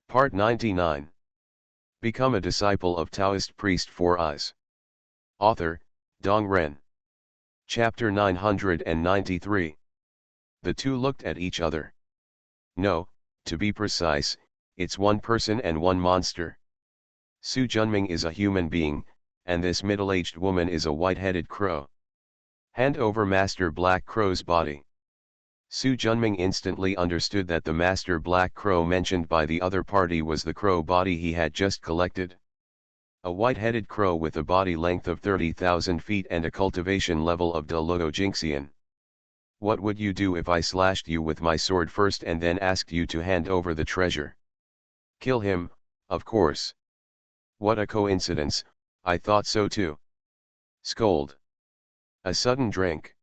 Part 99. Become a disciple of Taoist priest Four Eyes. Author, Dong Ren. Chapter 993. The two looked at each other. No, to be precise, it's one person and one monster. Su Junming is a human being, and this middle-aged woman is a white-headed crow. Hand over Master Black Crow's body. Su Junming instantly understood that the Master Black Crow mentioned by the other party was the crow body he had just collected. A white-headed crow with a body length of 30,000 feet and a cultivation level of Deludo Jinxian. What would you do if I slashed you with my sword first and then asked you to hand over the treasure? Kill him, of course. What a coincidence, I thought so too. Scold. A sudden drink.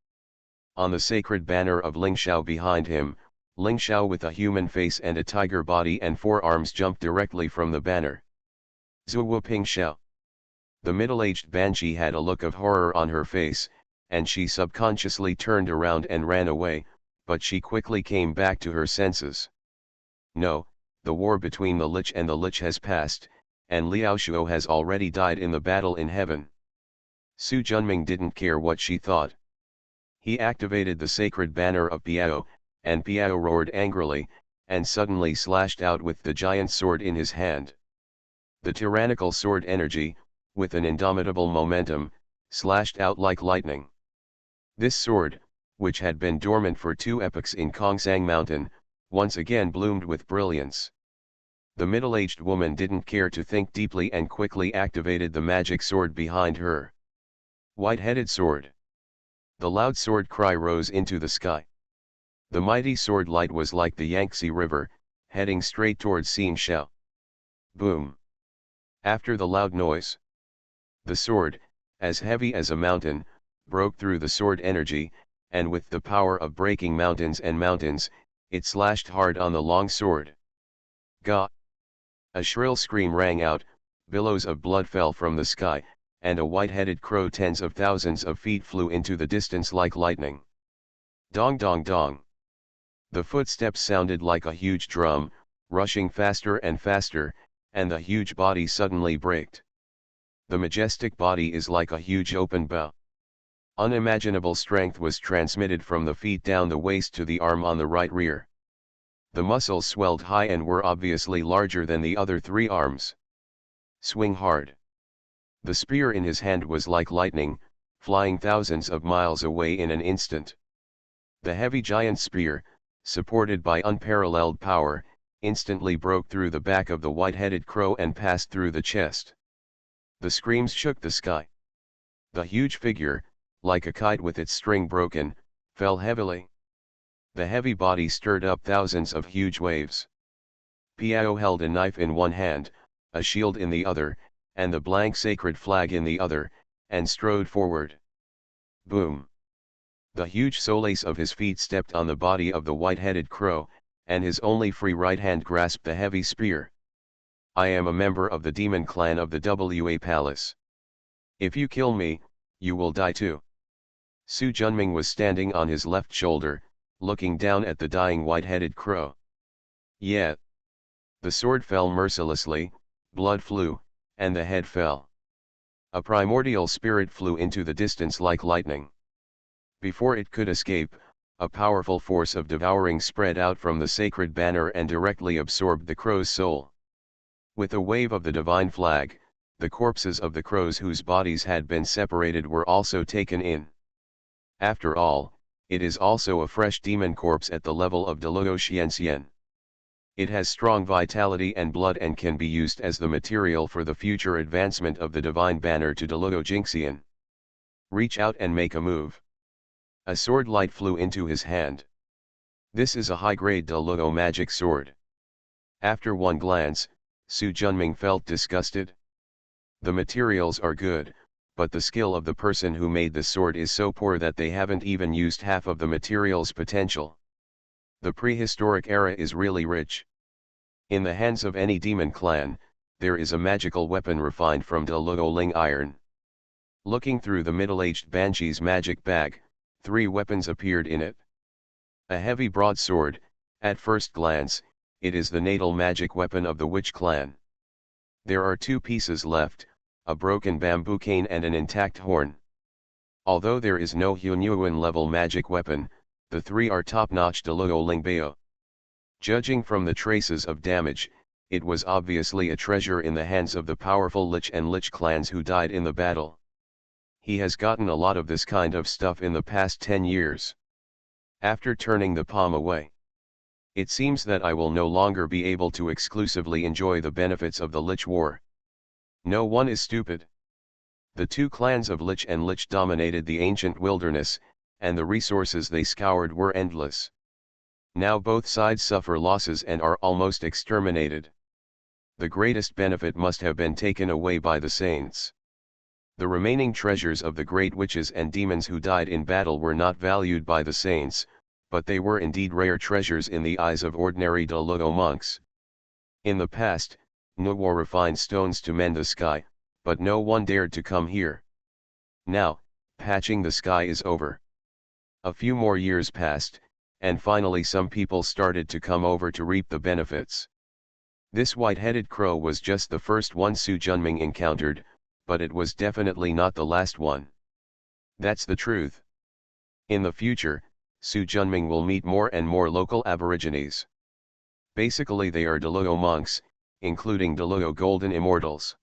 On the sacred banner of Lingxiao behind him, Lingxiao with a human face and a tiger body and four arms jumped directly from the banner. Zuo Ping Xiao. The middle-aged banshee had a look of horror on her face, and she subconsciously turned around and ran away, but she quickly came back to her senses. No, the war between the Lich and the Lich has passed, and Liao Shuo has already died in the battle in heaven. Su Junming didn't care what she thought. He activated the sacred banner of Piao, and Piao roared angrily, and suddenly slashed out with the giant sword in his hand. The tyrannical sword energy, with an indomitable momentum, slashed out like lightning. This sword, which had been dormant for 2 epochs in Kongsang Mountain, once again bloomed with brilliance. The middle-aged woman didn't care to think deeply and quickly activated the magic sword behind her. White-headed sword. The loud sword cry rose into the sky. The mighty sword light was like the Yangtze River, heading straight towards Xin Xiao. Boom. After the loud noise, the sword, as heavy as a mountain, broke through the sword energy, and with the power of breaking mountains and mountains, it slashed hard on the long sword. Ga! A shrill scream rang out, billows of blood fell from the sky, and a white-headed crow tens of thousands of feet flew into the distance like lightning. Dong dong dong. The footsteps sounded like a huge drum, rushing faster and faster, and the huge body suddenly braked. The majestic body is like a huge open bow. Unimaginable strength was transmitted from the feet down the waist to the arm on the right rear. The muscles swelled high and were obviously larger than the other 3 arms. Swing hard. The spear in his hand was like lightning, flying thousands of miles away in an instant. The heavy giant spear, supported by unparalleled power, instantly broke through the back of the white-headed crow and passed through the chest. The screams shook the sky. The huge figure, like a kite with its string broken, fell heavily. The heavy body stirred up thousands of huge waves. Piao held a knife in one hand, a shield in the other, and the blank sacred flag in the other, and strode forward. Boom! The huge solace of his feet stepped on the body of the white-headed crow, and his only free right hand grasped the heavy spear. I am a member of the demon clan of the WA Palace. If you kill me, you will die too. Su Junming was standing on his left shoulder, looking down at the dying white-headed crow. Yet, the sword fell mercilessly, blood flew, and the head fell. A primordial spirit flew into the distance like lightning. Before it could escape, a powerful force of devouring spread out from the sacred banner and directly absorbed the crow's soul. With a wave of the divine flag, the corpses of the crows whose bodies had been separated were also taken in. After all, it is also a fresh demon corpse at the level of Deluo Xianxian. It has strong vitality and blood and can be used as the material for the future advancement of the divine banner to Deluo Jinxian. Reach out and make a move. A sword light flew into his hand. This is a high-grade Deluo magic sword. After one glance, Su Junming felt disgusted. The materials are good, but the skill of the person who made the sword is so poor that they haven't even used half of the material's potential. The prehistoric era is really rich. In the hands of any demon clan, there is a magical weapon refined from Deluo Ling iron. Looking through the middle-aged banshee's magic bag, 3 weapons appeared in it. A heavy broadsword, at first glance, it is the natal magic weapon of the witch clan. There are two pieces left, a broken bamboo cane and an intact horn. Although there is no Hunyuan level magic weapon, the three are top-notch Deluo Lingbao. Judging from the traces of damage, it was obviously a treasure in the hands of the powerful Lich and Lich clans who died in the battle. He has gotten a lot of this kind of stuff in the past 10 years. After turning the palm away, it seems that I will no longer be able to exclusively enjoy the benefits of the Lich War. No one is stupid. The two clans of Lich and Lich dominated the ancient wilderness, and the resources they scoured were endless. Now both sides suffer losses and are almost exterminated. The greatest benefit must have been taken away by the saints. The remaining treasures of the great witches and demons who died in battle were not valued by the saints, but they were indeed rare treasures in the eyes of ordinary Deluo monks. In the past, Nuwa refined stones to mend the sky, but no one dared to come here. Now, patching the sky is over. A few more years passed, and finally some people started to come over to reap the benefits. This white-headed crow was just the first one Su Junming encountered, but it was definitely not the last one. That's the truth. In the future, Su Junming will meet more and more local aborigines. Basically they are Deluo monks, including Deluo golden immortals.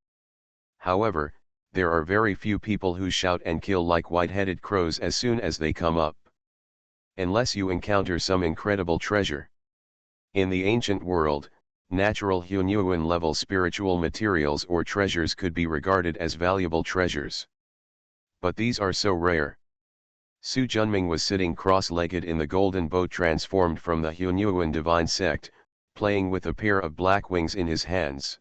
However, there are very few people who shout and kill like white-headed crows as soon as they come up. Unless you encounter some incredible treasure. In the ancient world, natural Hunyuan level spiritual materials or treasures could be regarded as valuable treasures. But these are so rare. Su Junming was sitting cross-legged in the golden boat transformed from the Hunyuan divine sect, playing with a pair of black wings in his hands.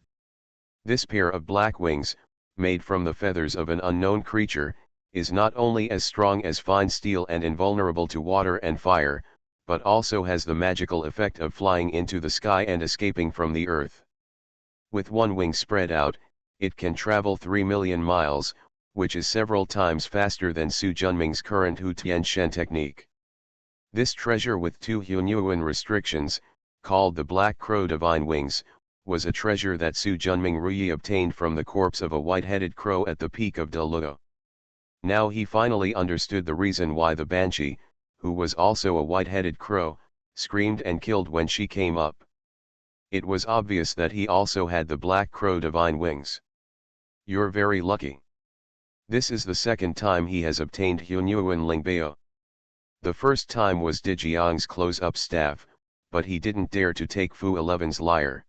This pair of black wings, made from the feathers of an unknown creature, is not only as strong as fine steel and invulnerable to water and fire, but also has the magical effect of flying into the sky and escaping from the earth. With one wing spread out, it can travel 3 million miles, which is several times faster than Su Junming's current Hu Tian technique. This treasure with two Hunyuan restrictions, called the Black Crow Divine Wings, was a treasure that Su Junming Ruyi obtained from the corpse of a white-headed crow at the peak of Deluo. Now he finally understood the reason why the Banshee, who was also a white-headed crow, screamed and killed when she came up. It was obvious that he also had the Black Crow Divine Wings. You're very lucky. This is the second time he has obtained Hunyuan Lingbao. The first time was Dijiang's close-up staff, but he didn't dare to take Fu 11's lyre.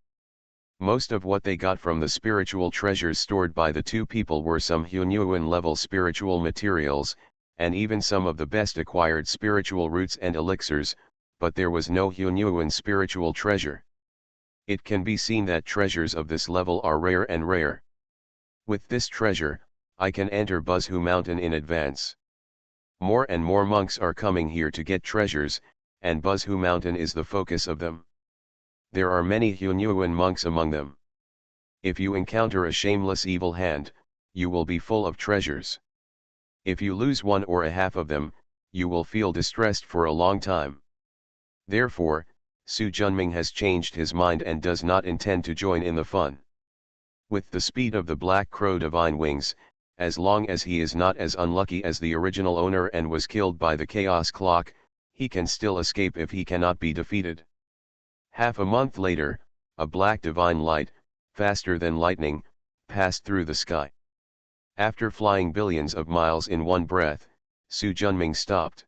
Most of what they got from the spiritual treasures stored by the two people were some Hunyuan level spiritual materials, and even some of the best acquired spiritual roots and elixirs, but there was no Hunyuan spiritual treasure. It can be seen that treasures of this level are rare and rare. With this treasure, I can enter Buzhu Mountain in advance. More and more monks are coming here to get treasures, and Buzhu Mountain is the focus of them. There are many Hunyuan monks among them. If you encounter a shameless evil hand, you will be full of treasures. If you lose one or a half of them, you will feel distressed for a long time. Therefore, Su Junming has changed his mind and does not intend to join in the fun. With the speed of the Black Crow Divine Wings, as long as he is not as unlucky as the original owner and was killed by the Chaos Clock, he can still escape if he cannot be defeated. Half a month later, a black divine light, faster than lightning, passed through the sky. After flying billions of miles in one breath, Su Junming stopped.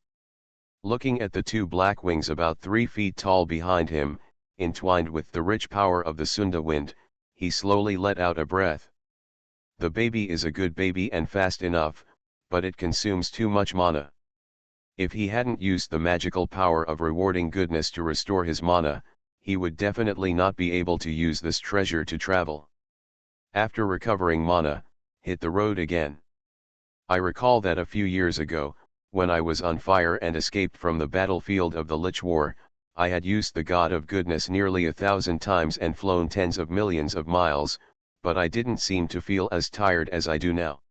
Looking at the two black wings about 3 feet tall behind him, entwined with the rich power of the Sunda wind, he slowly let out a breath. The baby is a good baby and fast enough, but it consumes too much mana. If he hadn't used the magical power of rewarding goodness to restore his mana, he would definitely not be able to use this treasure to travel. After recovering mana, hit the road again. I recall that a few years ago, when I was on fire and escaped from the battlefield of the Lich War, I had used the God of Goodness nearly 1,000 times and flown tens of millions of miles, but I didn't seem to feel as tired as I do now.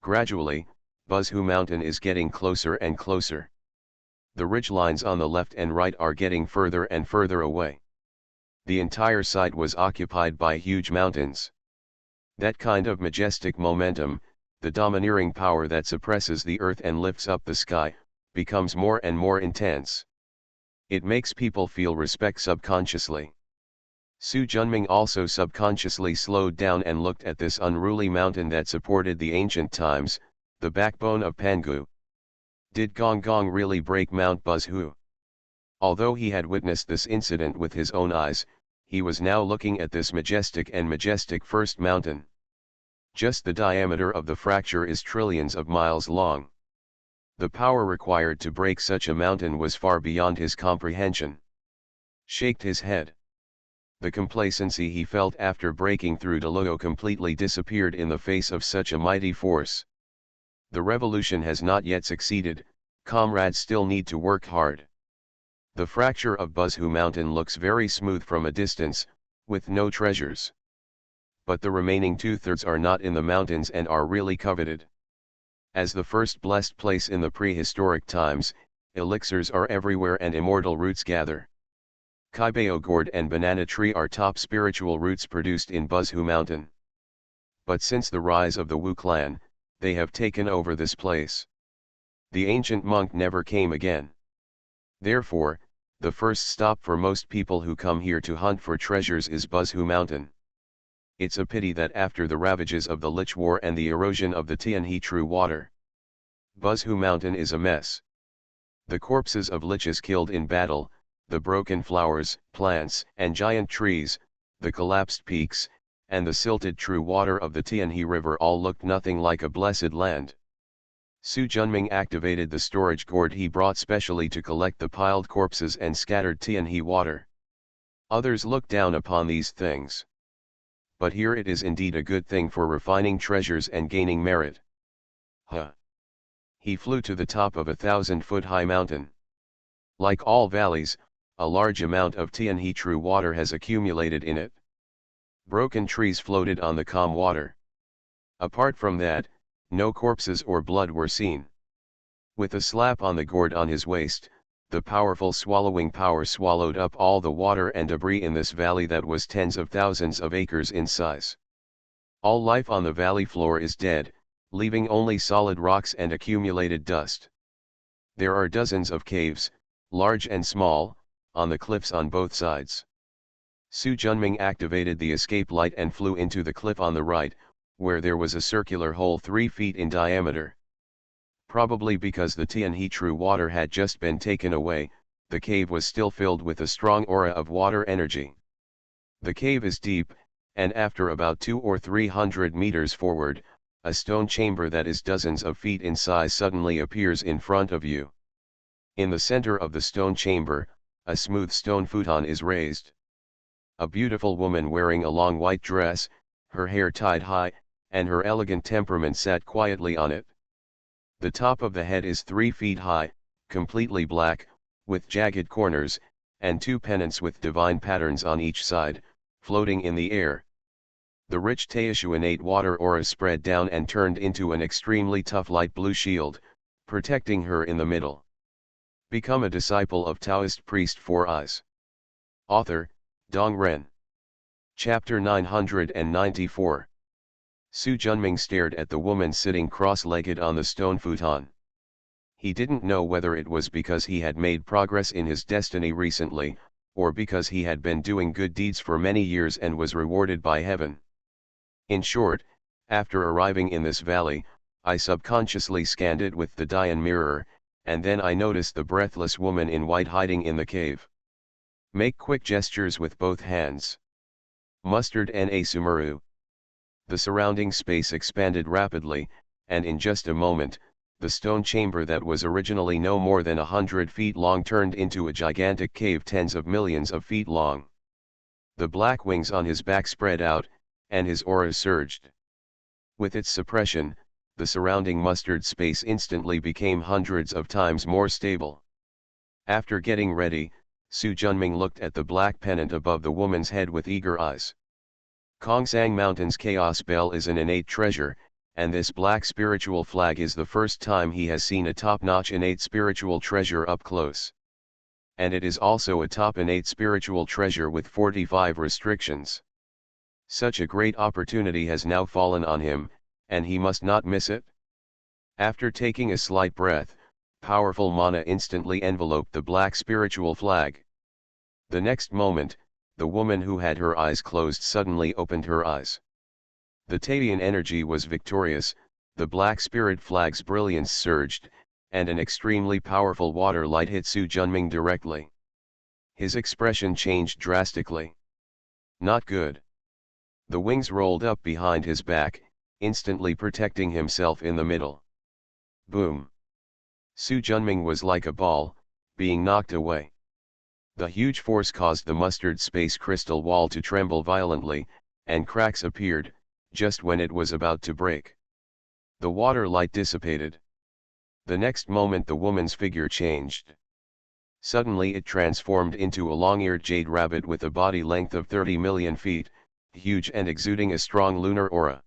Gradually, Buzhu Mountain is getting closer and closer. The ridgelines on the left and right are getting further and further away. The entire site was occupied by huge mountains. That kind of majestic momentum, the domineering power that suppresses the earth and lifts up the sky, becomes more and more intense. It makes people feel respect subconsciously. Su Junming also subconsciously slowed down and looked at this unruly mountain that supported the ancient times, the backbone of Pangu. Did Gong Gong really break Mount Buzhu? Although he had witnessed this incident with his own eyes, he was now looking at this majestic first mountain. Just the diameter of the fracture is trillions of miles long. The power required to break such a mountain was far beyond his comprehension. Shaked his head. The complacency he felt after breaking through Deluo completely disappeared in the face of such a mighty force. The revolution has not yet succeeded, comrades still need to work hard. The fracture of Buzhu Mountain looks very smooth from a distance, with no treasures. But the remaining 2/3 are not in the mountains and are really coveted. As the first blessed place in the prehistoric times, elixirs are everywhere and immortal roots gather. Kaibao gourd and banana tree are top spiritual roots produced in Buzhu Mountain. But since the rise of the Wu clan, they have taken over this place. The ancient monk never came again. Therefore, the first stop for most people who come here to hunt for treasures is Buzhu Mountain. It's a pity that after the ravages of the Lich War and the erosion of the Tianhe True Water, Buzhu Mountain is a mess. The corpses of liches killed in battle, the broken flowers, plants, and giant trees, the collapsed peaks, and the silted true water of the Tianhe River all looked nothing like a blessed land. Su Junming activated the storage gourd he brought specially to collect the piled corpses and scattered Tianhe water. Others looked down upon these things. But here it is indeed a good thing for refining treasures and gaining merit. He flew to the top of a 1,000-foot-high mountain. Like all valleys, a large amount of Tianhe true water has accumulated in it. Broken trees floated on the calm water. Apart from that, no corpses or blood were seen. With a slap on the gourd on his waist, the powerful swallowing power swallowed up all the water and debris in this valley that was tens of thousands of acres in size. All life on the valley floor is dead, leaving only solid rocks and accumulated dust. There are dozens of caves, large and small, on the cliffs on both sides. Su Junming activated the escape light and flew into the cliff on the right, where there was a circular hole 3 feet in diameter. Probably because the Tianhe true water had just been taken away, the cave was still filled with a strong aura of water energy. The cave is deep, and after about 200 or 300 meters forward, a stone chamber that is dozens of feet in size suddenly appears in front of you. In the center of the stone chamber, a smooth stone futon is raised. A beautiful woman wearing a long white dress, her hair tied high, and her elegant temperament sat quietly on it. The top of the head is 3 feet high, completely black, with jagged corners, and 2 pennants with divine patterns on each side, floating in the air. The rich Teishu innate water aura spread down and turned into an extremely tough light blue shield, protecting her in the middle. Become a disciple of Taoist priest Four Eyes. Author, Dong Ren. Chapter 994. Su Junming stared at the woman sitting cross-legged on the stone futon. He didn't know whether it was because he had made progress in his destiny recently, or because he had been doing good deeds for many years and was rewarded by heaven. In short, after arriving in this valley, I subconsciously scanned it with the Dian mirror, and then I noticed the breathless woman in white hiding in the cave. Make quick gestures with both hands. Mustard na Sumeru. The surrounding space expanded rapidly, and in just a moment, the stone chamber that was originally no more than 100 feet long turned into a gigantic cave tens of millions of feet long. The black wings on his back spread out, and his aura surged. With its suppression, the surrounding mustard space instantly became hundreds of times more stable. After getting ready, Su Junming looked at the black pennant above the woman's head with eager eyes. Kongsang Mountain's Chaos Bell is an innate treasure, and this black spiritual flag is the first time he has seen a top-notch innate spiritual treasure up close. and it is also a top innate spiritual treasure with 45 restrictions. Such a great opportunity has now fallen on him, and he must not miss it. After taking a slight breath, powerful mana instantly enveloped the black spiritual flag. The next moment, the woman who had her eyes closed suddenly opened her eyes. The Taiyan energy was victorious, the black spirit flag's brilliance surged, and an extremely powerful water light hit Su Junming directly. His expression changed drastically. Not good. The wings rolled up behind his back, instantly protecting himself in the middle. Boom! Su Junming was like a ball, being knocked away. The huge force caused the mustard space crystal wall to tremble violently, and cracks appeared, just when it was about to break. The water light dissipated. The next moment the woman's figure changed. Suddenly it transformed into a long-eared jade rabbit with a body length of 30 million feet, huge and exuding a strong lunar aura.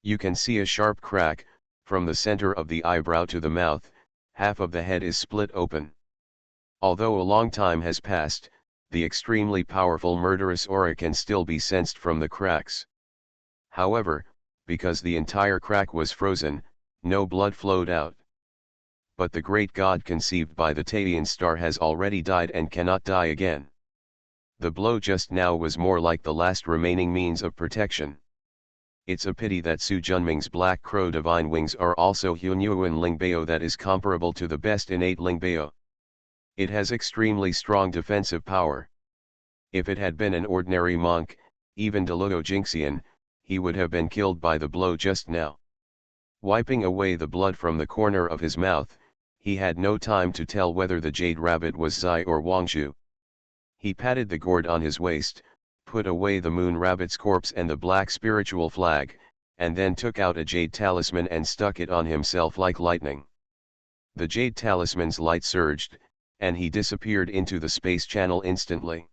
You can see a sharp crack, from the center of the eyebrow to the mouth, half of the head is split open. Although a long time has passed, the extremely powerful murderous aura can still be sensed from the cracks. However, because the entire crack was frozen, no blood flowed out. But the great god conceived by the Taiyan star has already died and cannot die again. The blow just now was more like the last remaining means of protection. It's a pity that Su Junming's Black Crow divine wings are also Hunyuan Lingbao that is comparable to the best innate Lingbao. It has extremely strong defensive power. If it had been an ordinary monk, even Deluo Jinxian, he would have been killed by the blow just now. Wiping away the blood from the corner of his mouth, he had no time to tell whether the jade rabbit was Zai or Wangshu. He patted the gourd on his waist, put away the moon rabbit's corpse and the black spiritual flag, and then took out a jade talisman and stuck it on himself like lightning. The jade talisman's light surged, and he disappeared into the space channel instantly.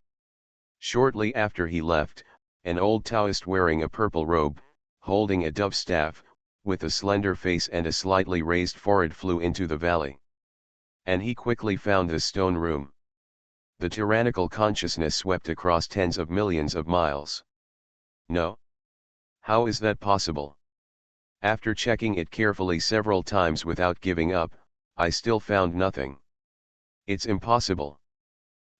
Shortly after he left, an old Taoist wearing a purple robe, holding a dove staff, with a slender face and a slightly raised forehead flew into the valley. And he quickly found the stone room. The tyrannical consciousness swept across tens of millions of miles. No. How is that possible? After checking it carefully several times without giving up, I still found nothing. It's impossible.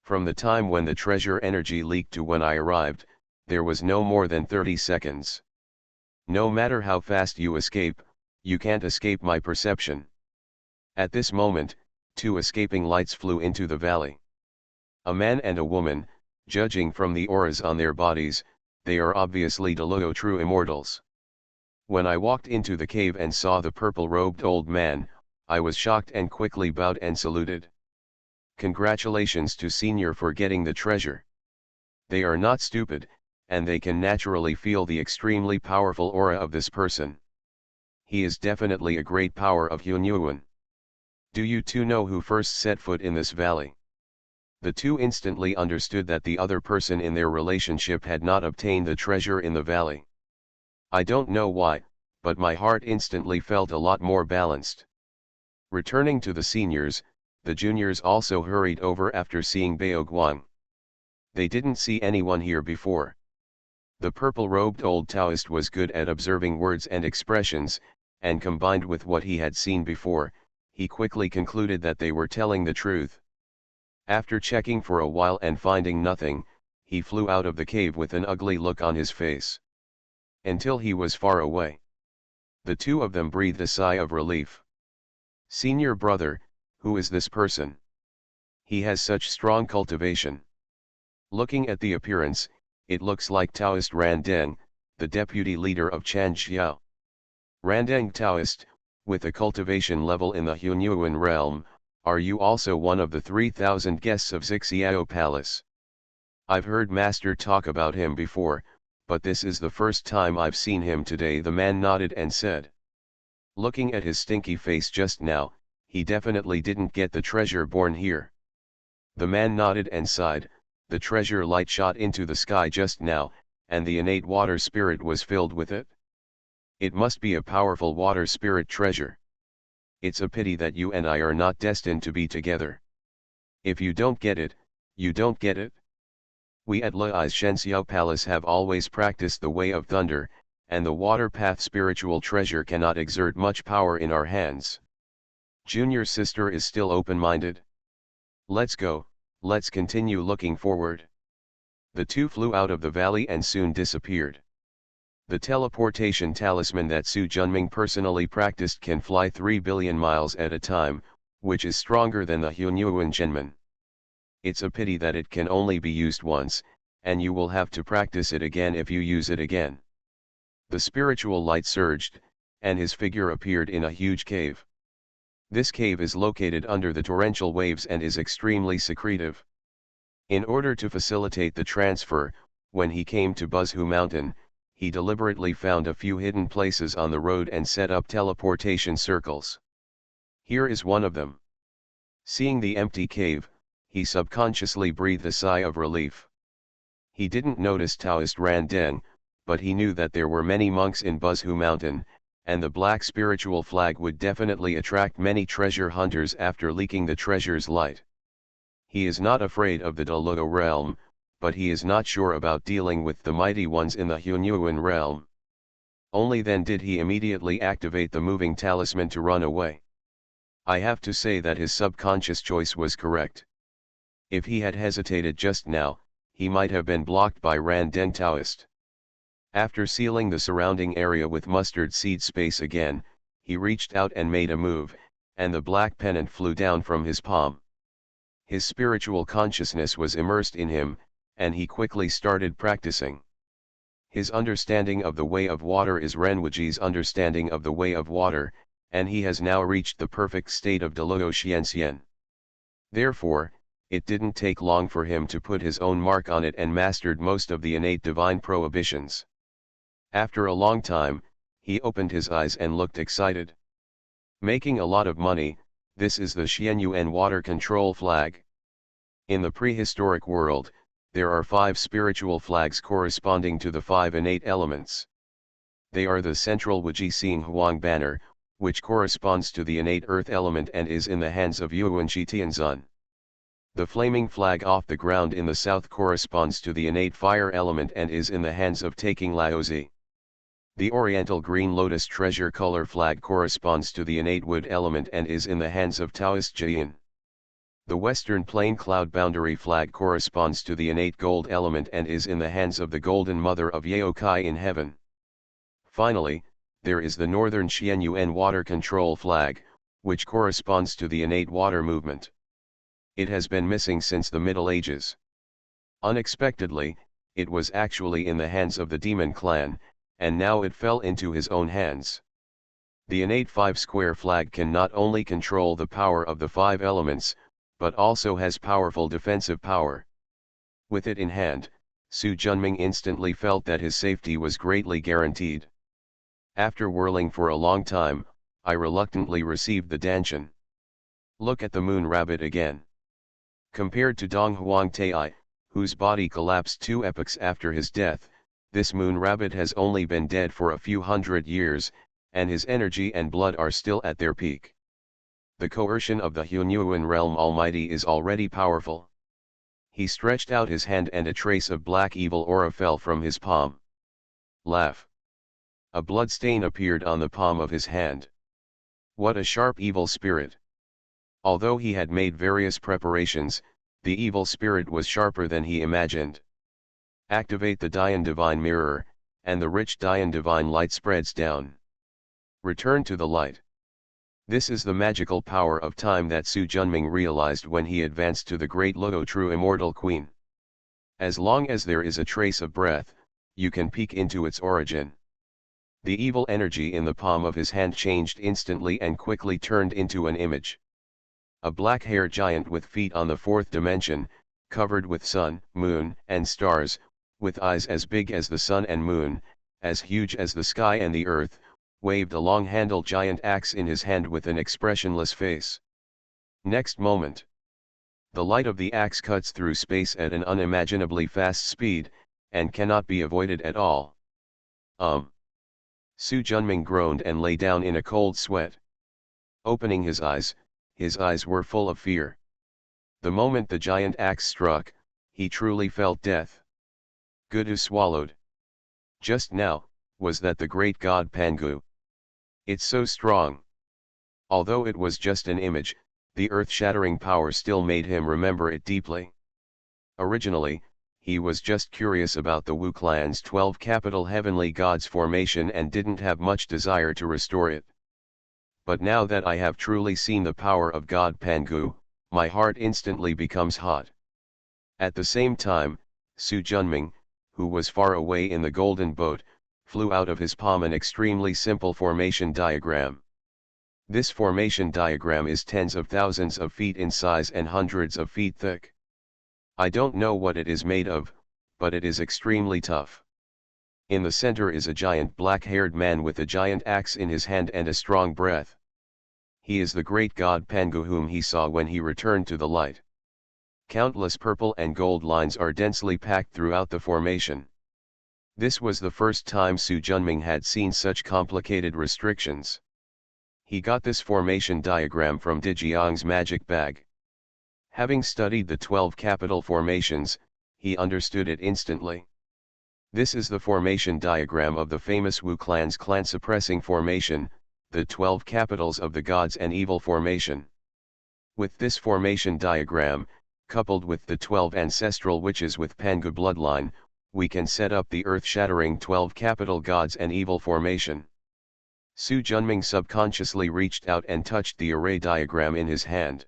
From the time when the treasure energy leaked to when I arrived, there was no more than 30 seconds. No matter how fast you escape, you can't escape my perception. At this moment, 2 escaping lights flew into the valley. A man and a woman, judging from the auras on their bodies, they are obviously Deluo true immortals. When I walked into the cave and saw the purple-robed old man, I was shocked and quickly bowed and saluted. Congratulations to Senior for getting the treasure. They are not stupid, and they can naturally feel the extremely powerful aura of this person. He is definitely a great power of Hunyuan. Do you two know who first set foot in this valley? The two instantly understood that the other person in their relationship had not obtained the treasure in the valley. I don't know why, but my heart instantly felt a lot more balanced. Returning to the seniors, the juniors also hurried over after seeing Bao Guang. They didn't see anyone here before. The purple-robed old Taoist was good at observing words and expressions, and combined with what he had seen before, he quickly concluded that they were telling the truth. After checking for a while and finding nothing, he flew out of the cave with an ugly look on his face. Until he was far away. The two of them breathed a sigh of relief. Senior brother, who is this person? He has such strong cultivation. Looking at the appearance, it looks like Taoist Randeng, the deputy leader of Chanxiao. Randeng Taoist, with a cultivation level in the Hunyuan realm, are you also one of the 3,000 guests of Xixiao Palace? I've heard Master talk about him before, but this is the first time I've seen him today. The man nodded and said. Looking at his stinky face just now, he definitely didn't get the treasure born here. The man nodded and sighed. The treasure light shot into the sky just now, and the innate water spirit was filled with it. It must be a powerful water spirit treasure. It's a pity that you and I are not destined to be together. If you don't get it, you don't get it. We at Lai's Shenxiao Palace have always practiced the way of thunder, and the water path spiritual treasure cannot exert much power in our hands. Junior sister is still open-minded. Let's go, let's continue looking forward. The two flew out of the valley and soon disappeared. The teleportation talisman that Su Junming personally practiced can fly 3 billion miles at a time, which is stronger than the Hunyuan Zhenman. It's a pity that it can only be used once, and you will have to practice it again if you use it again. The spiritual light surged, and his figure appeared in a huge cave. This cave is located under the torrential waves and is extremely secretive. In order to facilitate the transfer, when he came to Buzhu Mountain, he deliberately found a few hidden places on the road and set up teleportation circles. Here is one of them. Seeing the empty cave, he subconsciously breathed a sigh of relief. He didn't notice Taoist Ran Deng, but he knew that there were many monks in Buzhu Mountain, and the black spiritual flag would definitely attract many treasure hunters after leaking the treasure's light. He is not afraid of the Deluo realm, but he is not sure about dealing with the mighty ones in the Hunyuan realm. Only then did he immediately activate the moving talisman to run away. I have to say that his subconscious choice was correct. If he had hesitated just now, he might have been blocked by Ran Deng Taoist. After sealing the surrounding area with mustard seed space again, he reached out and made a move, and the black pennant flew down from his palm. His spiritual consciousness was immersed in him, and he quickly started practicing. His understanding of the way of water is Renwuji's understanding of the way of water, and he has now reached the perfect state of Deluo Xianxian. Therefore, it didn't take long for him to put his own mark on it and mastered most of the innate divine prohibitions. After a long time, he opened his eyes and looked excited. Making a lot of money, this is the Xianyuan water control flag. In the prehistoric world, there are 5 spiritual flags corresponding to the 5 innate elements. They are the central Wuji Xing Huang banner, which corresponds to the innate earth element and is in the hands of Yuan Shi Tianzun. The flaming flag off the ground in the south corresponds to the innate fire element and is in the hands of Taking Laozi. The oriental green lotus treasure color flag corresponds to the innate wood element and is in the hands of Taoist Jian. The western plain cloud boundary flag corresponds to the innate gold element and is in the hands of the golden mother of Yaokai in heaven. Finally, there is the northern Xianyuan water control flag, which corresponds to the innate water movement. It has been missing since the Middle Ages. Unexpectedly, it was actually in the hands of the demon clan, and now it fell into his own hands. The innate 5-square flag can not only control the power of the 5 elements, but also has powerful defensive power. With it in hand, Su Junming instantly felt that his safety was greatly guaranteed. After whirling for a long time, I reluctantly received the danshan. Look at the moon rabbit again. Compared to Dong Huang Tai, whose body collapsed 2 epochs after his death, this moon rabbit has only been dead for a few hundred years, and his energy and blood are still at their peak. The coercion of the Hunyuan realm almighty is already powerful. He stretched out his hand and a trace of black evil aura fell from his palm. Laugh. A blood stain appeared on the palm of his hand. What a sharp evil spirit. Although he had made various preparations, the evil spirit was sharper than he imagined. Activate the Dian Divine Mirror, and the rich Dian Divine Light spreads down. Return to the light. This is the magical power of time that Su Junming realized when he advanced to the great Luo True Immortal Queen. As long as there is a trace of breath, you can peek into its origin. The evil energy in the palm of his hand changed instantly and quickly turned into an image. A black-haired giant with feet on the 4th dimension, covered with sun, moon, and stars, with eyes as big as the sun and moon, as huge as the sky and the earth, waved a long-handled giant axe in his hand with an expressionless face. Next moment, the light of the axe cuts through space at an unimaginably fast speed, and cannot be avoided at all. Su Junming groaned and lay down in a cold sweat. Opening his eyes were full of fear. The moment the giant axe struck, he truly felt death. Gudu swallowed. Just now, was that the great god Pangu? It's so strong. Although it was just an image, the earth-shattering power still made him remember it deeply. Originally, he was just curious about the Wu clan's 12 capital heavenly gods formation and didn't have much desire to restore it. But now that I have truly seen the power of God Pangu, my heart instantly becomes hot. At the same time, Su Junming, who was far away in the golden boat, flew out of his palm an extremely simple formation diagram. This formation diagram is tens of thousands of feet in size and hundreds of feet thick. I don't know what it is made of, but it is extremely tough. In the center is a giant black-haired man with a giant axe in his hand and a strong breath. He is the great god Pangu whom he saw when he returned to the light. Countless purple and gold lines are densely packed throughout the formation. This was the first time Su Junming had seen such complicated restrictions. He got this formation diagram from Dijiang's magic bag. Having studied the 12 capital formations, he understood it instantly. This is the formation diagram of the famous Wu clan's clan-suppressing formation, the 12 capitals of the gods and evil formation. With this formation diagram, coupled with the 12 ancestral witches with Pangu bloodline, we can set up the earth-shattering 12 capital gods and evil formation. Su Junming subconsciously reached out and touched the array diagram in his hand.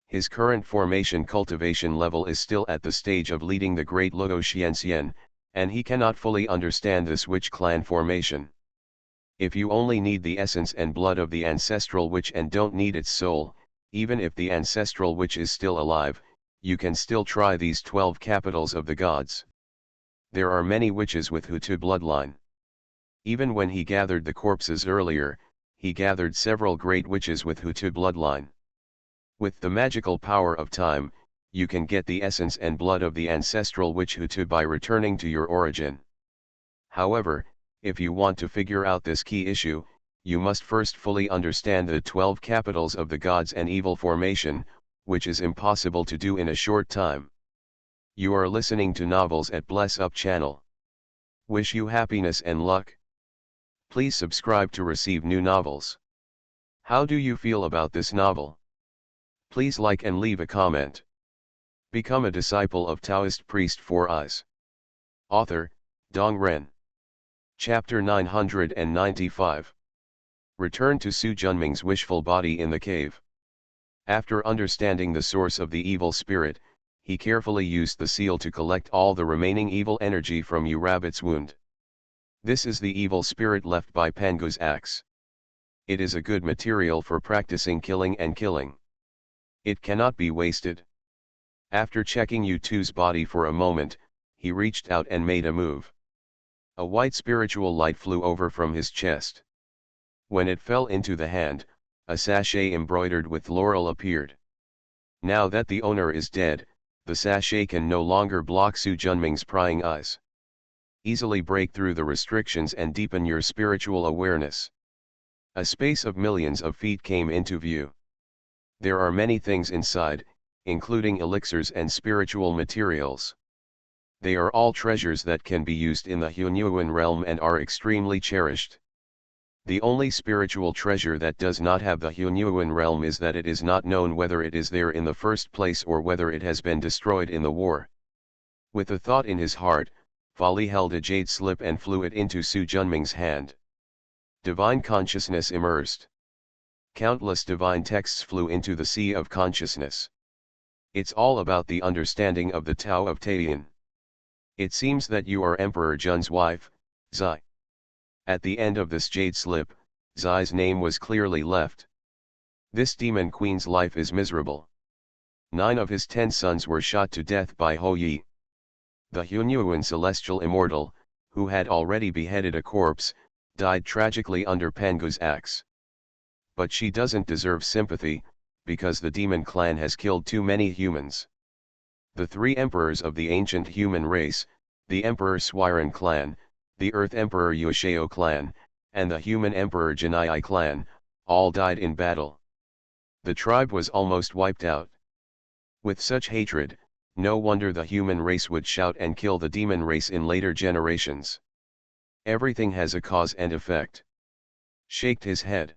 His current formation cultivation level is still at the stage of leading the great Luo Xianxian, and he cannot fully understand this witch clan formation. If you only need the essence and blood of the ancestral witch and don't need its soul, even if the ancestral witch is still alive, you can still try these 12 capitals of the gods. There are many witches with Hutu bloodline. Even when he gathered the corpses earlier, he gathered several great witches with Hutu bloodline. With the magical power of time, you can get the essence and blood of the ancestral witch Hutu by returning to your origin. However, if you want to figure out this key issue, you must first fully understand the 12 capitals of the gods and evil formation, which is impossible to do in a short time. You are listening to Novels at Bless Up channel. Wish you happiness and luck. Please subscribe to receive new novels. How do you feel about this novel? Please like and leave a comment. Become a disciple of Taoist priest for us. Author, Dong Ren. Chapter 995. Return to Su Junming's wishful body in the cave. After understanding the source of the evil spirit, he carefully used the seal to collect all the remaining evil energy from Yu Rabbit's wound. This is the evil spirit left by Pangu's axe. It is a good material for practicing killing and killing. It cannot be wasted. After checking Yu-Tu's body for a moment, he reached out and made a move. A white spiritual light flew over from his chest. When it fell into the hand, a sachet embroidered with laurel appeared. Now that the owner is dead, the sachet can no longer block Su Junming's prying eyes. Easily break through the restrictions and deepen your spiritual awareness. A space of millions of feet came into view. There are many things inside, including elixirs and spiritual materials. They are all treasures that can be used in the Hunyuan realm and are extremely cherished. The only spiritual treasure that does not have the Hunyuan realm is that it is not known whether it is there in the first place or whether it has been destroyed in the war. With a thought in his heart, Fali held a jade slip and flew it into Su Junming's hand. Divine consciousness immersed. Countless divine texts flew into the sea of consciousness. It's all about the understanding of the Tao of Taiyin. It seems that you are Emperor Jun's wife, Zai. At the end of this jade slip, Zai's name was clearly left. This demon queen's life is miserable. 9 of his 10 sons were shot to death by Ho Yi. The Hunyuan celestial immortal, who had already beheaded a corpse, died tragically under Pangu's axe. But she doesn't deserve sympathy, because the demon clan has killed too many humans. The 3 emperors of the ancient human race, the Emperor Swiren clan, the Earth Emperor Yushao clan, and the human Emperor Janai clan, all died in battle. The tribe was almost wiped out. With such hatred, no wonder the human race would shout and kill the demon race in later generations. Everything has a cause and effect. Shaked his head.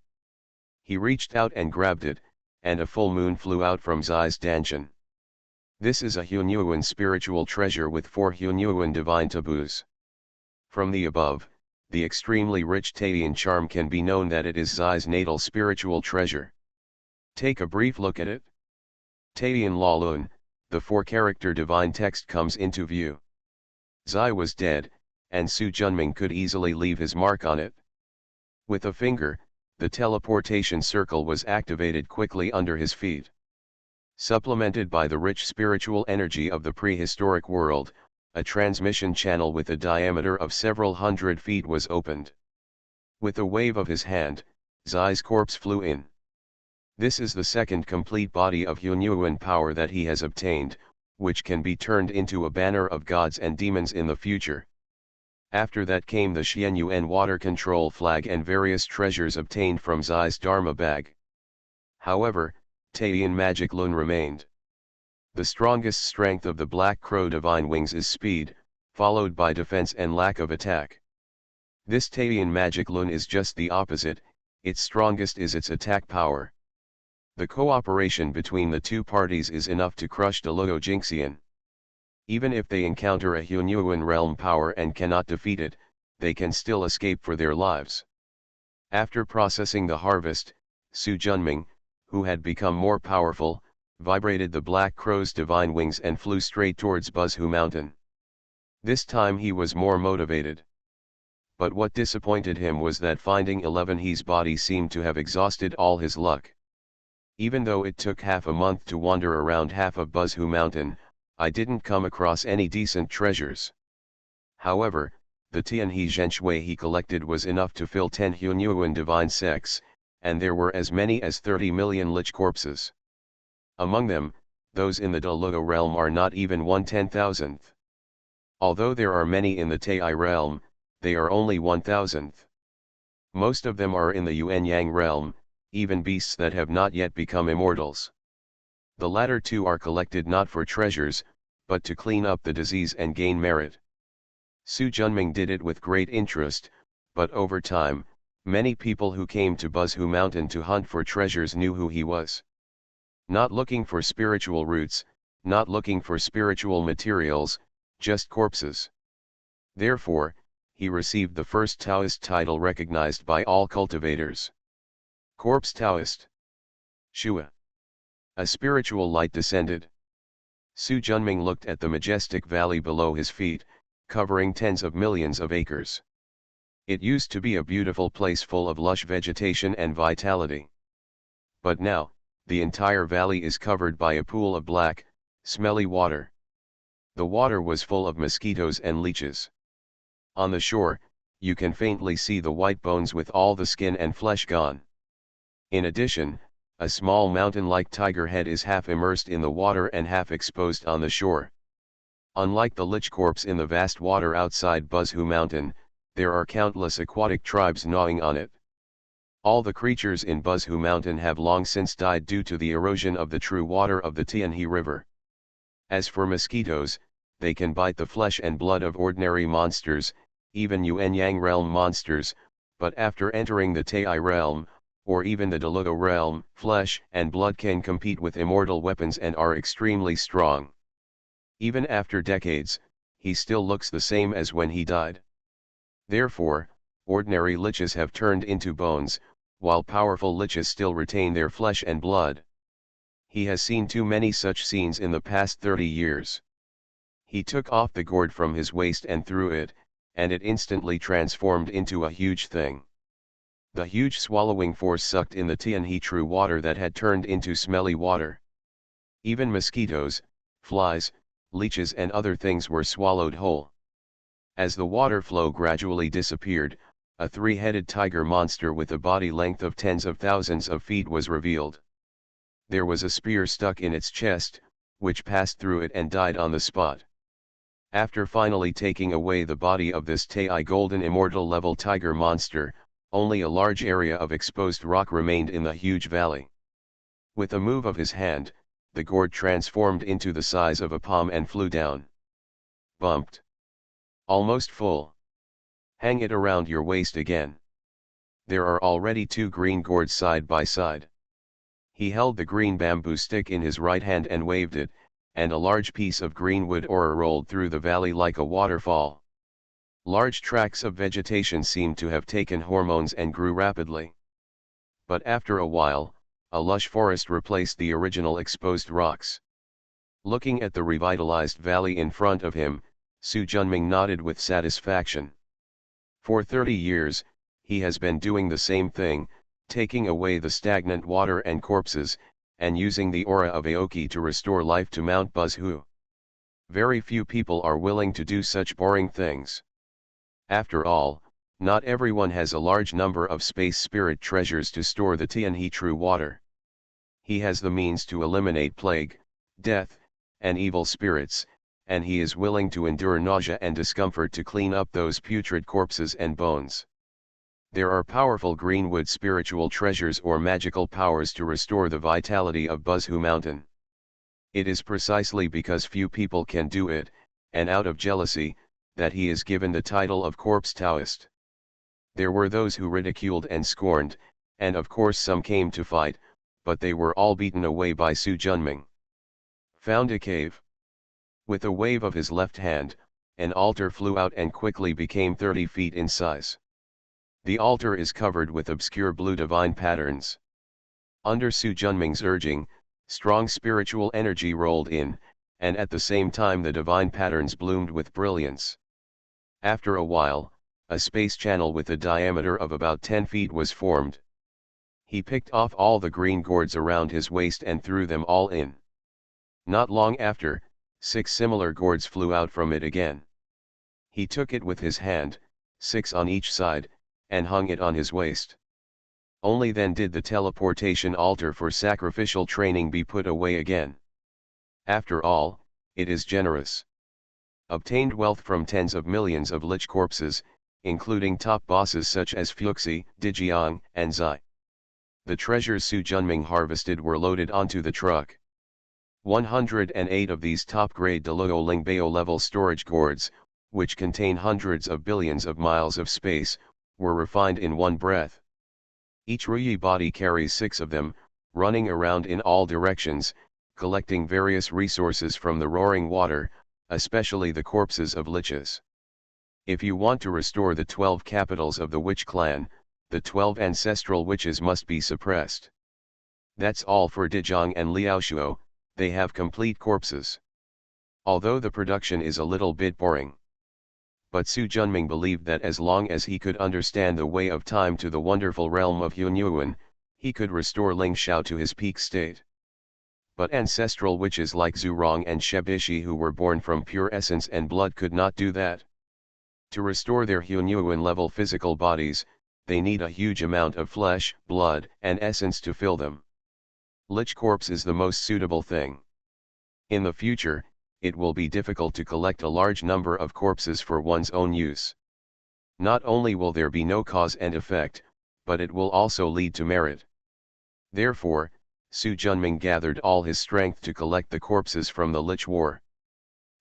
He reached out and grabbed it, and a full moon flew out from Zai's dantian. This is a Hunyuan spiritual treasure with 4 Hunyuan divine taboos. From the above, the extremely rich Taiyan charm can be known that it is Zai's natal spiritual treasure. Take a brief look at it. Taiyan Lalun, the 4-character divine text comes into view. Zai was dead, and Su Junming could easily leave his mark on it. With a finger, the teleportation circle was activated quickly under his feet. Supplemented by the rich spiritual energy of the prehistoric world, a transmission channel with a diameter of several hundred feet was opened. With a wave of his hand, Zai's corpse flew in. This is the second complete body of Hunyuan power that he has obtained, which can be turned into a banner of gods and demons in the future. After that came the Xianyuan water control flag and various treasures obtained from Zai's Dharma bag. However, Taiyan magic lun remained. The strongest strength of the Black Crow divine wings is speed, followed by defense and lack of attack. This Taiyan magic lun is just the opposite, its strongest is its attack power. The cooperation between the two parties is enough to crush the Luo Jingxian. Even if they encounter a Hunyuan realm power and cannot defeat it, they can still escape for their lives. After processing the harvest, Su Junming, who had become more powerful, vibrated the Black Crow's divine wings and flew straight towards Buzhu Mountain. This time he was more motivated. But what disappointed him was that finding 11 his body seemed to have exhausted all his luck. Even though it took half a month to wander around half of Buzhu Mountain, I didn't come across any decent treasures. However, the Tianhe Zhenshui he collected was enough to fill 10 Hunyuan divine sects, and there were as many as 30 million lich corpses. Among them, those in the Deluo realm are not even 1/10,000th. Although there are many in the Tai realm, they are only 1,000th. Most of them are in the Yuan Yang realm, even beasts that have not yet become immortals. The latter two are collected not for treasures, but to clean up the disease and gain merit. Su Junming did it with great interest, but over time, many people who came to Buzhu Mountain to hunt for treasures knew who he was. Not looking for spiritual roots, not looking for spiritual materials, just corpses. Therefore, he received the first Taoist title recognized by all cultivators. Corpse Taoist. Shua. A spiritual light descended. Su Junming looked at the majestic valley below his feet, covering tens of millions of acres. It used to be a beautiful place full of lush vegetation and vitality. But now, the entire valley is covered by a pool of black, smelly water. The water was full of mosquitoes and leeches. On the shore, you can faintly see the white bones with all the skin and flesh gone. In addition, a small mountain-like tiger head is half immersed in the water and half exposed on the shore. Unlike the lich corpse in the vast water outside Buzhu Mountain, there are countless aquatic tribes gnawing on it. All the creatures in Buzhu Mountain have long since died due to the erosion of the true water of the Tianhe River. As for mosquitoes, they can bite the flesh and blood of ordinary monsters, even Yuan Yang realm monsters, but after entering the Tai realm, or even the Deluo realm, flesh and blood can compete with immortal weapons and are extremely strong. Even after decades, he still looks the same as when he died. Therefore, ordinary liches have turned into bones, while powerful liches still retain their flesh and blood. He has seen too many such scenes in the past 30 years. He took off the gourd from his waist and threw it, and it instantly transformed into a huge thing. The huge swallowing force sucked in the Tianhe true water that had turned into smelly water. Even mosquitoes, flies, leeches and other things were swallowed whole. As the water flow gradually disappeared, a 3-headed tiger monster with a body length of tens of thousands of feet was revealed. There was a spear stuck in its chest, which passed through it and died on the spot. After finally taking away the body of this Tai golden immortal level tiger monster, only a large area of exposed rock remained in the huge valley. With a move of his hand, the gourd transformed into the size of a palm and flew down. Bumped. Almost full. Hang it around your waist again. There are already 2 green gourds side by side. He held the green bamboo stick in his right hand and waved it, and a large piece of green wood ore rolled through the valley like a waterfall. Large tracts of vegetation seemed to have taken hormones and grew rapidly. But after a while, a lush forest replaced the original exposed rocks. Looking at the revitalized valley in front of him, Su Junming nodded with satisfaction. For 30 years, he has been doing the same thing, taking away the stagnant water and corpses, and using the aura of Aoki to restore life to Mount Buzhu. Very few people are willing to do such boring things. After all, not everyone has a large number of space spirit treasures to store the Tianhe true water. He has the means to eliminate plague, death, and evil spirits, and he is willing to endure nausea and discomfort to clean up those putrid corpses and bones. There are powerful greenwood spiritual treasures or magical powers to restore the vitality of Buzhu Mountain. It is precisely because few people can do it, and out of jealousy, that he is given the title of Corpse Taoist. There were those who ridiculed and scorned, and of course some came to fight, but they were all beaten away by Su Junming. Found a cave. With a wave of his left hand, an altar flew out and quickly became 30 feet in size. The altar is covered with obscure blue divine patterns. Under Su Junming's urging, strong spiritual energy rolled in, and at the same time the divine patterns bloomed with brilliance. After a while, a space channel with a diameter of about 10 feet was formed. He picked off all the green gourds around his waist and threw them all in. Not long after, 6 similar gourds flew out from it again. He took it with his hand, 6 on each side, and hung it on his waist. Only then did the teleportation altar for sacrificial training be put away again. After all, it is generous. Obtained wealth from tens of millions of lich corpses, including top bosses such as Fuxi, Dijiang, and Zai. The treasures Su Junming harvested were loaded onto the truck. 108 of these top-grade Deluo Lingbao level storage gourds, which contain hundreds of billions of miles of space, were refined in one breath. Each Ruyi body carries 6 of them, running around in all directions, collecting various resources from the roaring water, especially the corpses of liches. If you want to restore the 12 capitals of the witch clan, the 12 ancestral witches must be suppressed. That's all for Dijiang and Liaoshuo, they have complete corpses. Although the production is a little bit boring. But Su Junming believed that as long as he could understand the way of time to the wonderful realm of Hunyuan, he could restore Ling Xiao to his peak state. But ancestral witches like Zhurong and Shebishi who were born from pure essence and blood could not do that. To restore their Hunyuan level physical bodies, they need a huge amount of flesh, blood, and essence to fill them. Lich corpse is the most suitable thing. In the future, it will be difficult to collect a large number of corpses for one's own use. Not only will there be no cause and effect, but it will also lead to merit. Therefore, Su Junming gathered all his strength to collect the corpses from the Lich War.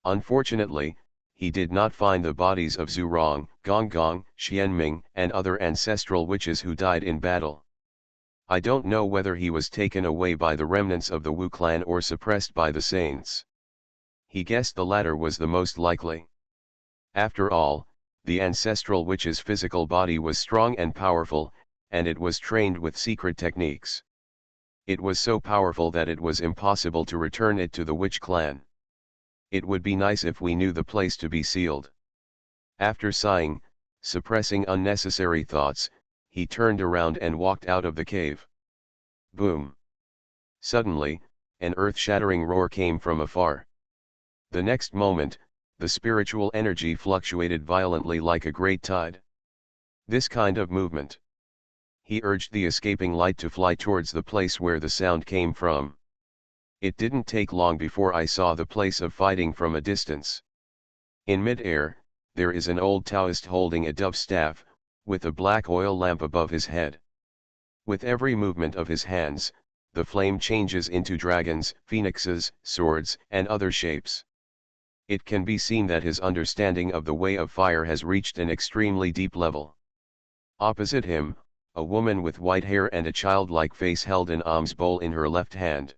Unfortunately, he did not find the bodies of Zhurong, Gonggong, Xianming, and other ancestral witches who died in battle. I don't know whether he was taken away by the remnants of the Wu clan or suppressed by the saints. He guessed the latter was the most likely. After all, the ancestral witch's physical body was strong and powerful, and it was trained with secret techniques. It was so powerful that it was impossible to return it to the witch clan. It would be nice if we knew the place to be sealed. After sighing, suppressing unnecessary thoughts, he turned around and walked out of the cave. Boom! Suddenly, an earth-shattering roar came from afar. The next moment, the spiritual energy fluctuated violently like a great tide. This kind of movement. He urged the escaping light to fly towards the place where the sound came from. It didn't take long before I saw the place of fighting from a distance. In mid-air, there is an old Taoist holding a dove staff, with a black oil lamp above his head. With every movement of his hands, the flame changes into dragons, phoenixes, swords, and other shapes. It can be seen that his understanding of the way of fire has reached an extremely deep level. Opposite him, a woman with white hair and a childlike face held an alms bowl in her left hand.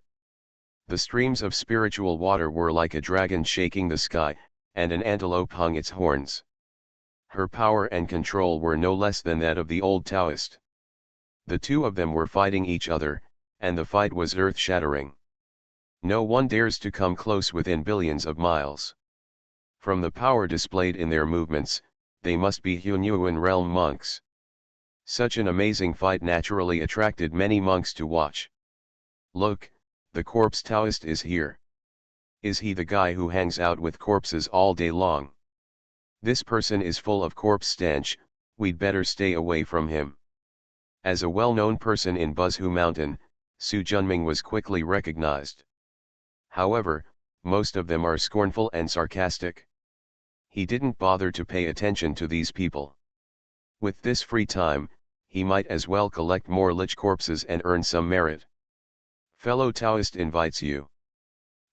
The streams of spiritual water were like a dragon shaking the sky, and an antelope hung its horns. Her power and control were no less than that of the old Taoist. The two of them were fighting each other, and the fight was earth-shattering. No one dares to come close within billions of miles. From the power displayed in their movements, they must be Hunyuan realm monks. Such an amazing fight naturally attracted many monks to watch. Look, the corpse Taoist is here. Is he the guy who hangs out with corpses all day long? This person is full of corpse stench, we'd better stay away from him. As a well-known person in Buzhu Mountain, Su Junming was quickly recognized. However, most of them are scornful and sarcastic. He didn't bother to pay attention to these people. With this free time, he might as well collect more lich corpses and earn some merit. Fellow Taoist invites you.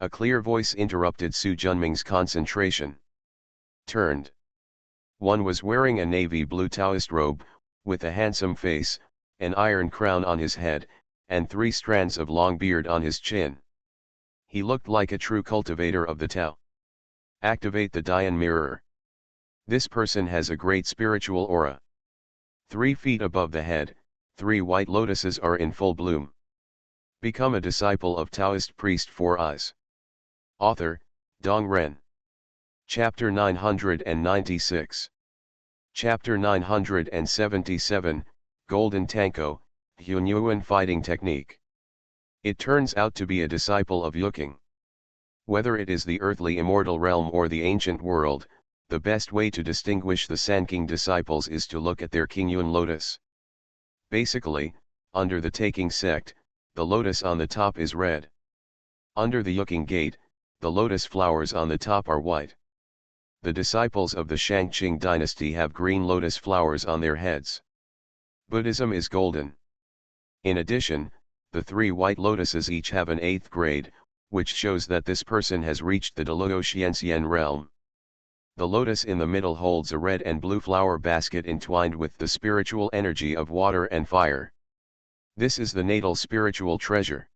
A clear voice interrupted Su Junming's concentration. Turned. One was wearing a navy blue Taoist robe, with a handsome face, an iron crown on his head, and 3 strands of long beard on his chin. He looked like a true cultivator of the Tao. Activate the Dian mirror. This person has a great spiritual aura. 3 feet above the head, 3 white lotuses are in full bloom. Become a disciple of Taoist priest 4 eyes. Author, Dong Ren. Chapter 996. Chapter 977, Golden Tanko, Hunyuan Fighting Technique. It turns out to be a disciple of Yuking. Whether it is the earthly immortal realm or the ancient world, the best way to distinguish the Sanking disciples is to look at their Qingyun lotus. Basically, under the Taking sect, the lotus on the top is red. Under the Yuking gate, the lotus flowers on the top are white. The disciples of the Shangqing dynasty have green lotus flowers on their heads. Buddhism is golden. In addition, the 3 white lotuses each have an 8th grade, which shows that this person has reached the Deluoxianxian realm. The lotus in the middle holds a red and blue flower basket entwined with the spiritual energy of water and fire. This is the natal spiritual treasure.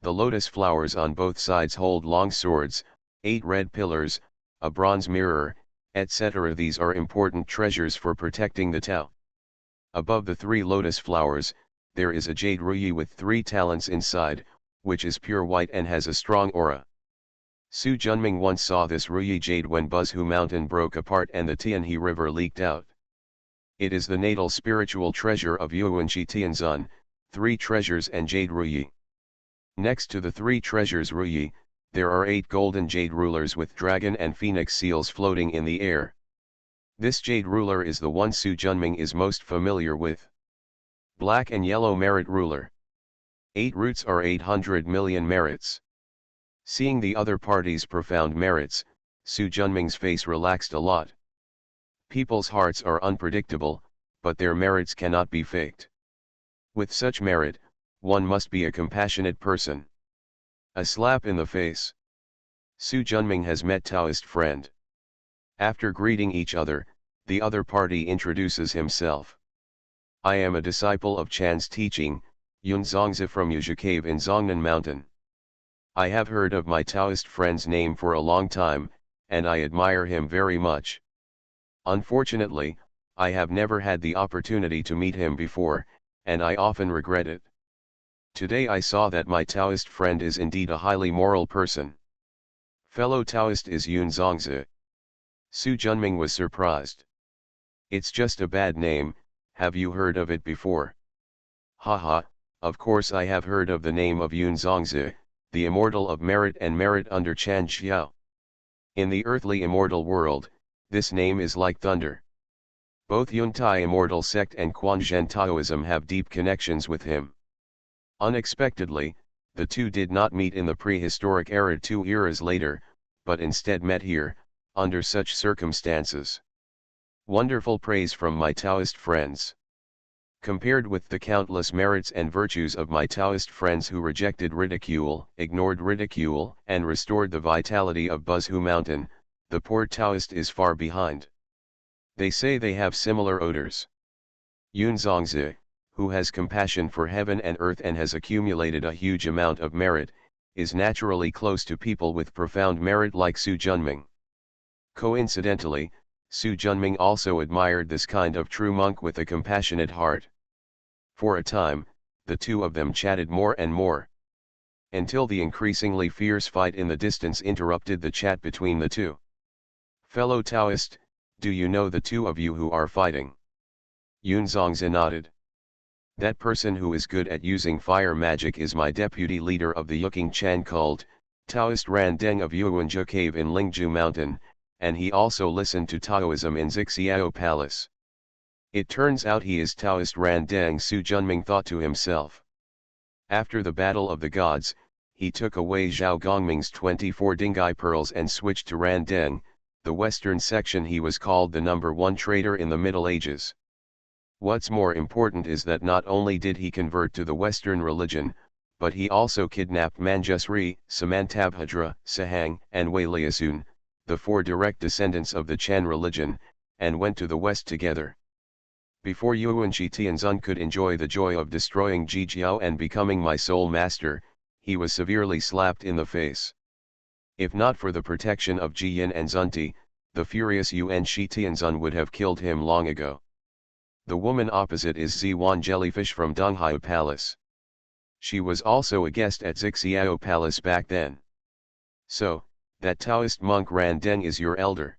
The lotus flowers on both sides hold long swords, 8 red pillars, a bronze mirror, etc. These are important treasures for protecting the Tao. Above the 3 lotus flowers, there is a jade ruyi with 3 talents inside, which is pure white and has a strong aura. Su Junming once saw this ruyi jade when Buzhu Mountain broke apart and the Tianhe River leaked out. It is the natal spiritual treasure of Yuanshi Tianzun, 3 treasures and jade ruyi. Next to the 3 treasures ruyi, there are 8 golden jade rulers with dragon and phoenix seals floating in the air. This jade ruler is the one Su Junming is most familiar with. Black and yellow merit ruler. 8 roots are 800 million merits. Seeing the other party's profound merits, Su Junming's face relaxed a lot. People's hearts are unpredictable, but their merits cannot be faked. With such merit, one must be a compassionate person. A slap in the face. Su Junming has met Taoist friend. After greeting each other, the other party introduces himself. I am a disciple of Chan's teaching, Yun Zongzi from Yuzhi Cave in Zongnan Mountain. I have heard of my Taoist friend's name for a long time, and I admire him very much. Unfortunately, I have never had the opportunity to meet him before, and I often regret it. Today I saw that my Taoist friend is indeed a highly moral person. Fellow Taoist is Yun Zongzi. Su Junming was surprised. It's just a bad name, have you heard of it before? Haha, of course I have heard of the name of Yun Zongzi, the immortal of merit and merit under Chan Xiao. In the earthly immortal world, this name is like thunder. Both Yuntai immortal sect and Quanzhen Taoism have deep connections with him. Unexpectedly, the two did not meet in the prehistoric era 2 eras later, but instead met here, under such circumstances. Wonderful praise from my Taoist friends. Compared with the countless merits and virtues of my Taoist friends who rejected ridicule, ignored ridicule, and restored the vitality of Buzhu Mountain, the poor Taoist is far behind. They say they have similar odors. Yun Zongzi, who has compassion for heaven and earth and has accumulated a huge amount of merit, is naturally close to people with profound merit like Su Junming. Coincidentally, Su Junming also admired this kind of true monk with a compassionate heart. For a time, the two of them chatted more and more, until the increasingly fierce fight in the distance interrupted the chat between the two. "Fellow Taoist, do you know the two of you who are fighting?" Yun Zongzi nodded. "That person who is good at using fire magic is my deputy leader of the Yuking Chan cult, Taoist Ran Deng of Yuanzhou Cave in Lingzhou Mountain, and he also listened to Taoism in Zixiao Palace. It turns out he is Taoist Ran Deng," Su Junming thought to himself. After the Battle of the Gods, he took away Zhao Gongming's 24 Dingai pearls and switched to Ran Deng, the western section. He was called the #1 traitor in the Middle Ages. What's more important is that not only did he convert to the Western religion, but he also kidnapped Manjusri, Samantabhadra, Sahang, and Wei Liasun, the 4 direct descendants of the Chan religion, and went to the West together. Before Yuan Shitianzun could enjoy the joy of destroying Jijiao and becoming my sole master, he was severely slapped in the face. If not for the protection of Jiyan and Zunti, the furious Yuan Shitianzun would have killed him long ago. The woman opposite is Ziwan Jellyfish from Donghai Palace. She was also a guest at Zixiao Palace back then. "So, that Taoist monk Ran Deng is your elder.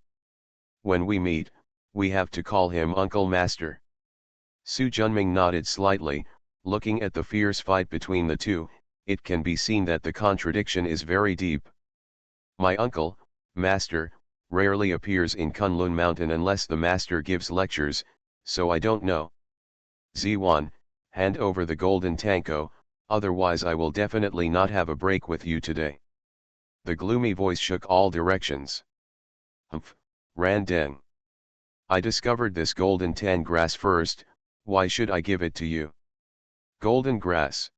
When we meet, we have to call him Uncle Master." Su Junming nodded slightly. Looking at the fierce fight between the two, it can be seen that the contradiction is very deep. "My uncle, Master, rarely appears in Kunlun Mountain unless the Master gives lectures, so I don't know." "Ziwan, hand over the golden tanko, otherwise I will definitely not have a break with you today." The gloomy voice shook all directions. "Humph, Ran Deng. I discovered this golden tan grass first, why should I give it to you?" "Golden grass?"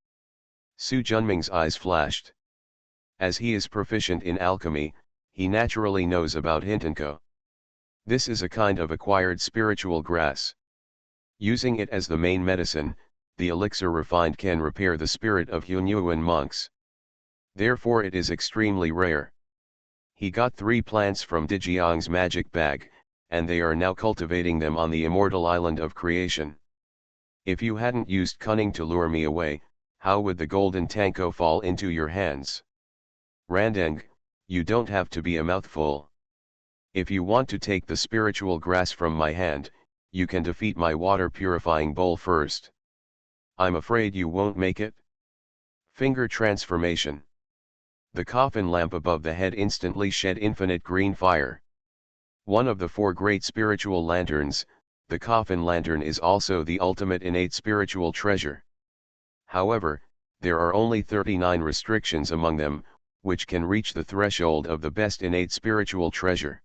Su Junming's eyes flashed. As he is proficient in alchemy, he naturally knows about Hintenko. This is a kind of acquired spiritual grass. Using it as the main medicine, the elixir refined can repair the spirit of Hunyuan monks. Therefore it is extremely rare. He got 3 plants from Dijiang's magic bag, and they are now cultivating them on the immortal island of creation. If you hadn't used cunning to lure me away, how would the golden tanko fall into your hands? Randeng, you don't have to be a mouthful. If you want to take the spiritual grass from my hand, you can defeat my water purifying bowl first. I'm afraid you won't make it. Finger transformation. The coffin lamp above the head instantly shed infinite green fire. One of the 4 great spiritual lanterns, the coffin lantern is also the ultimate innate spiritual treasure. However, there are only 39 restrictions among them, which can reach the threshold of the best innate spiritual treasure.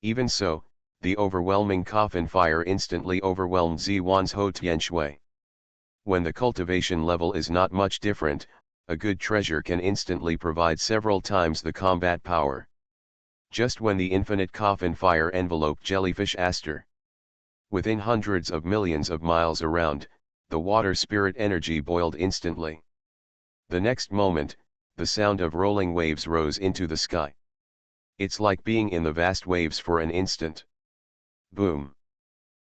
Even so, the overwhelming coffin fire instantly overwhelmed Ziwan's Ho Tianshui. When the cultivation level is not much different, a good treasure can instantly provide several times the combat power. Just when the infinite coffin fire enveloped Jellyfish Aster, within hundreds of millions of miles around, the water spirit energy boiled instantly. The next moment, the sound of rolling waves rose into the sky. It's like being in the vast waves for an instant. Boom!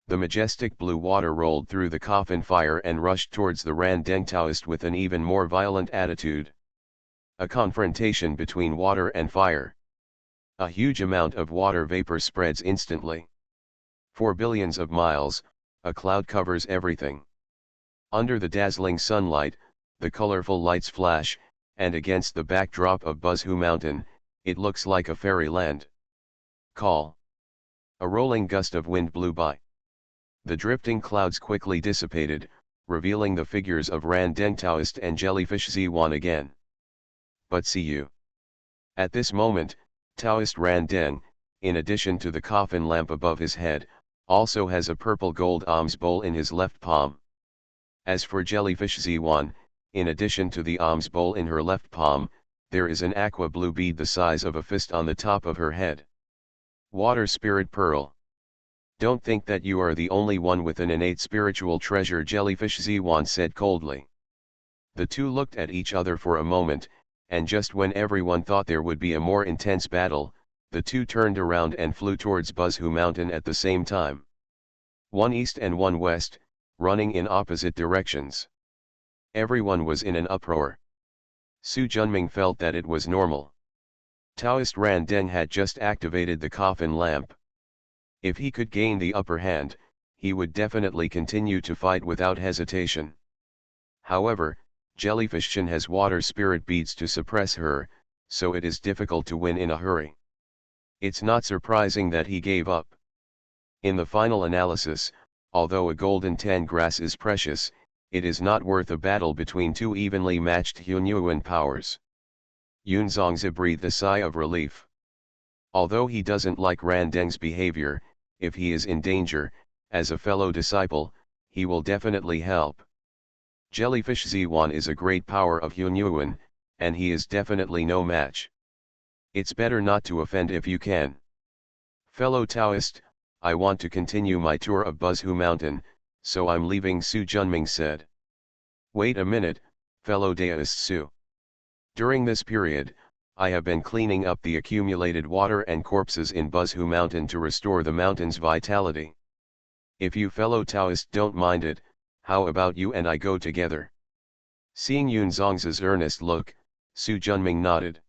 The majestic blue water rolled through the coffin fire and rushed towards the Ran Deng Taoist with an even more violent attitude. A confrontation between water and fire. A huge amount of water vapor spreads instantly. For billions of miles, a cloud covers everything. Under the dazzling sunlight, the colorful lights flash, and against the backdrop of Buzhu Mountain, it looks like a fairyland. Call. A rolling gust of wind blew by. The drifting clouds quickly dissipated, revealing the figures of Ran Deng Taoist and Jellyfish Ziwan again. But see you. At this moment, Taoist Ran Deng, in addition to the coffin lamp above his head, also has a purple gold alms bowl in his left palm. As for Jellyfish Z1, in addition to the alms bowl in her left palm, there is an aqua blue bead the size of a fist on the top of her head. Water Spirit Pearl. Don't think that you are the only one with an innate spiritual treasure, Jellyfish Z1 said coldly. The two looked at each other for a moment, and just when everyone thought there would be a more intense battle, the two turned around and flew towards Buzhu Mountain at the same time. One east and one west, running in opposite directions. Everyone was in an uproar. Su Junming felt that it was normal. Taoist Ran Deng had just activated the coffin lamp. If he could gain the upper hand, he would definitely continue to fight without hesitation. However, Jellyfish Shin has water spirit beads to suppress her, so it is difficult to win in a hurry. It's not surprising that he gave up. In the final analysis, although a golden tan grass is precious, it is not worth a battle between two evenly matched Hunyuan powers. Yun Zongzi breathed a sigh of relief. Although he doesn't like Ran Deng's behavior, if he is in danger, as a fellow disciple, he will definitely help. Jellyfish Z1 is a great power of Hunyuan, and he is definitely no match. It's better not to offend if you can. Fellow Taoist, I want to continue my tour of Buzhu Mountain, so I'm leaving, Su Junming said. Wait a minute, fellow Daoist Su. During this period, I have been cleaning up the accumulated water and corpses in Buzhu Mountain to restore the mountain's vitality. If you fellow Taoist don't mind it, how about you and I go together? Seeing Yun Zongzi's earnest look, Su Junming nodded.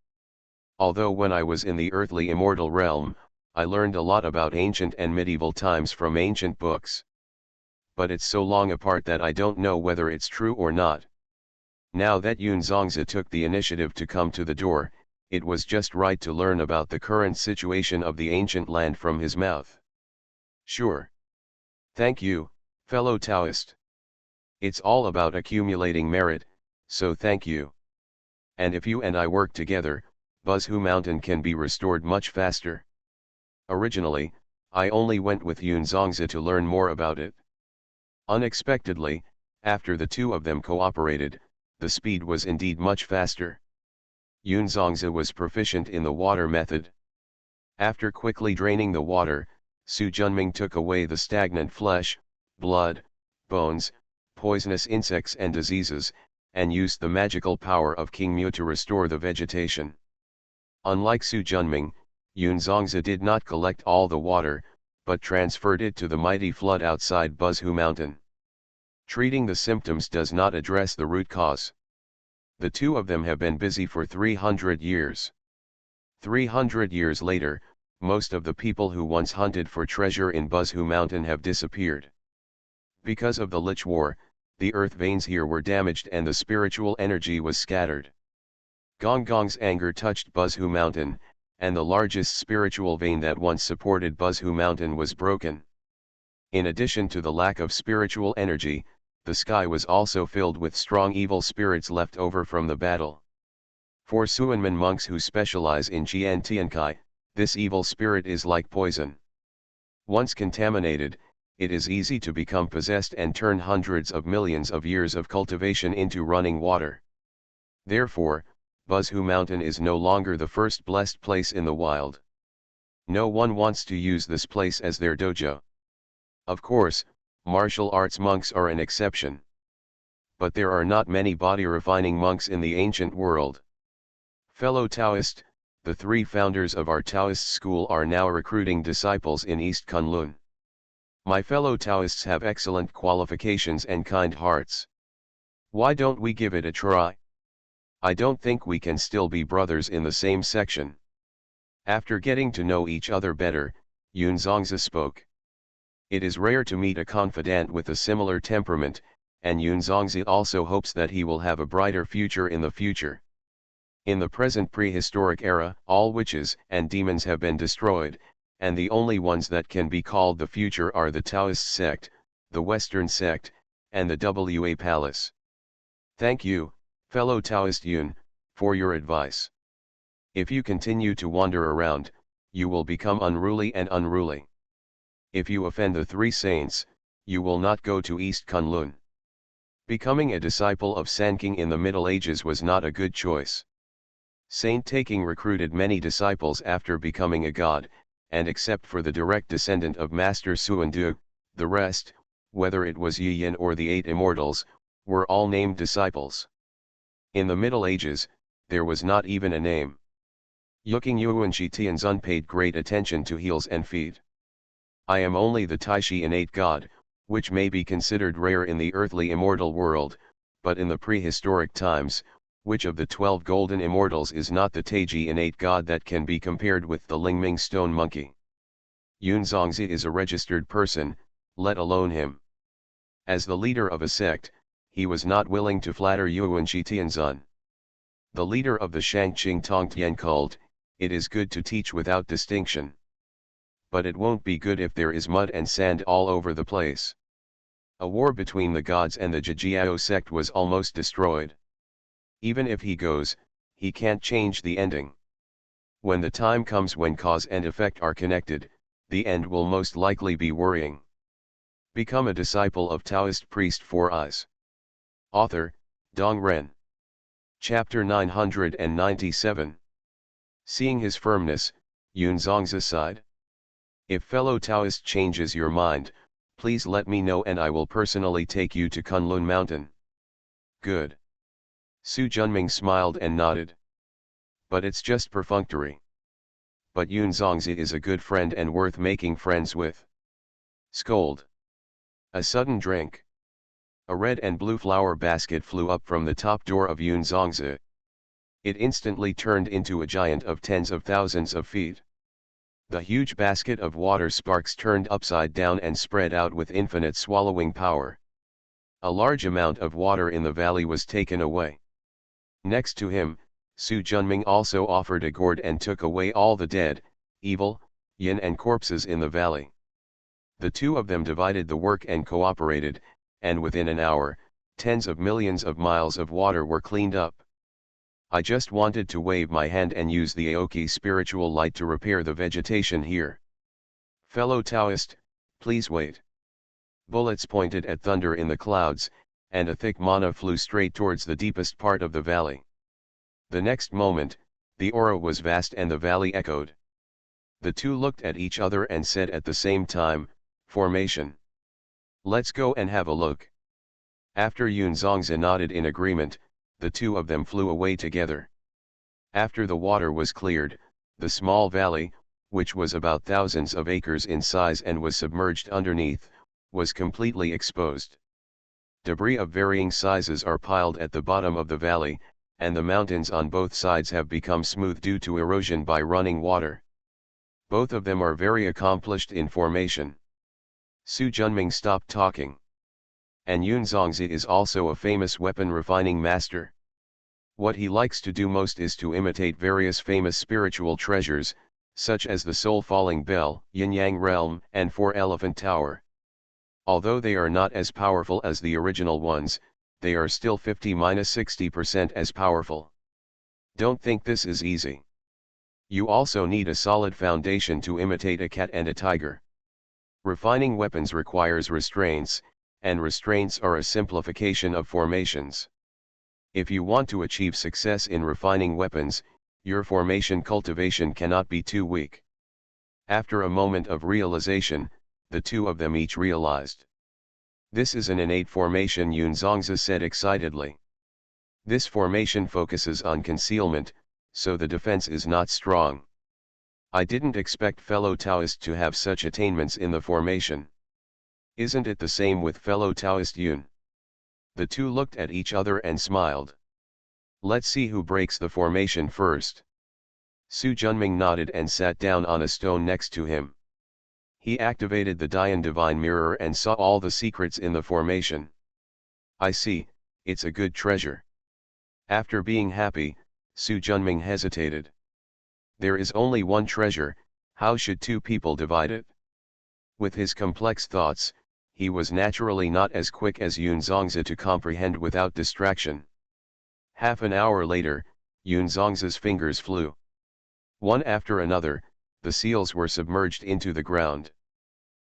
Although when I was in the earthly immortal realm, I learned a lot about ancient and medieval times from ancient books. But it's so long apart that I don't know whether it's true or not. Now that Yun Zongzi took the initiative to come to the door, it was just right to learn about the current situation of the ancient land from his mouth. Sure. Thank you, fellow Taoist. It's all about accumulating merit, so thank you. And if you and I work together, Buzhu Mountain can be restored much faster. Originally, I only went with Yun Zongzi to learn more about it. Unexpectedly, after the two of them cooperated, the speed was indeed much faster. Yun Zongzi was proficient in the water method. After quickly draining the water, Su Junming took away the stagnant flesh, blood, bones, poisonous insects and diseases, and used the magical power of King Mu to restore the vegetation. Unlike Su Junming, Yun Zongzi did not collect all the water, but transferred it to the mighty flood outside Buzhu Mountain. Treating the symptoms does not address the root cause. The two of them have been busy for 300 years. 300 years later, most of the people who once hunted for treasure in Buzhu Mountain have disappeared. Because of the Lich War, the earth veins here were damaged and the spiritual energy was scattered. Gong Gong's anger touched Buzhu Mountain, and the largest spiritual vein that once supported Buzhu Mountain was broken. In addition to the lack of spiritual energy, the sky was also filled with strong evil spirits left over from the battle. For Suanmen monks who specialize in Jian Tiankai, this evil spirit is like poison. Once contaminated, it is easy to become possessed and turn hundreds of millions of years of cultivation into running water. Therefore, Buzhu Mountain is no longer the first blessed place in the wild. No one wants to use this place as their dojo. Of course, martial arts monks are an exception. But there are not many body-refining monks in the ancient world. Fellow Taoist, the three founders of our Taoist school are now recruiting disciples in East Kunlun. My fellow Taoists have excellent qualifications and kind hearts. Why don't we give it a try? I don't think we can still be brothers in the same section. After getting to know each other better, Yun Zongzi spoke. It is rare to meet a confidant with a similar temperament, and Yun Zongzi also hopes that he will have a brighter future in the future. In the present prehistoric era, all witches and demons have been destroyed, and the only ones that can be called the future are the Taoist sect, the Western sect, and the Wa Palace. Thank you, fellow Taoist Yun, for your advice. If you continue to wander around, you will become unruly and unruly. If you offend the three saints, you will not go to East Kunlun. Becoming a disciple of Sanking in the Middle Ages was not a good choice. Saint Taking recruited many disciples after becoming a god, and except for the direct descendant of Master Suandu, the rest, whether it was Yi Yin or the Eight Immortals, were all named disciples. In the Middle Ages, there was not even a name. Yuking Yuanshi Tianzun paid great attention to heels and feet. I am only the Taishi innate god, which may be considered rare in the earthly immortal world, but in the prehistoric times, which of the 12 golden immortals is not the Taiji innate god that can be compared with the Lingming stone monkey? Yunzongzi is a registered person, let alone him. As the leader of a sect, he was not willing to flatter Yuanshi Tianzun. The leader of the Shangqing Tongtian cult, it is good to teach without distinction. But it won't be good if there is mud and sand all over the place. A war between the gods and the Jijiao sect was almost destroyed. Even if he goes, he can't change the ending. When the time comes when cause and effect are connected, the end will most likely be worrying. Become a disciple of Taoist priest 4 eyes. Author, Dong Ren. Chapter 997. Seeing his firmness, Yunzongzi sighed. If fellow Taoist changes your mind, please let me know and I will personally take you to Kunlun Mountain. Good. Su Junming smiled and nodded. But it's just perfunctory. But Yunzongzi is a good friend and worth making friends with. Scold. A sudden drink. A red and blue flower basket flew up from the top door of Yunzongzi. It instantly turned into a giant of tens of thousands of feet. The huge basket of water sparks turned upside down and spread out with infinite swallowing power. A large amount of water in the valley was taken away. Next to him, Su Junming also offered a gourd and took away all the dead, evil, yin and corpses in the valley. The two of them divided the work and cooperated, and within an hour, tens of millions of miles of water were cleaned up. I just wanted to wave my hand and use the Aoki spiritual light to repair the vegetation here. Fellow Taoist, please wait. Bullets pointed at thunder in the clouds, and a thick mana flew straight towards the deepest part of the valley. The next moment, the aura was vast and the valley echoed. The two looked at each other and said at the same time, formation. Let's go and have a look. After Yunzongzi nodded in agreement, the two of them flew away together. After the water was cleared, the small valley, which was about thousands of acres in size and was submerged underneath, was completely exposed. Debris of varying sizes are piled at the bottom of the valley, and the mountains on both sides have become smooth due to erosion by running water. Both of them are very accomplished in formation. Su Junming stopped talking. And Yunzongzi is also a famous weapon refining master. What he likes to do most is to imitate various famous spiritual treasures, such as the Soul Falling Bell, Yin Yang Realm, and Four Elephant Tower. Although they are not as powerful as the original ones, they are still 50–60% as powerful. Don't think this is easy. You also need a solid foundation to imitate a cat and a tiger. Refining weapons requires restraints, and restraints are a simplification of formations. If you want to achieve success in refining weapons, your formation cultivation cannot be too weak. After a moment of realization, the two of them each realized. This is an innate formation, Yunzongzi said excitedly. This formation focuses on concealment, so the defense is not strong. I didn't expect fellow Taoist to have such attainments in the formation. Isn't it the same with fellow Taoist Yun? The two looked at each other and smiled. Let's see who breaks the formation first. Su Junming nodded and sat down on a stone next to him. He activated the Dian Divine Mirror and saw all the secrets in the formation. I see, it's a good treasure. After being happy, Su Junming hesitated. There is only one treasure, how should two people divide it? With his complex thoughts, he was naturally not as quick as Yunzongzi to comprehend without distraction. Half an hour later, Yunzongzi's fingers flew. One after another, the seals were submerged into the ground.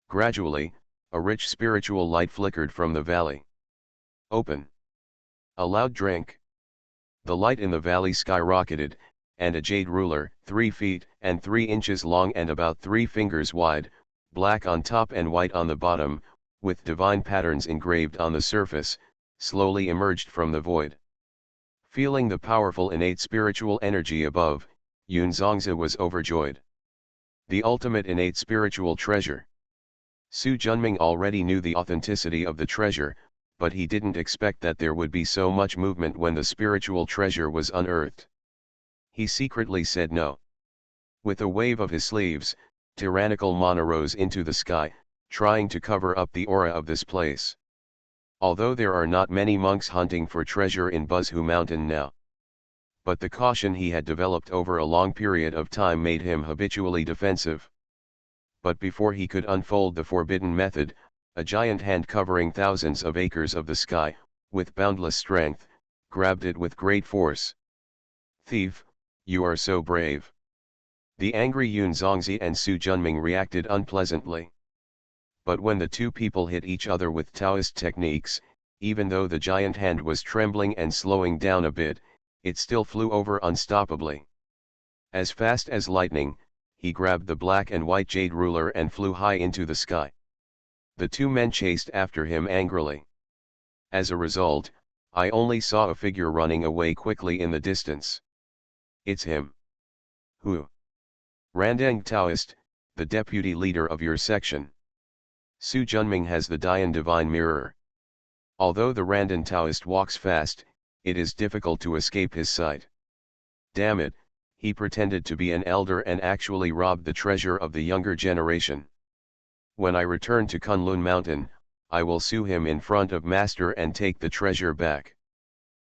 Gradually, a rich spiritual light flickered from the valley. Open. A loud drink. The light in the valley skyrocketed, and a jade ruler, 3 feet and 3 inches long and about 3 fingers wide, black on top and white on the bottom, with divine patterns engraved on the surface, slowly emerged from the void. Feeling the powerful innate spiritual energy above, Yun Zongzi was overjoyed. The ultimate innate spiritual treasure. Su Junming already knew the authenticity of the treasure, but he didn't expect that there would be so much movement when the spiritual treasure was unearthed. He secretly said no. With a wave of his sleeves, tyrannical Mana rose into the sky, trying to cover up the aura of this place. Although there are not many monks hunting for treasure in Buzhu Mountain now. But the caution he had developed over a long period of time made him habitually defensive. But before he could unfold the forbidden method, a giant hand covering thousands of acres of the sky, with boundless strength, grabbed it with great force. "Thief, you are so brave." The angry Yun Zongzi and Su Junming reacted unpleasantly. But when the two people hit each other with Taoist techniques, even though the giant hand was trembling and slowing down a bit, it still flew over unstoppably. As fast as lightning, he grabbed the black and white jade ruler and flew high into the sky. The two men chased after him angrily. As a result, I only saw a figure running away quickly in the distance. "It's him." "Who?" "Randang Taoist, the deputy leader of your section. Su Junming has the Dian Divine Mirror. Although the Randan Taoist walks fast, it is difficult to escape his sight. Damn it, he pretended to be an elder and actually robbed the treasure of the younger generation. When I return to Kunlun Mountain, I will sue him in front of Master and take the treasure back."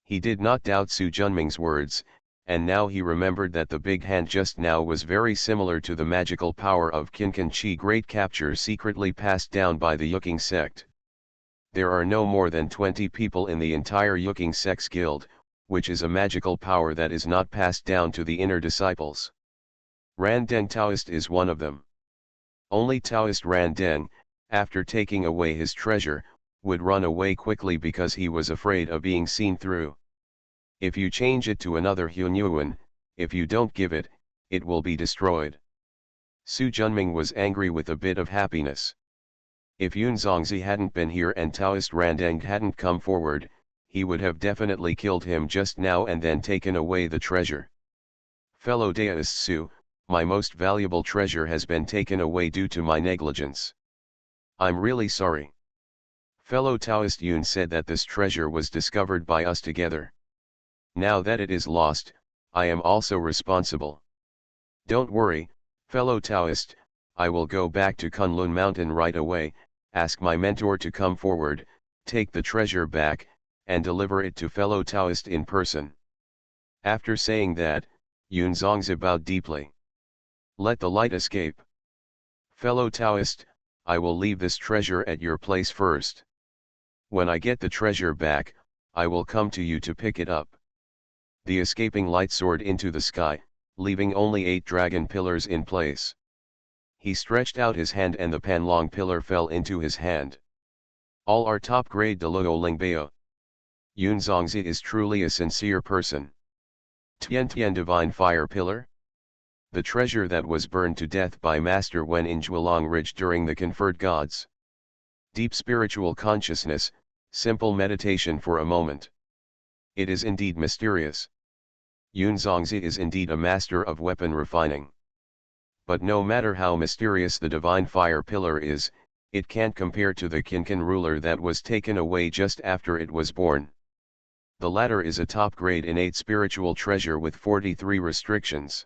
He did not doubt Su Junming's words, and now he remembered that the big hand just now was very similar to the magical power of Kinkan Chi Great Capture secretly passed down by the Yuking sect. There are no more than 20 people in the entire Yuking sect's guild, which is a magical power that is not passed down to the inner disciples. Randeng Taoist is one of them. Only Taoist Randeng, after taking away his treasure, would run away quickly because he was afraid of being seen through. If you change it to another Hunyuan, if you don't give it, it will be destroyed. Su Junming was angry with a bit of happiness. If Yun Zongzi hadn't been here and Taoist Randeng hadn't come forward, he would have definitely killed him just now and then taken away the treasure. "Fellow Taoist Su, my most valuable treasure has been taken away due to my negligence. I'm really sorry." Fellow Taoist Yun said that this treasure was discovered by us together. Now that it is lost, I am also responsible. Don't worry, fellow Taoist, I will go back to Kunlun Mountain right away, ask my mentor to come forward, take the treasure back, and deliver it to fellow Taoist in person. After saying that, Yun Zongzi bowed deeply. "Let the light escape. Fellow Taoist, I will leave this treasure at your place first. When I get the treasure back, I will come to you to pick it up." The escaping light soared into the sky, leaving only 8 dragon pillars in place. He stretched out his hand and the Panlong pillar fell into his hand. "All are top-grade Deluo Lingbao. Yun Zongzi is truly a sincere person." Tian Tian Divine Fire Pillar? The treasure that was burned to death by Master Wen in Zhualong Ridge during the Conferred Gods. Deep spiritual consciousness, simple meditation for a moment. It is indeed mysterious. Yun Zongzi is indeed a master of weapon refining. But no matter how mysterious the Divine Fire Pillar is, it can't compare to the Kinkan ruler that was taken away just after it was born. The latter is a top-grade innate spiritual treasure with 43 restrictions.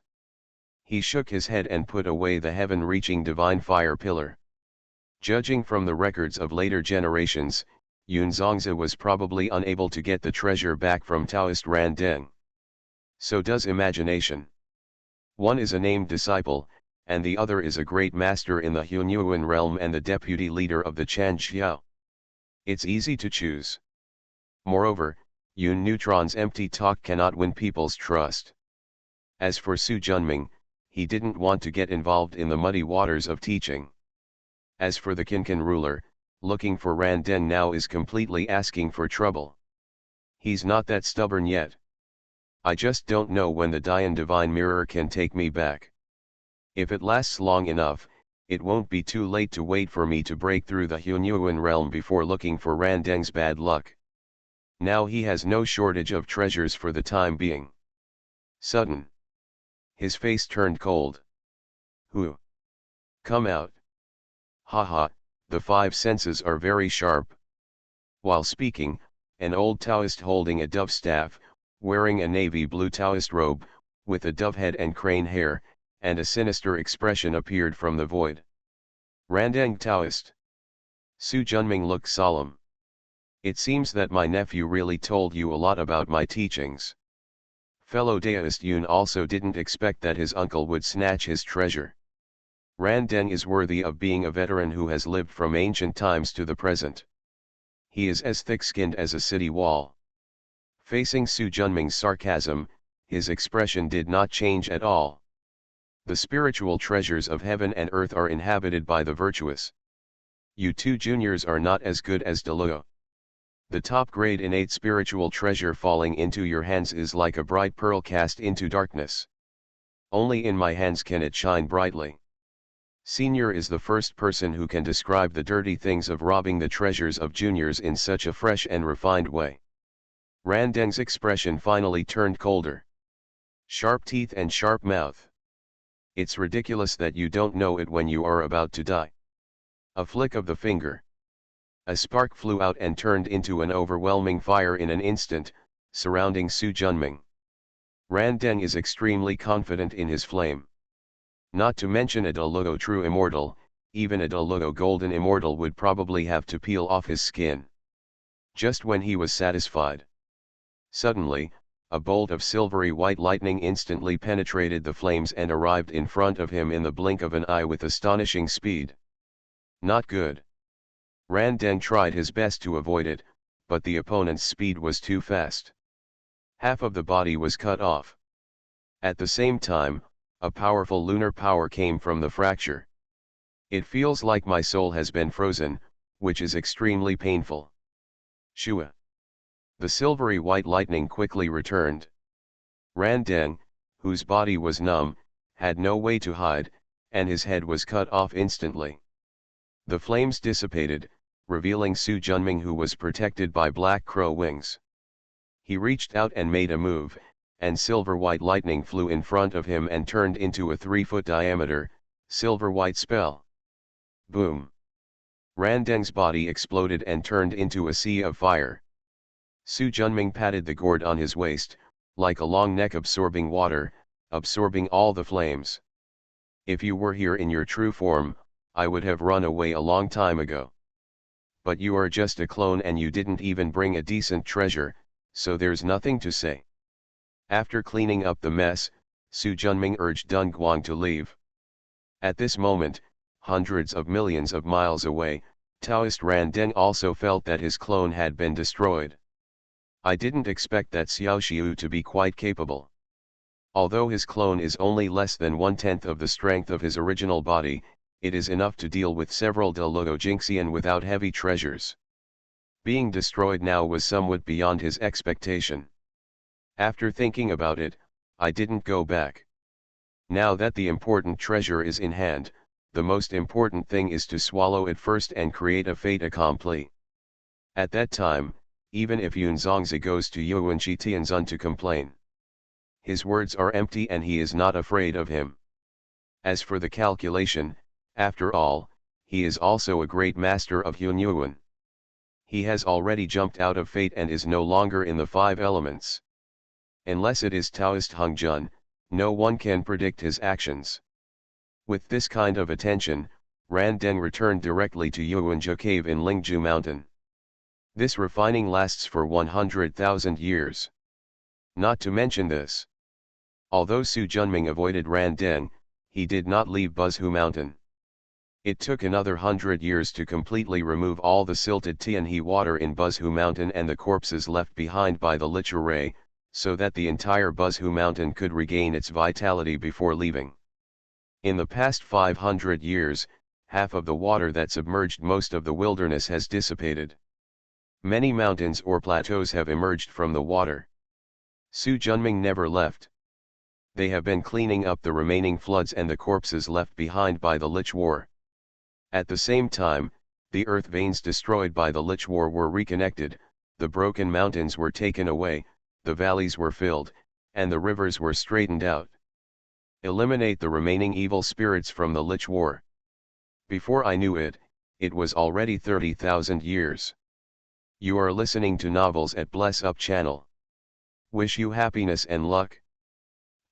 He shook his head and put away the heaven-reaching Divine Fire Pillar. Judging from the records of later generations, Yun Zongzi was probably unable to get the treasure back from Taoist Randeng. So does imagination. One is a named disciple, and the other is a great master in the Hunyuan realm and the deputy leader of the Chan Xiao. It's easy to choose. Moreover, Yun Neutron's empty talk cannot win people's trust. As for Su Junming, he didn't want to get involved in the muddy waters of teaching. As for the Kinkan ruler, looking for Randeng now is completely asking for trouble. He's not that stubborn yet. I just don't know when the Dian Divine Mirror can take me back. If it lasts long enough, it won't be too late to wait for me to break through the Hunyuan realm before looking for Randeng's bad luck. Now he has no shortage of treasures for the time being. Sudden. His face turned cold. Who? Come out. Haha, the five senses are very sharp. While speaking, an old Taoist holding a dove staff, wearing a navy blue Taoist robe, with a dove head and crane hair, and a sinister expression appeared from the void. Randeng Taoist. Su Junming looked solemn. It seems that my nephew really told you a lot about my teachings. Fellow Taoist Yun also didn't expect that his uncle would snatch his treasure. Randeng is worthy of being a veteran who has lived from ancient times to the present. He is as thick-skinned as a city wall. Facing Su Junming's sarcasm, his expression did not change at all. The spiritual treasures of heaven and earth are inhabited by the virtuous. You two juniors are not as good as Deluo. The top-grade innate spiritual treasure falling into your hands is like a bright pearl cast into darkness. Only in my hands can it shine brightly. Senior is the first person who can describe the dirty things of robbing the treasures of juniors in such a fresh and refined way. Randeng's expression finally turned colder. Sharp teeth and sharp mouth. It's ridiculous that you don't know it when you are about to die. A flick of the finger. A spark flew out and turned into an overwhelming fire in an instant, surrounding Su Junming. Randeng is extremely confident in his flame. Not to mention a Deluo true immortal, even a Deluo golden immortal would probably have to peel off his skin. Just when he was satisfied. Suddenly, a bolt of silvery white lightning instantly penetrated the flames and arrived in front of him in the blink of an eye with astonishing speed. Not good. Randeng tried his best to avoid it, but the opponent's speed was too fast. Half of the body was cut off. At the same time, a powerful lunar power came from the fracture. It feels like my soul has been frozen, which is extremely painful. Shua. The silvery white lightning quickly returned. Randeng, whose body was numb, had no way to hide, and his head was cut off instantly. The flames dissipated, revealing Su Junming, who was protected by black crow wings. He reached out and made a move, and silver-white lightning flew in front of him and turned into a 3-foot diameter, silver-white spell. Boom! Randeng's body exploded and turned into a sea of fire. Su Junming patted the gourd on his waist, like a long neck absorbing water, absorbing all the flames. If you were here in your true form, I would have run away a long time ago. But you are just a clone and you didn't even bring a decent treasure, so there's nothing to say. After cleaning up the mess, Su Junming urged Dun Guang to leave. At this moment, hundreds of millions of miles away, Taoist Randeng also felt that his clone had been destroyed. I didn't expect that Xiao Xiu to be quite capable. Although his clone is only less than 1/10 of the strength of his original body, it is enough to deal with several Deluo Jinxian without heavy treasures. Being destroyed now was somewhat beyond his expectation. After thinking about it, I didn't go back. Now that the important treasure is in hand, the most important thing is to swallow it first and create a fait accompli. At that time, even if Yun Zongzi goes to Yuan Shi Tianzun to complain, his words are empty and he is not afraid of him. As for the calculation, after all, he is also a great master of Hunyuan. He has already jumped out of fate and is no longer in the 5 elements. Unless it is Taoist Hongjun, no one can predict his actions. With this kind of attention, Randeng returned directly to Yuanzhou Cave in Lingzhu Mountain. This refining lasts for 100,000 years. Not to mention this. Although Su Junming avoided Randeng, he did not leave Buzhu Mountain. It took another 100 years to completely remove all the silted Tianhe water in Buzhu Mountain and the corpses left behind by the Lichuray, so that the entire Buzhu Mountain could regain its vitality before leaving. In the past 500 years, half of the water that submerged most of the wilderness has dissipated. Many mountains or plateaus have emerged from the water. Su Junming never left. They have been cleaning up the remaining floods and the corpses left behind by the Lich War. At the same time, the earth veins destroyed by the Lich War were reconnected, the broken mountains were taken away, the valleys were filled, and the rivers were straightened out. Eliminate the remaining evil spirits from the Lich War. Before I knew it, it was already 30,000 years. You are listening to Novels at Bless Up channel. Wish you happiness and luck.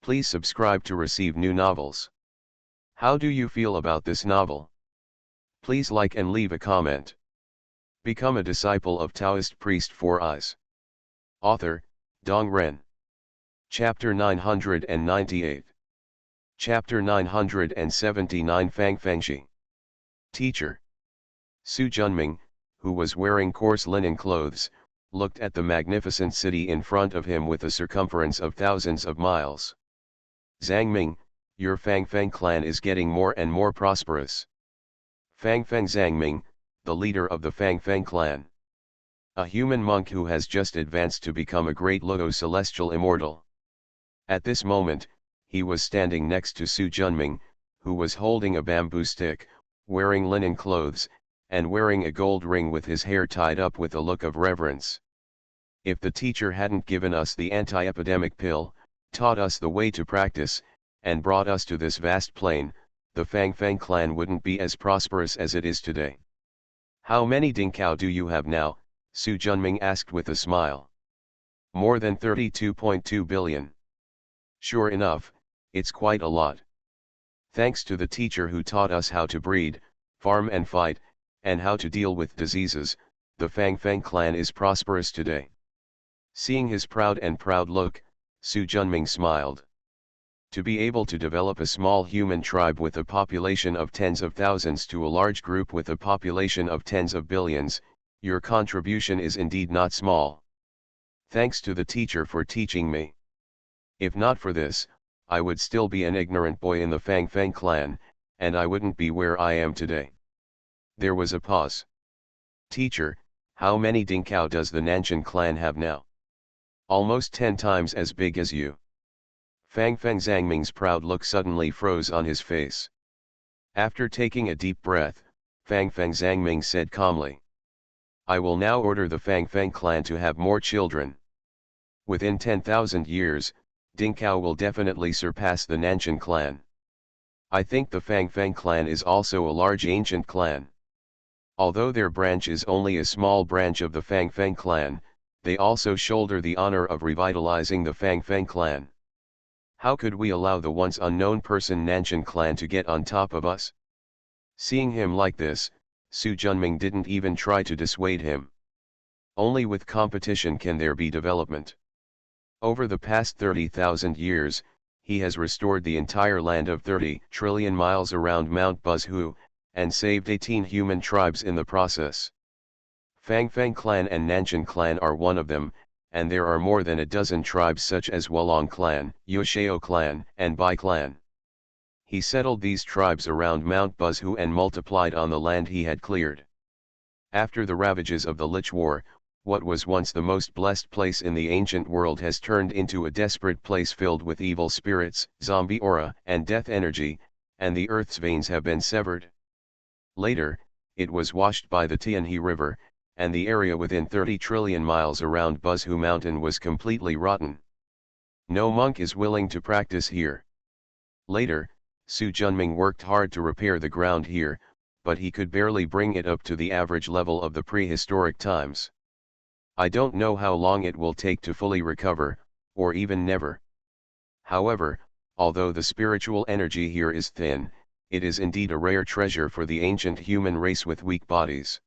Please subscribe to receive new novels. How do you feel about this novel? Please like and leave a comment. Become a disciple of Taoist priest 4 eyes. Author, Dong Ren. Chapter 998. Chapter 979 Fang Fengshi. Teacher. Su Junming, who was wearing coarse linen clothes, looked at the magnificent city in front of him with a circumference of thousands of miles. Zhang Ming, your Fang Feng clan is getting more and more prosperous. Fang Feng Zhang Ming, the leader of the Fang Feng clan. A human monk who has just advanced to become a great Luo celestial immortal. At this moment, he was standing next to Su Junming, who was holding a bamboo stick, wearing linen clothes, and wearing a gold ring with his hair tied up with a look of reverence. If the teacher hadn't given us the anti-epidemic pill, taught us the way to practice, and brought us to this vast plain, the Fang Feng clan wouldn't be as prosperous as it is today. How many Dingkao do you have now? Su Junming asked with a smile. More than 32.2 billion. Sure enough, it's quite a lot. Thanks to the teacher who taught us how to breed, farm and fight, and how to deal with diseases, the Fang Feng clan is prosperous today. Seeing his proud look, Su Junming smiled. To be able to develop a small human tribe with a population of tens of thousands to a large group with a population of tens of billions, your contribution is indeed not small. Thanks to the teacher for teaching me. If not for this, I would still be an ignorant boy in the Fang Feng clan, and I wouldn't be where I am today. There was a pause. Teacher, how many Dingkao does the Nanshan clan have now? Almost 10 times as big as you. Fang Feng Zhangming's proud look suddenly froze on his face. After taking a deep breath, Fang Feng Zhangming said calmly. I will now order the Fang Feng clan to have more children. Within 10,000 years, Dingkao will definitely surpass the Nanshan clan. I think the Fang Feng clan is also a large ancient clan. Although their branch is only a small branch of the Fang Feng clan, they also shoulder the honor of revitalizing the Fang Feng clan. How could we allow the once unknown person Nanshan clan to get on top of us? Seeing him like this, Su Junming didn't even try to dissuade him. Only with competition can there be development. Over the past 30,000 years, he has restored the entire land of 30 trillion miles around Mount Buzhu, and saved 18 human tribes in the process. Fang Feng clan and Nanshan clan are one of them, and there are more than a dozen tribes such as Wolong clan, Yueshao clan, and Bai clan. He settled these tribes around Mount Buzhu and multiplied on the land he had cleared. After the ravages of the Lich War, what was once the most blessed place in the ancient world has turned into a desperate place filled with evil spirits, zombie aura, and death energy, and the earth's veins have been severed. Later, it was washed by the Tianhe River, and the area within 30 trillion miles around Buzhu Mountain was completely rotten. No monk is willing to practice here. Later, Su Junming worked hard to repair the ground here, but he could barely bring it up to the average level of the prehistoric times. I don't know how long it will take to fully recover, or even never. However, although the spiritual energy here is thin, it is indeed a rare treasure for the ancient human race with weak bodies.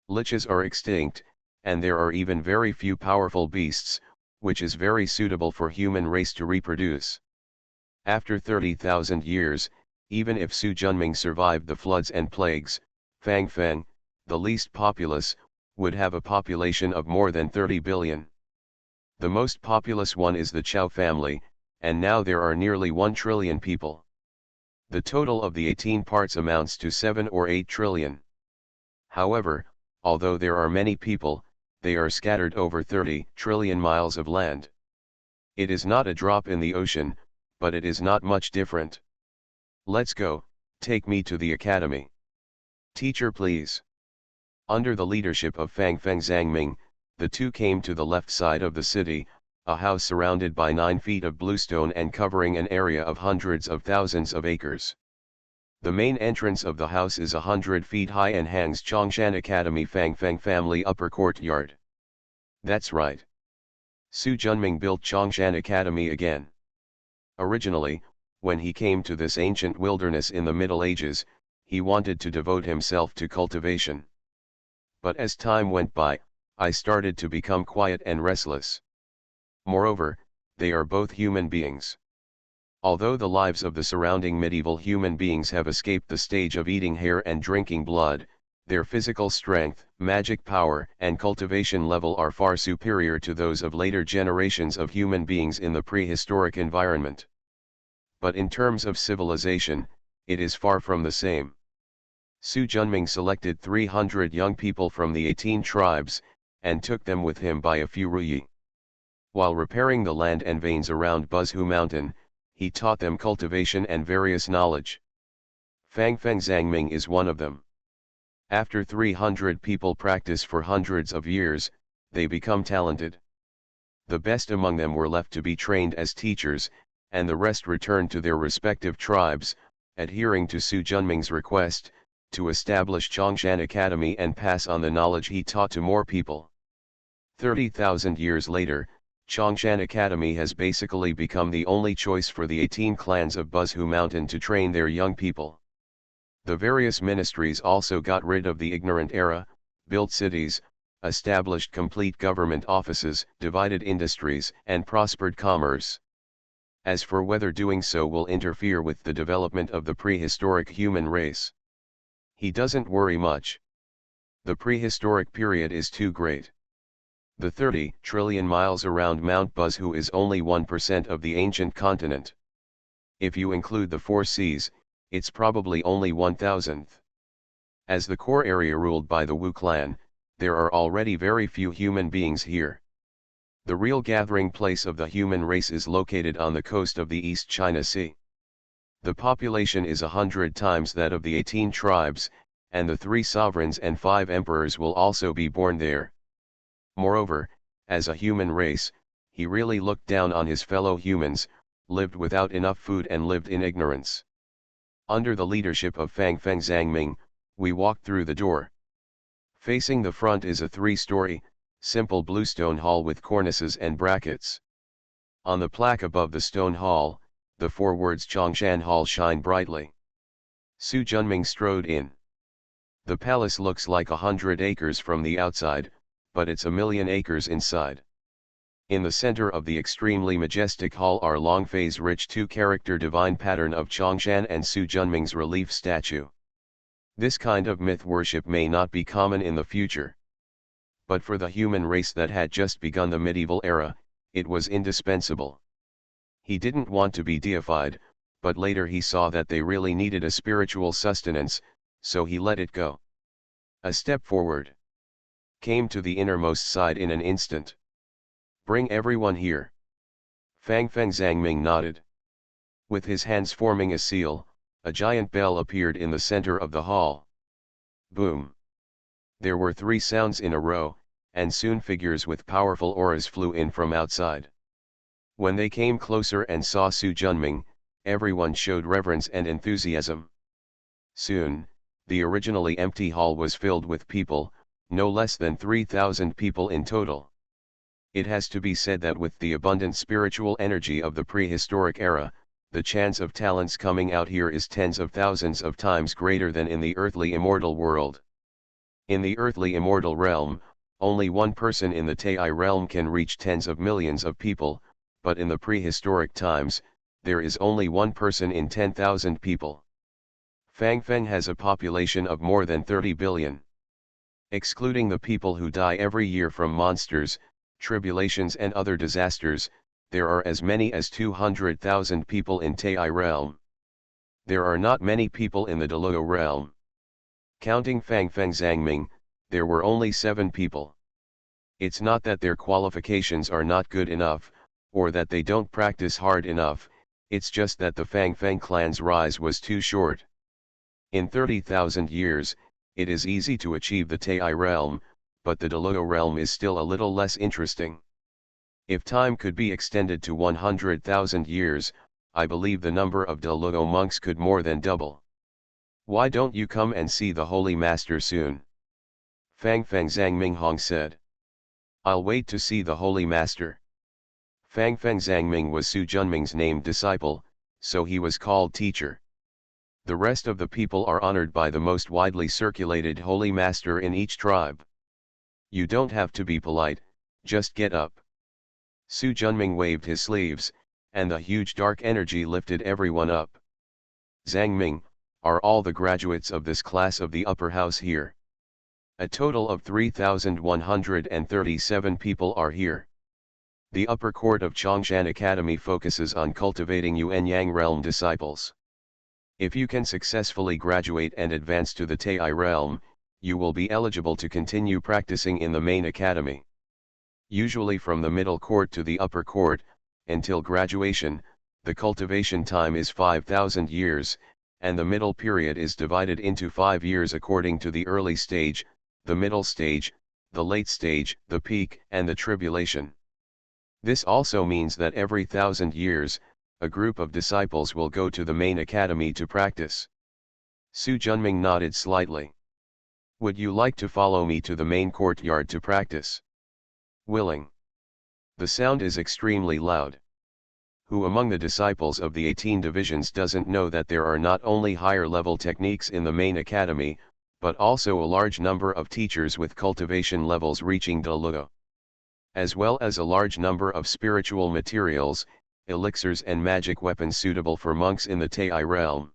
Liches are extinct, and there are even very few powerful beasts, which is very suitable for human race to reproduce. After 30,000 years, even if Su Junming survived the floods and plagues, Fang Feng, the least populous, would have a population of more than 30 billion. The most populous one is the Chao family, and now there are nearly 1 trillion people. The total of the 18 parts amounts to 7 or 8 trillion. However, although there are many people, they are scattered over 30 trillion miles of land. It is not a drop in the ocean, but it is not much different. Let's go, take me to the academy. Teacher, please. Under the leadership of Fang Feng Zhangming, the two came to the left side of the city, a house surrounded by 9 feet of bluestone and covering an area of hundreds of thousands of acres. The main entrance of the house is 100 feet high and hangs Chongshan Academy Fang Feng family upper courtyard. That's right. Su Junming built Chongshan Academy again. Originally, when he came to this ancient wilderness in the Middle Ages, he wanted to devote himself to cultivation. But as time went by, I started to become quiet and restless. Moreover, they are both human beings. Although the lives of the surrounding medieval human beings have escaped the stage of eating hair and drinking blood, their physical strength, magic power, and cultivation level are far superior to those of later generations of human beings in the prehistoric environment. But in terms of civilization, it is far from the same. Su Junming selected 300 young people from the 18 tribes, and took them with him by a few ruyi. While repairing the land and veins around Buzhu Mountain, he taught them cultivation and various knowledge. Fang Feng Zhangming is one of them. After 300 people practice for hundreds of years, they become talented. The best among them were left to be trained as teachers, and the rest returned to their respective tribes, adhering to Su Junming's request, to establish Chongshan Academy and pass on the knowledge he taught to more people. 30,000 years later, Chongshan Academy has basically become the only choice for the 18 clans of Buzhu Mountain to train their young people. The various ministries also got rid of the ignorant era, built cities, established complete government offices, divided industries, and prospered commerce. As for whether doing so will interfere with the development of the prehistoric human race, he doesn't worry much. The prehistoric period is too great. The 30 trillion miles around Mount Buzhu is only 1% of the ancient continent. If you include the 4 seas, it's probably only 1,000th. As the core area ruled by the Wu clan, there are already very few human beings here. The real gathering place of the human race is located on the coast of the East China Sea. The population is 100 times that of the 18 tribes, and the 3 sovereigns and 5 emperors will also be born there. Moreover, as a human race, he really looked down on his fellow humans, lived without enough food and lived in ignorance. Under the leadership of Fang Feng Zhangming, we walked through the door. Facing the front is a 3-story, simple bluestone hall with cornices and brackets. On the plaque above the stone hall, the 4 words Chongshan Hall shine brightly. Su Junming strode in. The palace looks like 100 acres from the outside, but it's 1,000,000 acres inside. In the center of the extremely majestic hall are long phase-rich 2-character divine pattern of Chongshan and Su Junming's relief statue. This kind of myth worship may not be common in the future. But for the human race that had just begun the medieval era, it was indispensable. He didn't want to be deified, but later he saw that they really needed a spiritual sustenance, so he let it go. A step forward. Came to the innermost side in an instant. Bring everyone here. Fang Feng Zhangming nodded. With his hands forming a seal, a giant bell appeared in the center of the hall. Boom. There were 3 sounds in a row, and soon figures with powerful auras flew in from outside. When they came closer and saw Su Junming, everyone showed reverence and enthusiasm. Soon, the originally empty hall was filled with people, no less than 3,000 people in total. It has to be said that with the abundant spiritual energy of the prehistoric era, the chance of talents coming out here is tens of thousands of times greater than in the earthly immortal world. In the earthly immortal realm, only one person in the Tai realm can reach tens of millions of people, but in the prehistoric times, there is only one person in 10,000 people. Fang Feng has a population of more than 30 billion. Excluding the people who die every year from monsters, tribulations and other disasters, there are as many as 200,000 people in Tai realm. There are not many people in the Deluo realm. Counting Fang Feng Zhangming, there were only 7 people. It's not that their qualifications are not good enough, or that they don't practice hard enough, it's just that the Fang Feng clan's rise was too short. In 30,000 years, it is easy to achieve the Tai realm, but the Deluo realm is still a little less interesting. If time could be extended to 100,000 years, I believe the number of Deluo monks could more than double. Why don't you come and see the Holy Master soon? Fang Feng Zhangming Hong said. I'll wait to see the Holy Master. Fang Feng Zhangming was Su Junming's named disciple, so he was called teacher. The rest of the people are honored by the most widely circulated Holy Master in each tribe. You don't have to be polite, just get up. Su Junming waved his sleeves, and the huge dark energy lifted everyone up. Zhangming, are all the graduates of this class of the upper house here? A total of 3,137 people are here. The upper court of Chongshan Academy focuses on cultivating Yuan Yang realm disciples. If you can successfully graduate and advance to the Tai realm, you will be eligible to continue practicing in the main academy. Usually from the middle court to the upper court, until graduation, the cultivation time is 5,000 years, and the middle period is divided into 5 years according to the early stage, the middle stage, the late stage, the peak, and the tribulation. This also means that every 1,000 years, a group of disciples will go to the main academy to practice. Su Junming nodded slightly. Would you like to follow me to the main courtyard to practice? Willing. The sound is extremely loud. Who among the disciples of the 18 divisions doesn't know that there are not only higher level techniques in the main academy, but also a large number of teachers with cultivation levels reaching Deluo, as well as a large number of spiritual materials, elixirs and magic weapons suitable for monks in the Tai realm.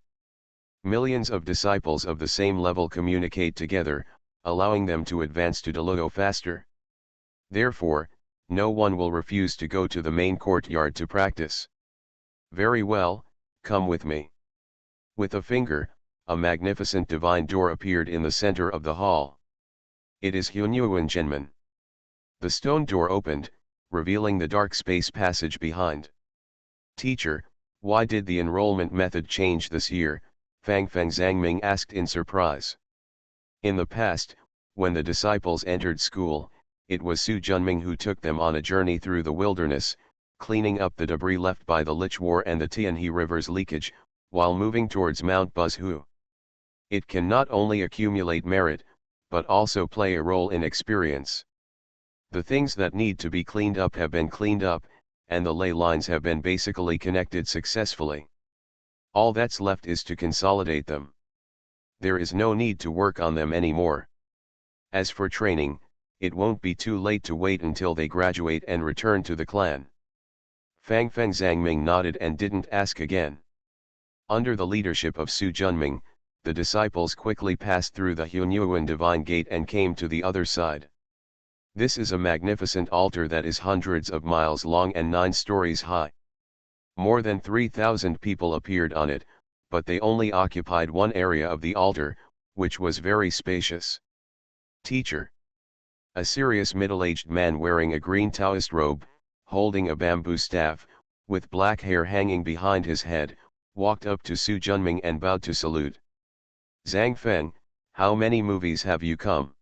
Millions of disciples of the same level communicate together, allowing them to advance to Deluo faster. Therefore, no one will refuse to go to the main courtyard to practice. Very well, come with me. With a finger, a magnificent divine door appeared in the center of the hall. It is Hunyuan Jinmen. The stone door opened, revealing the dark space passage behind. Teacher, why did the enrollment method change this year? Fang Feng Zhangming asked in surprise. In the past, when the disciples entered school, it was Su Junming who took them on a journey through the wilderness, cleaning up the debris left by the Lich War and the Tianhe River's leakage, while moving towards Mount Buzhu. It can not only accumulate merit, but also play a role in experience. The things that need to be cleaned up have been cleaned up, and the ley lines have been basically connected successfully. All that's left is to consolidate them. There is no need to work on them anymore. As for training, it won't be too late to wait until they graduate and return to the clan. Fang Feng Zhangming nodded and didn't ask again. Under the leadership of Su Junming, the disciples quickly passed through the Hunyuan Divine Gate and came to the other side. This is a magnificent altar that is hundreds of miles long and 9 stories high. More than 3,000 people appeared on it, but they only occupied one area of the altar, which was very spacious. Teacher. A serious middle-aged man wearing a green Taoist robe, holding a bamboo staff, with black hair hanging behind his head, walked up to Su Junming and bowed to salute. Zhang Feng, how many movies have you come?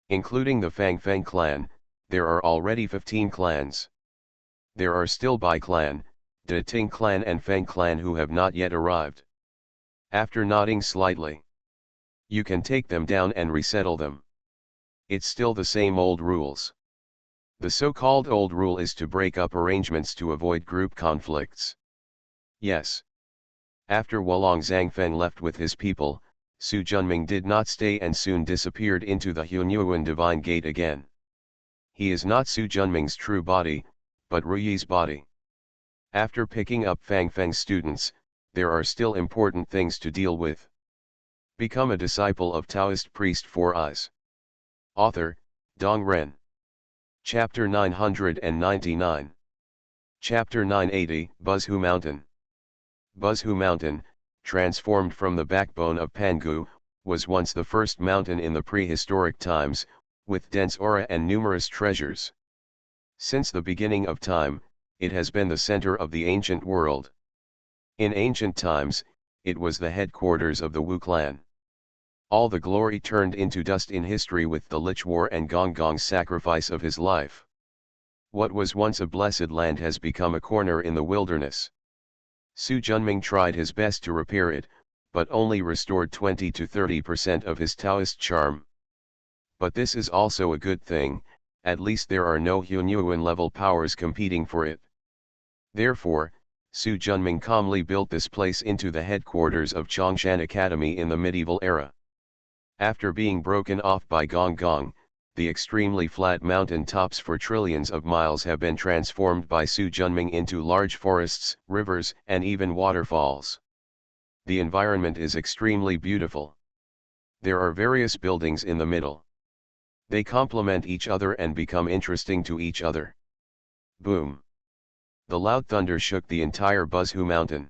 Including the Fang Feng clan, there are already 15 clans. There are still Bai clan, De Ting clan and Feng clan who have not yet arrived. After nodding slightly. You can take them down and resettle them. It's still the same old rules. The so-called old rule is to break up arrangements to avoid group conflicts. Yes. After Wolong Zhangfeng left with his people, Su Junming did not stay and soon disappeared into the Hunyuan Divine Gate again. He is not Su Junming's true body, but Ruyi's body. After picking up Fang Feng's students, there are still important things to deal with. Become a disciple of Taoist priest Four Eyes. Author, Dong Ren. Chapter 999. Chapter 980, Buzhu Mountain. Buzhu Mountain, transformed from the backbone of Pangu, was once the first mountain in the prehistoric times, with dense aura and numerous treasures. Since the beginning of time, it has been the center of the ancient world. In ancient times, it was the headquarters of the Wu clan. All the glory turned into dust in history with the Lich War and Gong Gong's sacrifice of his life. What was once a blessed land has become a corner in the wilderness. Su Junming tried his best to repair it, but only restored 20 to 30% of his Taoist charm. But this is also a good thing, at least there are no Hunyuan level powers competing for it. Therefore, Su Junming calmly built this place into the headquarters of Chongshan Academy in the medieval era. After being broken off by Gong Gong, the extremely flat mountain tops for trillions of miles have been transformed by Su Junming into large forests, rivers, and even waterfalls. The environment is extremely beautiful. There are various buildings in the middle. They complement each other and become interesting to each other. Boom! The loud thunder shook the entire Buzhu mountain.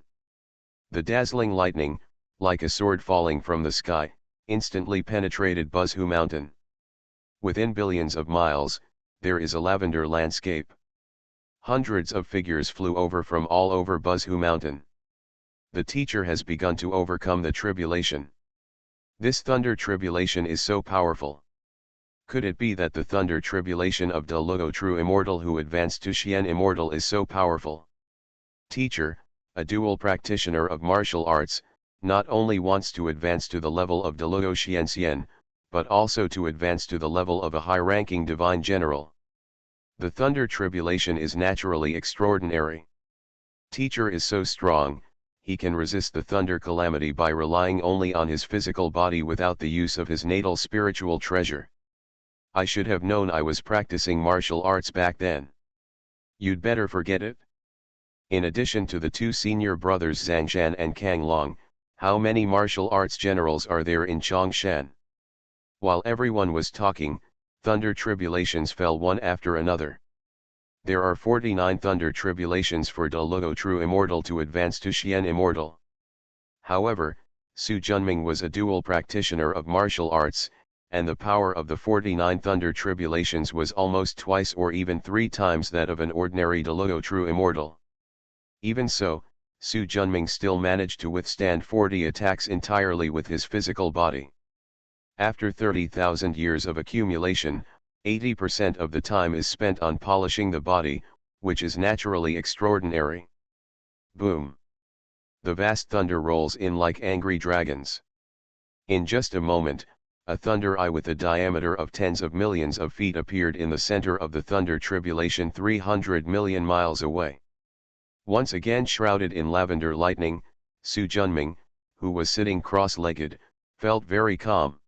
The dazzling lightning, like a sword falling from the sky, instantly penetrated Buzhu mountain. Within billions of miles, there is a lavender landscape. Hundreds of figures flew over from all over Buzhu mountain. The teacher has begun to overcome the tribulation. This thunder tribulation is so powerful. Could it be that the thunder tribulation of De Luo True Immortal who advanced to Xian Immortal is so powerful? Teacher, a dual practitioner of martial arts, not only wants to advance to the level of De Luo Xian, but also to advance to the level of a high-ranking divine general. The thunder tribulation is naturally extraordinary. Teacher is so strong, he can resist the thunder calamity by relying only on his physical body without the use of his natal spiritual treasure. I should have known I was practicing martial arts back then. You'd better forget it. In addition to the two senior brothers Zhangshan and Kang Long, how many martial arts generals are there in Chongshan? While everyone was talking, thunder tribulations fell one after another. There are 49 thunder tribulations for De Luo True Immortal to advance to Xian Immortal. However, Su Junming was a dual practitioner of martial arts, and the power of the 49 thunder tribulations was almost twice or even 3 times that of an ordinary De Luo True Immortal. Even so, Su Junming still managed to withstand 40 attacks entirely with his physical body. After 30,000 years of accumulation, 80% of the time is spent on polishing the body, which is naturally extraordinary. Boom! The vast thunder rolls in like angry dragons. In just a moment, a thunder eye with a diameter of tens of millions of feet appeared in the center of the thunder tribulation 300 million miles away. Once again shrouded in lavender lightning, Su Junming, who was sitting cross-legged, felt very calm.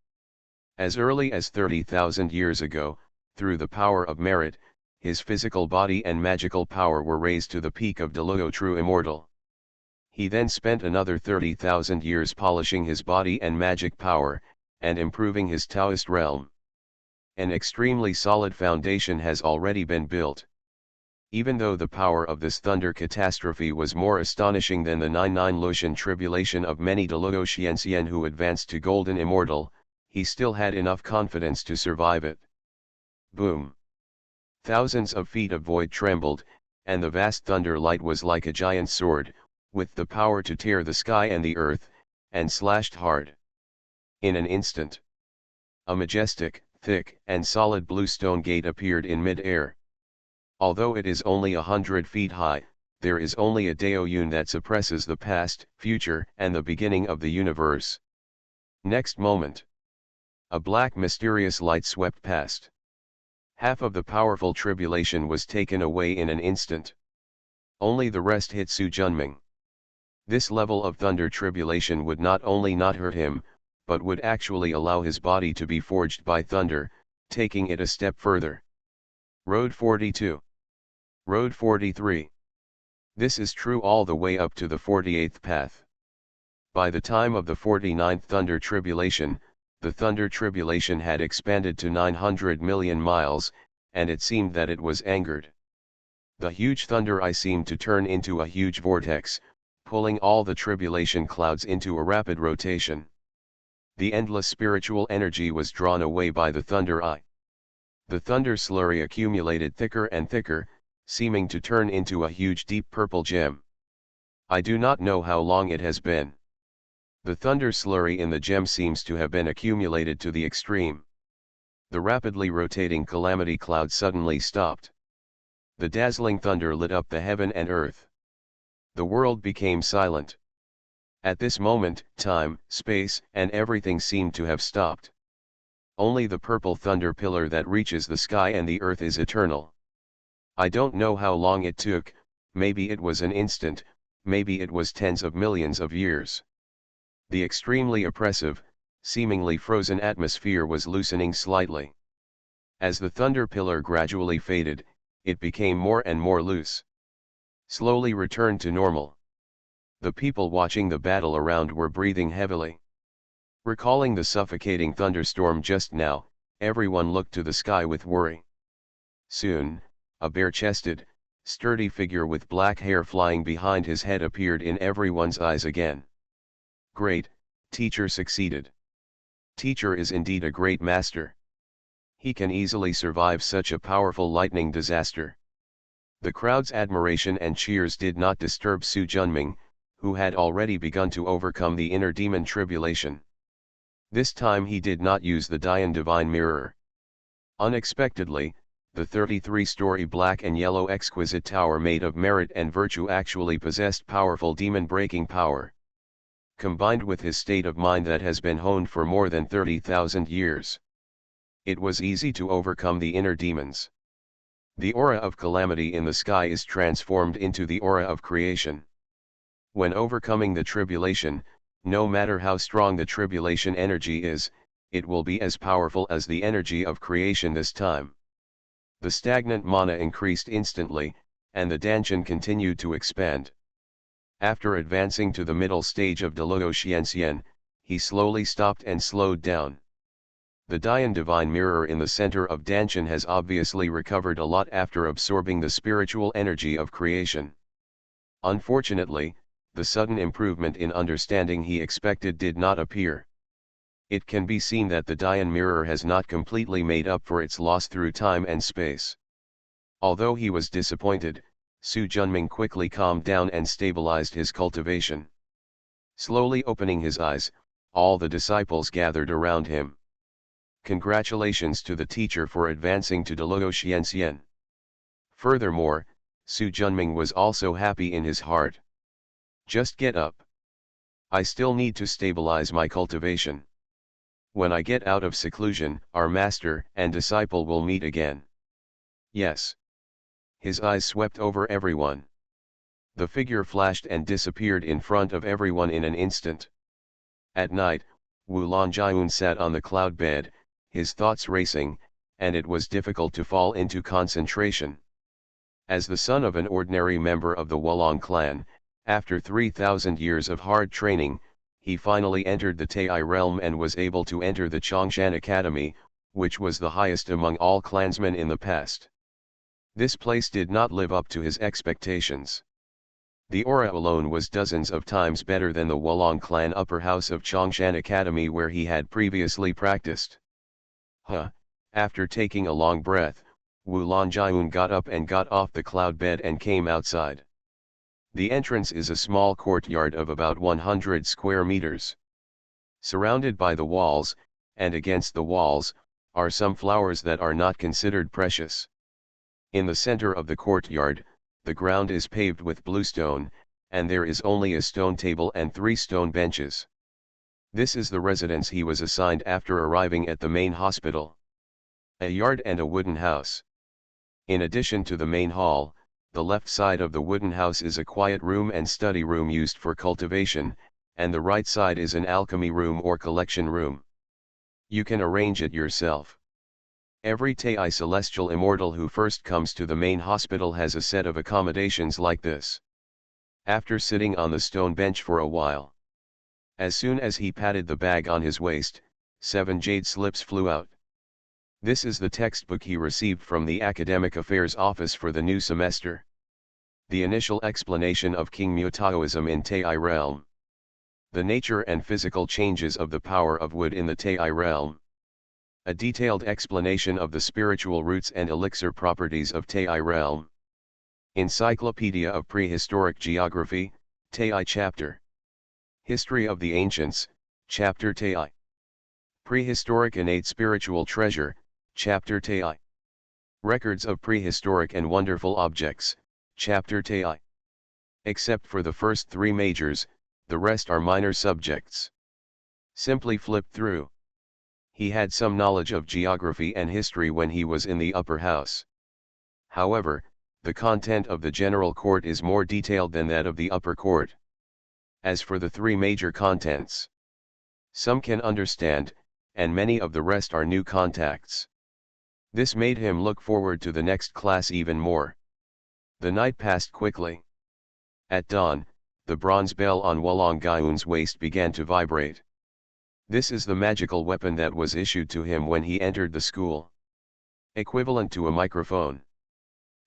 As early as 30,000 years ago, through the power of merit, his physical body and magical power were raised to the peak of De Luo True Immortal. He then spent another 30,000 years polishing his body and magic power, and improving his Taoist realm. An extremely solid foundation has already been built. Even though the power of this thunder catastrophe was more astonishing than the 99 Lucian tribulation of many De Luo Xianxian who advanced to Golden Immortal, he still had enough confidence to survive it. Boom! Thousands of feet of void trembled, and the vast thunder light was like a giant sword, with the power to tear the sky and the earth, and slashed hard. In an instant, a majestic, thick, and solid blue stone gate appeared in mid-air. Although it is only 100 feet high, there is only a Daoyun that suppresses the past, future, and the beginning of the universe. Next moment, a black mysterious light swept past. Half of the powerful tribulation was taken away in an instant. Only the rest hit Su Junming. This level of thunder tribulation would not only not hurt him, but would actually allow his body to be forged by thunder, taking it a step further. Road 42. Road 43. This is true all the way up to the 48th path. By the time of the 49th thunder tribulation, the thunder tribulation had expanded to 900 million miles, and it seemed that it was angered. The huge thunder eye seemed to turn into a huge vortex, pulling all the tribulation clouds into a rapid rotation. The endless spiritual energy was drawn away by the thunder eye. The thunder slurry accumulated thicker and thicker, seeming to turn into a huge deep purple gem. I do not know how long it has been. The thunder slurry in the gem seems to have been accumulated to the extreme. The rapidly rotating calamity cloud suddenly stopped. The dazzling thunder lit up the heaven and earth. The world became silent. At this moment, time, space, and everything seemed to have stopped. Only the purple thunder pillar that reaches the sky and the earth is eternal. I don't know how long it took, maybe it was an instant, maybe it was tens of millions of years. The extremely oppressive, seemingly frozen atmosphere was loosening slightly. As the thunder pillar gradually faded, it became more and more loose. Slowly returned to normal. The people watching the battle around were breathing heavily. Recalling the suffocating thunderstorm just now, everyone looked to the sky with worry. Soon, a bare-chested, sturdy figure with black hair flying behind his head appeared in everyone's eyes again. Great, teacher succeeded. Teacher is indeed a great master. He can easily survive such a powerful lightning disaster. The crowd's admiration and cheers did not disturb Su Junming, who had already begun to overcome the inner demon tribulation. This time he did not use the Dian divine mirror. Unexpectedly, the 33-story black and yellow exquisite tower made of merit and virtue actually possessed powerful demon-breaking power. Combined with his state of mind that has been honed for more than 30,000 years. It was easy to overcome the inner demons. The aura of calamity in the sky is transformed into the aura of creation. When overcoming the tribulation, no matter how strong the tribulation energy is, it will be as powerful as the energy of creation this time. The stagnant mana increased instantly, and the Danshan continued to expand. After advancing to the middle stage of Deluoxianxian, he slowly stopped and slowed down. The Dian divine mirror in the center of Danshan has obviously recovered a lot after absorbing the spiritual energy of creation. Unfortunately, the sudden improvement in understanding he expected did not appear. It can be seen that the Dian mirror has not completely made up for its loss through time and space. Although he was disappointed, Su Junming quickly calmed down and stabilized his cultivation. Slowly opening his eyes, all the disciples gathered around him. Congratulations to the teacher for advancing to Deluoxianxian. Furthermore, Su Junming was also happy in his heart. Just get up. I still need to stabilize my cultivation. When I get out of seclusion, our master and disciple will meet again. Yes. His eyes swept over everyone. The figure flashed and disappeared in front of everyone in an instant. At night, Wu Lanjiun sat on the cloud bed, his thoughts racing, and it was difficult to fall into concentration. As the son of an ordinary member of the Wulong clan, after 3,000 years of hard training, he finally entered the Tai realm and was able to enter the Chongshan Academy, which was the highest among all clansmen in the past. This place did not live up to his expectations. The aura alone was dozens of times better than the Wulong clan upper house of Chongshan Academy where he had previously practiced. After taking a long breath, Wu Lanjiun got up and got off the cloud bed and came outside. The entrance is a small courtyard of about 100 square meters. Surrounded by the walls, and against the walls, are some flowers that are not considered precious. In the center of the courtyard, the ground is paved with bluestone, and there is only a stone table and 3 stone benches. This is the residence he was assigned after arriving at the main hospital. A yard and a wooden house. In addition to the main hall, the left side of the wooden house is a quiet room and study room used for cultivation, and the right side is an alchemy room or collection room. You can arrange it yourself. Every Tai celestial immortal who first comes to the main hospital has a set of accommodations like this. After sitting on the stone bench for a while, as soon as he patted the bag on his waist, 7 jade slips flew out. This is the textbook he received from the Academic Affairs Office for the new semester. The initial explanation of King Mu Taoism in Tai realm. The nature and physical changes of the power of wood in the Tai realm. A detailed explanation of the spiritual roots and elixir properties of Tai realm. Encyclopedia of Prehistoric Geography, Tai chapter. History of the Ancients, chapter Tai. Prehistoric Innate Spiritual Treasure, chapter Tai. Records of Prehistoric and Wonderful Objects, chapter Tai. Except for the first three majors, the rest are minor subjects. Simply flip through. He had some knowledge of geography and history when he was in the upper house. However, the content of the general court is more detailed than that of the upper court. As for the three major contents, some can understand, and many of the rest are new contacts. This made him look forward to the next class even more. The night passed quickly. At dawn, the bronze bell on Wulong Gaiun's waist began to vibrate. This is the magical weapon that was issued to him when he entered the school. Equivalent to a microphone.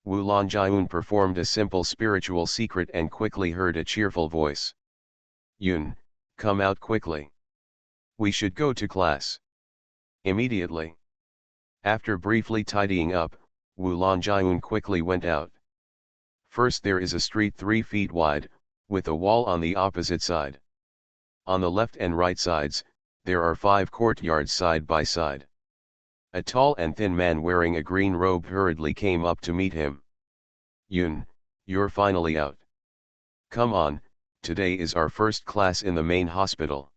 Wulong Gaiun performed a simple spiritual secret and quickly heard a cheerful voice. Yun, come out quickly. We should go to class. Immediately. After briefly tidying up, Wulong Gaiun quickly went out. First there is a street 3 feet wide, with a wall on the opposite side. On the left and right sides, there are 5 courtyards side by side. A tall and thin man wearing a green robe hurriedly came up to meet him. Yun, you're finally out. Come on, today is our first class in the main hospital.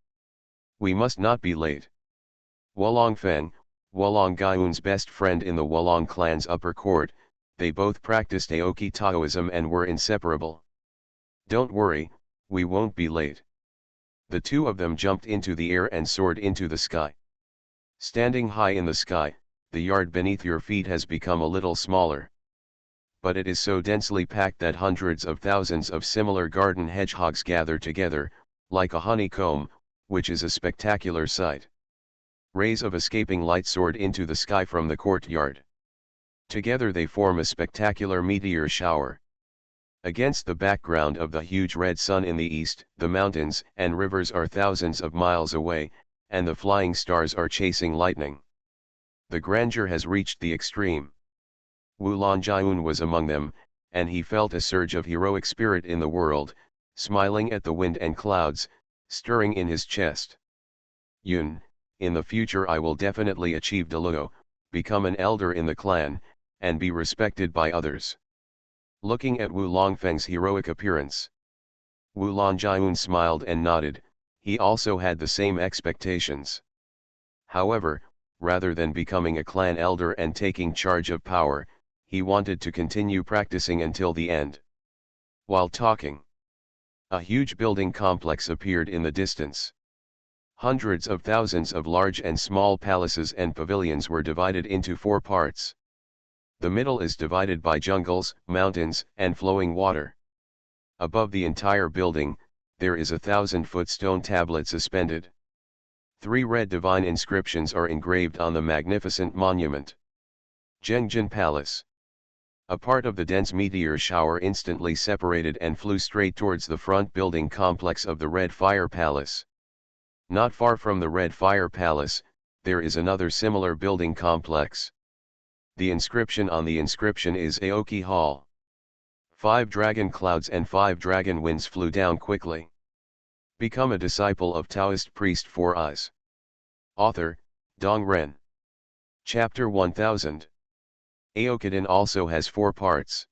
We must not be late. Wulong Feng, Wulong Gaiun's best friend in the Wulong clan's upper court, they both practiced Aoki Taoism and were inseparable. Don't worry, we won't be late. The two of them jumped into the air and soared into the sky. Standing high in the sky, the yard beneath your feet has become a little smaller. But it is so densely packed that hundreds of thousands of similar garden hedgehogs gather together, like a honeycomb, which is a spectacular sight. Rays of escaping light soared into the sky from the courtyard. Together they form a spectacular meteor shower. Against the background of the huge red sun in the east, the mountains and rivers are thousands of miles away, and the flying stars are chasing lightning. The grandeur has reached the extreme. Wulong Gaiun was among them, and he felt a surge of heroic spirit in the world, smiling at the wind and clouds, stirring in his chest. Yun, in the future I will definitely achieve Deluo, become an elder in the clan, and be respected by others. Looking at Wulong Feng's heroic appearance, Wulong Gaiun smiled and nodded. He also had the same expectations. However, rather than becoming a clan elder and taking charge of power, he wanted to continue practicing until the end. While talking, a huge building complex appeared in the distance. Hundreds of thousands of large and small palaces and pavilions were divided into 4 parts. The middle is divided by jungles, mountains, and flowing water. Above the entire building, there is a 1,000-foot stone tablet suspended. 3 red divine inscriptions are engraved on the magnificent monument. Zhengjin Palace. A part of the dense meteor shower instantly separated and flew straight towards the front building complex of the Red Fire Palace. Not far from the Red Fire Palace, there is another similar building complex. The inscription on the inscription is Aoki Hall. 5 dragon clouds and 5 dragon winds flew down quickly. Become a disciple of Taoist priest 4 eyes. Author, Dong Ren. Chapter 1000. Aokiden also has 4 parts.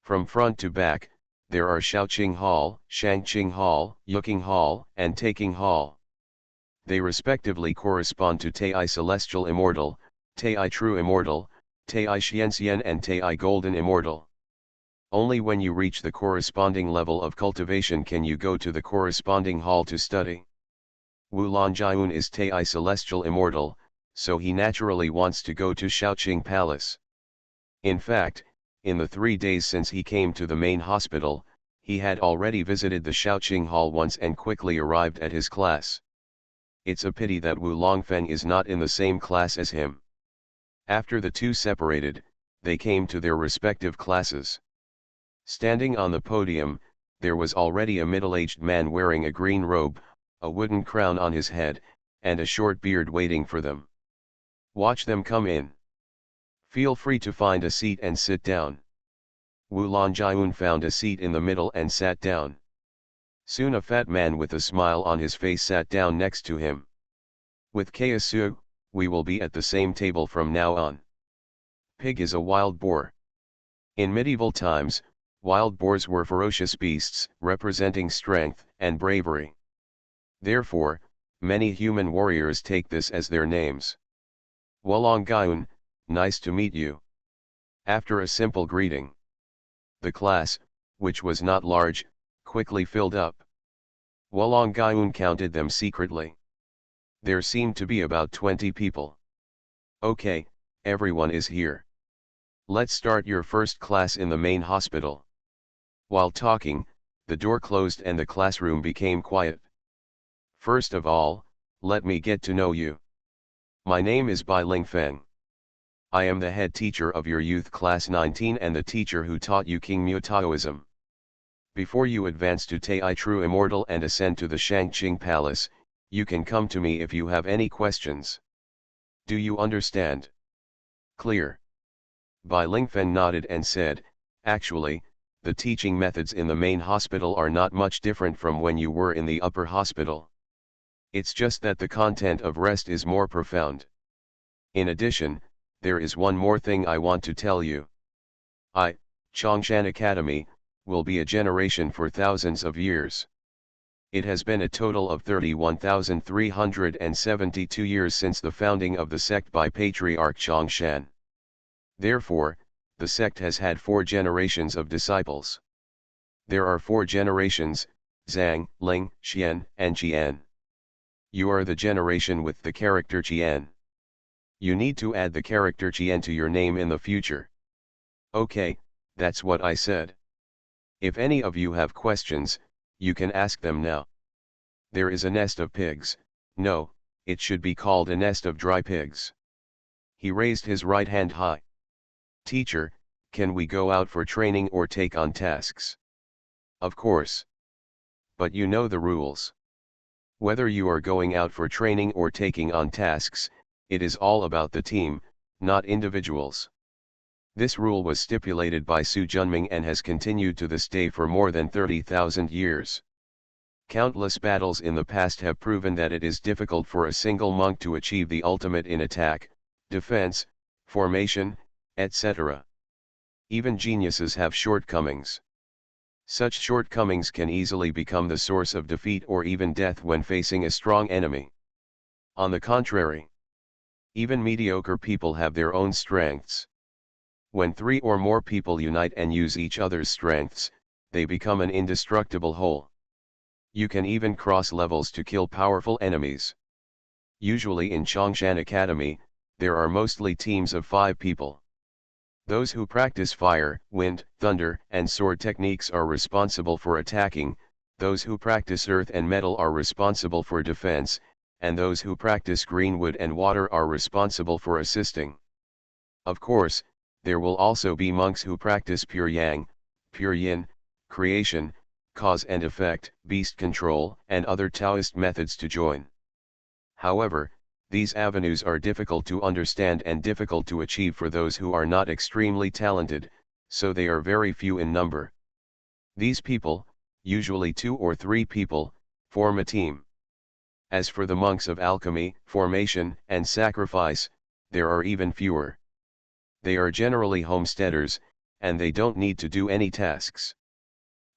From front to back, there are Shaoqing Hall, Shangqing Hall, Yuking Hall, and Taking Hall. They respectively correspond to Tai Celestial Immortal, Tai True Immortal, Tai Xianxian and Tai Golden Immortal. Only when you reach the corresponding level of cultivation can you go to the corresponding hall to study. Wulong Gaiun is Tai Celestial Immortal, so he naturally wants to go to Shaoqing Palace. In fact, in the 3 days since he came to the main hospital, he had already visited the Shaoqing Hall once and quickly arrived at his class. It's a pity that Wulong Feng is not in the same class as him. After the two separated, they came to their respective classes. Standing on the podium, there was already a middle-aged man wearing a green robe, a wooden crown on his head, and a short beard waiting for them. Watch them come in. Feel free to find a seat and sit down. Wu Lanjiun found a seat in the middle and sat down. Soon a fat man with a smile on his face sat down next to him. With Kaisu, we will be at the same table from now on. Pig is a wild boar. In medieval times, wild boars were ferocious beasts, representing strength and bravery. Therefore, many human warriors take this as their names. Wulangyun, nice to meet you. After a simple greeting, the class, which was not large, quickly filled up. Wulangyun counted them secretly. There seemed to be about 20 people. Okay, everyone is here. Let's start your first class in the main hospital. While talking, the door closed and the classroom became quiet. First of all, let me get to know you. My name is Bai Lingfeng. I am the head teacher of your youth class 19 and the teacher who taught you King Mu Taoism. Before you advance to Tai True Immortal and ascend to the Shangqing Palace, you can come to me if you have any questions. Do you understand? Clear. Bai Lingfeng nodded and said, actually, the teaching methods in the main hospital are not much different from when you were in the upper hospital. It's just that the content of rest is more profound. In addition, there is one more thing I want to tell you. Chongshan Academy, will be a generation for thousands of years. It has been a total of 31,372 years since the founding of the sect by Patriarch Chongshan. Therefore, the sect has had 4 generations of disciples. There are 4 generations, Zhang, Ling, Xian, and Qian. You are the generation with the character Qian. You need to add the character Qian to your name in the future. Okay, that's what I said. If any of you have questions, you can ask them now. There is a nest of pigs. No, it should be called a nest of dry pigs. He raised his right hand high. Teacher, can we go out for training or take on tasks? Of course. But you know the rules. Whether you are going out for training or taking on tasks, it is all about the team, not individuals. This rule was stipulated by Su Junming and has continued to this day for more than 30,000 years. Countless battles in the past have proven that it is difficult for a single monk to achieve the ultimate in attack, defense, formation, etc. Even geniuses have shortcomings. Such shortcomings can easily become the source of defeat or even death when facing a strong enemy. On the contrary, even mediocre people have their own strengths. When 3 or more people unite and use each other's strengths, they become an indestructible whole. You can even cross levels to kill powerful enemies. Usually in Chongshan Academy, there are mostly teams of 5 people. Those who practice fire, wind, thunder, and sword techniques are responsible for attacking, those who practice earth and metal are responsible for defense, and those who practice green wood and water are responsible for assisting. Of course, there will also be monks who practice pure yang, pure yin, creation, cause and effect, beast control, and other Taoist methods to join. However, these avenues are difficult to understand and difficult to achieve for those who are not extremely talented, so they are very few in number. These people, usually 2 or 3 people, form a team. As for the monks of alchemy, formation, and sacrifice, there are even fewer. They are generally homesteaders, and they don't need to do any tasks.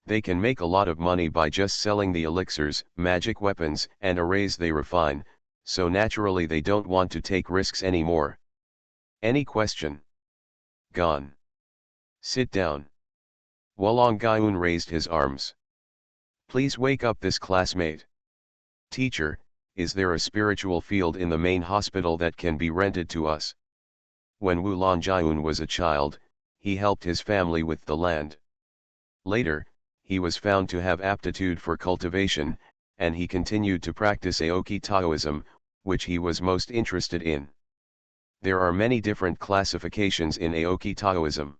They can make a lot of money by just selling the elixirs, magic weapons, and arrays they refine, so naturally they don't want to take risks anymore. Any question? Gone. Sit down. Wulangyun raised his arms. Please wake up this classmate. Teacher, is there a spiritual field in the main hospital that can be rented to us? When Wulangyun was a child, he helped his family with the land. Later, he was found to have aptitude for cultivation, and he continued to practice Aoki Taoism, which he was most interested in. There are many different classifications in Aoki Taoism.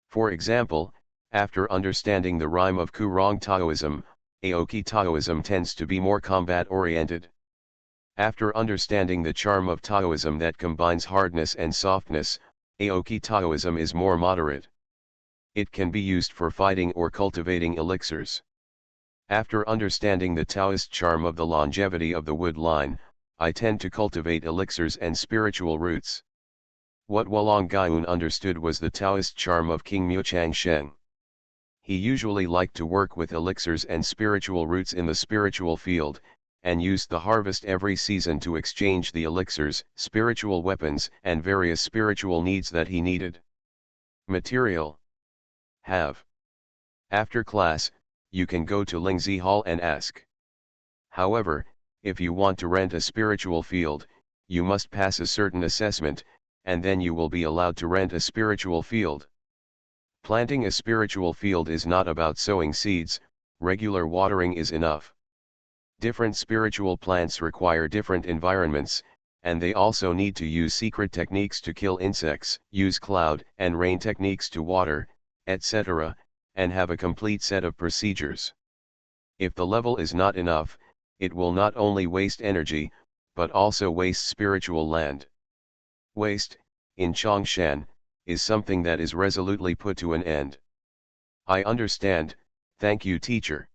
For example, After understanding the rhyme of Kurong Taoism, Aoki Taoism tends to be more combat-oriented. After understanding the charm of Taoism that combines hardness and softness, Aoki Taoism is more moderate. It can be used for fighting or cultivating elixirs. After understanding the Taoist charm of the longevity of the wood line, I tend to cultivate elixirs and spiritual roots. What Wulong Gaiun understood was the Taoist charm of King Muchang Sheng. He usually liked to work with elixirs and spiritual roots in the spiritual field, and used the harvest every season to exchange the elixirs, spiritual weapons, and various spiritual needs that he needed. Material. Have. After class, you can go to Lingzi Hall and ask. However, if you want to rent a spiritual field, you must pass a certain assessment, and then you will be allowed to rent a spiritual field. Planting a spiritual field is not about sowing seeds, regular watering is enough. Different spiritual plants require different environments, and they also need to use secret techniques to kill insects, use cloud and rain techniques to water, etc., and have a complete set of procedures. If the level is not enough, it will not only waste energy, but also waste spiritual land. Waste, in Chongshan, is something that is resolutely put to an end. I understand, thank you teacher.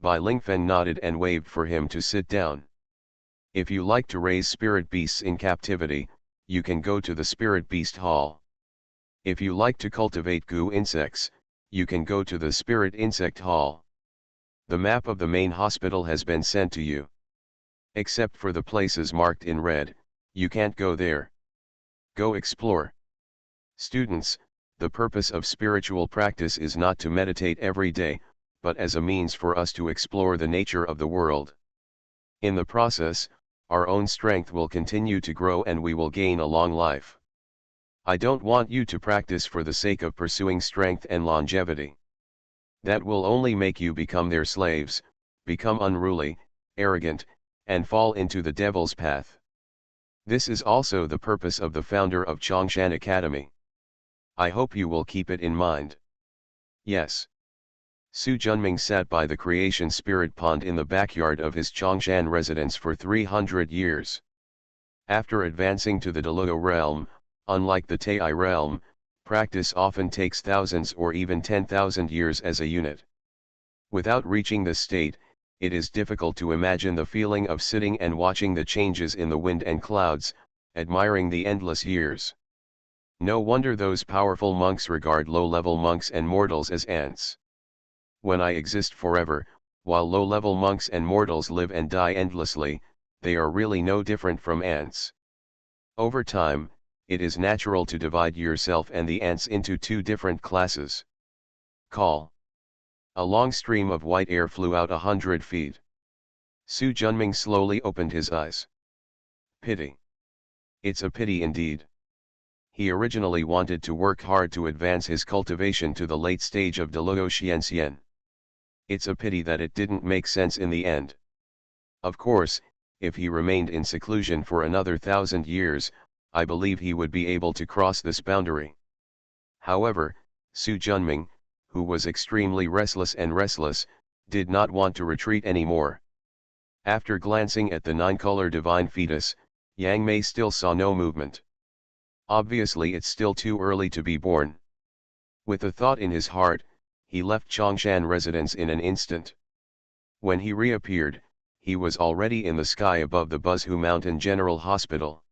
Bai Lingfen nodded and waved for him to sit down. If you like to raise spirit beasts in captivity, you can go to the Spirit Beast Hall. If you like to cultivate goo insects, you can go to the Spirit Insect Hall. The map of the main hospital has been sent to you. Except for the places marked in red, you can't go there. Go explore. Students, the purpose of spiritual practice is not to meditate every day, but as a means for us to explore the nature of the world. In the process, our own strength will continue to grow and we will gain a long life. I don't want you to practice for the sake of pursuing strength and longevity. That will only make you become their slaves, become unruly, arrogant, and fall into the devil's path. This is also the purpose of the founder of Chongshan Academy. I hope you will keep it in mind. Yes. Su Junming sat by the creation spirit pond in the backyard of his Chongshan residence for 300 years. After advancing to the Deluo realm, unlike the Tai realm, practice often takes thousands or even 10,000 years as a unit. Without reaching this state, it is difficult to imagine the feeling of sitting and watching the changes in the wind and clouds, admiring the endless years. No wonder those powerful monks regard low-level monks and mortals as ants. When I exist forever, while low-level monks and mortals live and die endlessly, they are really no different from ants. Over time, it is natural to divide yourself and the ants into two different classes. Call. A long stream of white air flew out 100 feet. Su Junming slowly opened his eyes. Pity. It's a pity indeed. He originally wanted to work hard to advance his cultivation to the late stage of Deluo Xianxian. It's a pity that it didn't make sense in the end. Of course, if he remained in seclusion for another 1,000 years, I believe he would be able to cross this boundary. However, Su Junming, who was extremely restless, did not want to retreat anymore. After glancing at the nine-color divine fetus, Yang Mei still saw no movement. Obviously it's still too early to be born. With a thought in his heart, he left Chongshan residence in an instant. When he reappeared, he was already in the sky above the Buzhu Mountain General Hospital.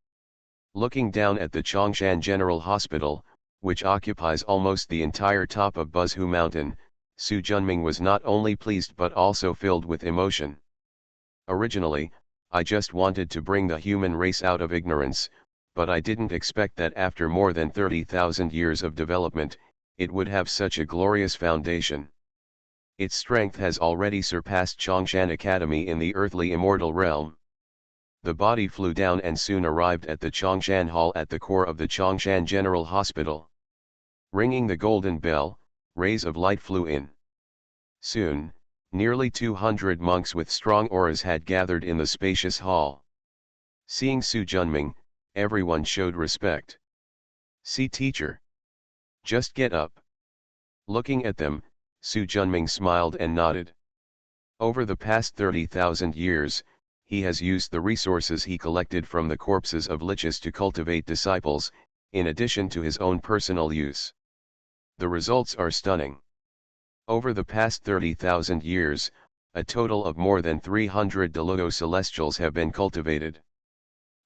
Looking down at the Chongshan General Hospital, which occupies almost the entire top of Buzhu Mountain, Su Junming was not only pleased but also filled with emotion. Originally, I just wanted to bring the human race out of ignorance, but I didn't expect that after more than 30,000 years of development, it would have such a glorious foundation. Its strength has already surpassed Chongshan Academy in the earthly immortal realm. The body flew down and soon arrived at the Chongshan Hall at the core of the Chongshan General Hospital. Ringing the golden bell, rays of light flew in. Soon, nearly 200 monks with strong auras had gathered in the spacious hall. Seeing Su Junming, everyone showed respect. "See teacher. Just get up. Looking at them, Su Junming smiled and nodded. Over the past 30,000 years, he has used the resources he collected from the corpses of liches to cultivate disciples, in addition to his own personal use. The results are stunning. Over the past 30,000 years, a total of more than 300 Delugo celestials have been cultivated.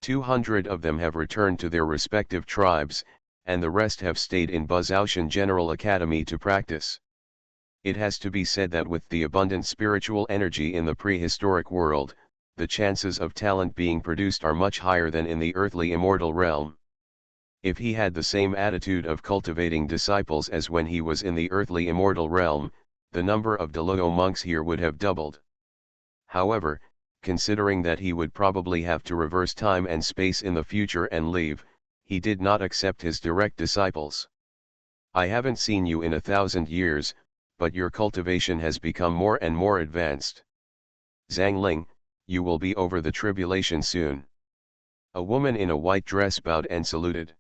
200 of them have returned to their respective tribes, and the rest have stayed in Buzoutian General Academy to practice. It has to be said that with the abundant spiritual energy in the prehistoric world, the chances of talent being produced are much higher than in the earthly immortal realm. If he had the same attitude of cultivating disciples as when he was in the earthly immortal realm, the number of Delugo monks here would have doubled. However, considering that he would probably have to reverse time and space in the future and leave, he did not accept his direct disciples. I haven't seen you in 1,000 years, but your cultivation has become more and more advanced. Zhang Ling, you will be over the tribulation soon. A woman in a white dress bowed and saluted.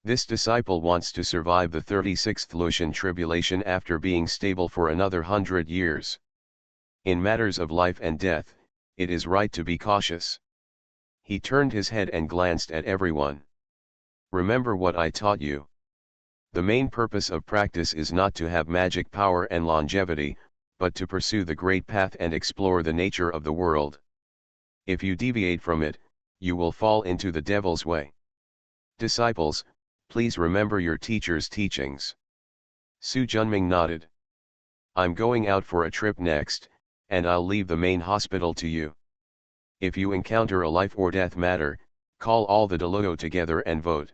This disciple wants to survive the 36th Lucian tribulation after being stable for another 100 years. In matters of life and death, it is right to be cautious. He turned his head and glanced at everyone. Remember what I taught you. The main purpose of practice is not to have magic power and longevity, but to pursue the great path and explore the nature of the world. If you deviate from it, you will fall into the devil's way. Disciples, please remember your teacher's teachings. Su Junming nodded. I'm going out for a trip next, and I'll leave the main hospital to you. If you encounter a life or death matter, call all the Delugo together and vote.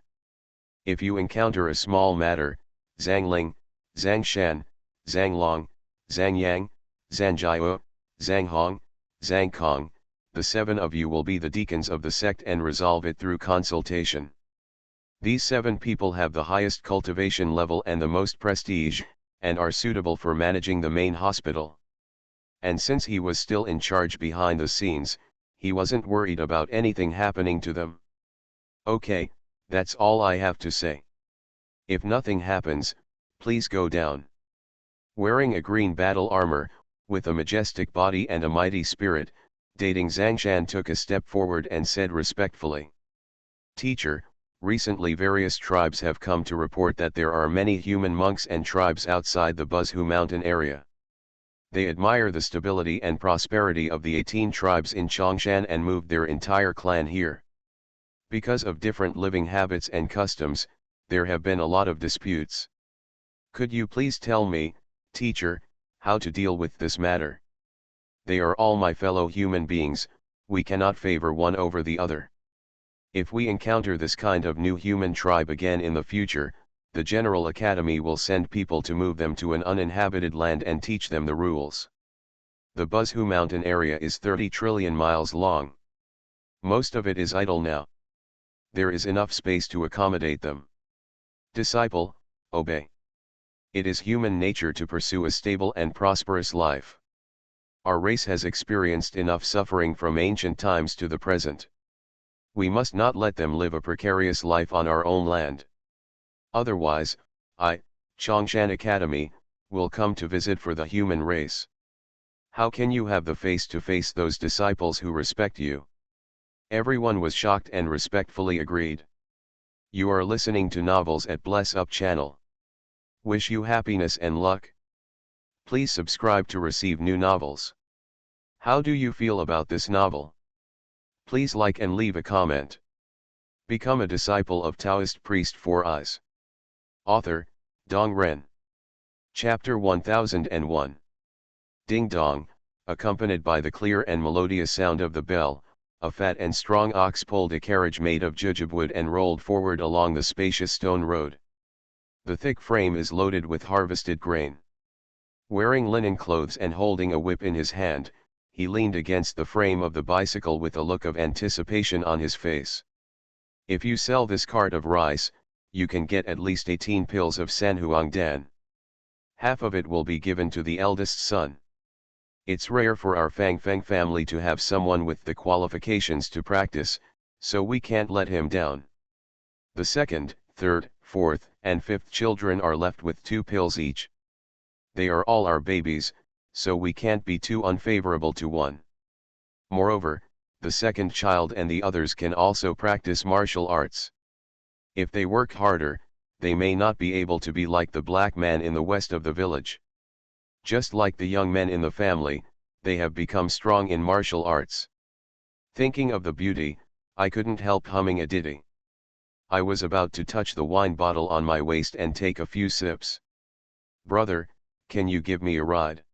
If you encounter a small matter, Zhang Ling, Zhang Shan, Zhang Long, Zhang Yang, Zhang Jiao, Zhang Hong, Zhang Kong, the 7 of you will be the deacons of the sect and resolve it through consultation. These 7 people have the highest cultivation level and the most prestige, and are suitable for managing the main hospital. And since he was still in charge behind the scenes, he wasn't worried about anything happening to them. Okay, that's all I have to say. If nothing happens, please go down. Wearing a green battle armor, with a majestic body and a mighty spirit, dating Zhangshan took a step forward and said respectfully. Teacher, recently various tribes have come to report that there are many human monks and tribes outside the Buzhu mountain area. They admire the stability and prosperity of the 18 tribes in Chongshan and moved their entire clan here. Because of different living habits and customs, there have been a lot of disputes. Could you please tell me, teacher, how to deal with this matter? They are all my fellow human beings, we cannot favor one over the other. If we encounter this kind of new human tribe again in the future, the General Academy will send people to move them to an uninhabited land and teach them the rules. The Buzhu mountain area is 30 trillion miles long. Most of it is idle now. There is enough space to accommodate them. Disciple, obey. It is human nature to pursue a stable and prosperous life. Our race has experienced enough suffering from ancient times to the present. We must not let them live a precarious life on our own land. Otherwise, Chongshan Academy, will come to visit for the human race. How can you have the face to face those disciples who respect you? Everyone was shocked and respectfully agreed. You are listening to Novels at Bless Up channel. Wish you happiness and luck. Please subscribe to receive new novels. How do you feel about this novel? Please like and leave a comment. Become a disciple of Taoist priest 4 Eyes. Author, Dong Ren. Chapter 1001. Ding dong, accompanied by the clear and melodious sound of the bell, a fat and strong ox pulled a carriage made of jujube and rolled forward along the spacious stone road. The thick frame is loaded with harvested grain. Wearing linen clothes and holding a whip in his hand, he leaned against the frame of the bicycle with a look of anticipation on his face. If you sell this cart of rice, you can get at least 18 pills of Sanhuangdan. Half of it will be given to the eldest son. It's rare for our Fang Feng family to have someone with the qualifications to practice, so we can't let him down. The second, third, fourth, and fifth children are left with 2 pills each. They are all our babies, so we can't be too unfavorable to one. Moreover, the second child and the others can also practice martial arts. If they work harder, they may not be able to be like the black man in the west of the village. Just like the young men in the family, they have become strong in martial arts. Thinking of the beauty, I couldn't help humming a ditty. I was about to touch the wine bottle on my waist and take a few sips. "Brother, can you give me a ride?"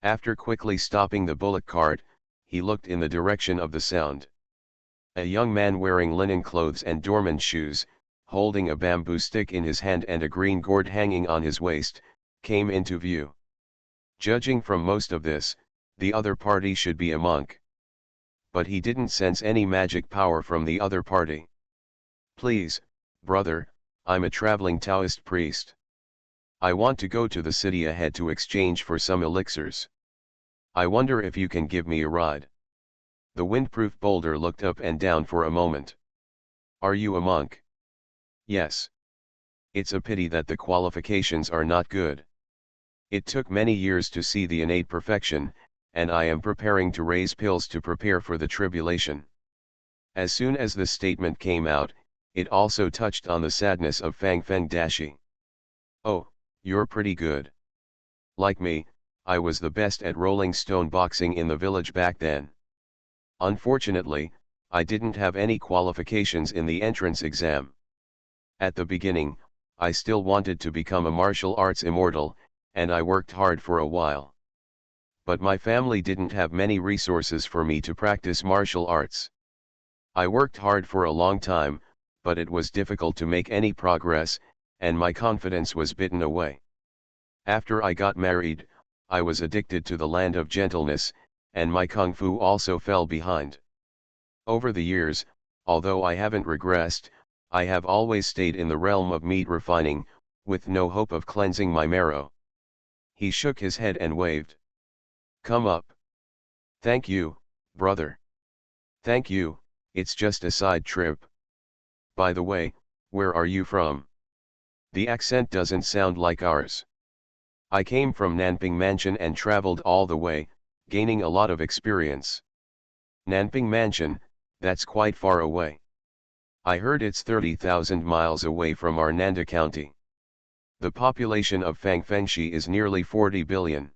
After quickly stopping the bullock cart, he looked in the direction of the sound. A young man wearing linen clothes and dormant shoes, holding a bamboo stick in his hand and a green gourd hanging on his waist, came into view. Judging from most of this, the other party should be a monk. But he didn't sense any magic power from the other party. "Please, brother, I'm a traveling Taoist priest. I want to go to the city ahead to exchange for some elixirs. I wonder if you can give me a ride." The windproof boulder looked up and down for a moment. "Are you a monk?" "Yes. It's a pity that the qualifications are not good. It took many years to see the innate perfection, and I am preparing to raise pills to prepare for the tribulation." As soon as this statement came out, it also touched on the sadness of Fang Feng Dashi. "Oh, you're pretty good. Like me, I was the best at rolling stone boxing in the village back then. Unfortunately, I didn't have any qualifications in the entrance exam. At the beginning, I still wanted to become a martial arts immortal, and I worked hard for a while. But my family didn't have many resources for me to practice martial arts. I worked hard for a long time, but it was difficult to make any progress, and my confidence was bitten away. After I got married, I was addicted to the land of gentleness, and my kung fu also fell behind. Over the years, although I haven't regressed, I have always stayed in the realm of meat refining, with no hope of cleansing my marrow." He shook his head and waved. "Come up." "Thank you, brother." "Thank you, it's just a side trip. By the way, where are you from? The accent doesn't sound like ours." "I came from Nanping Mansion and traveled all the way, gaining a lot of experience." "Nanping Mansion, that's quite far away. I heard it's 30,000 miles away from our Nanda County. The population of Fangfengshi is nearly 40 billion.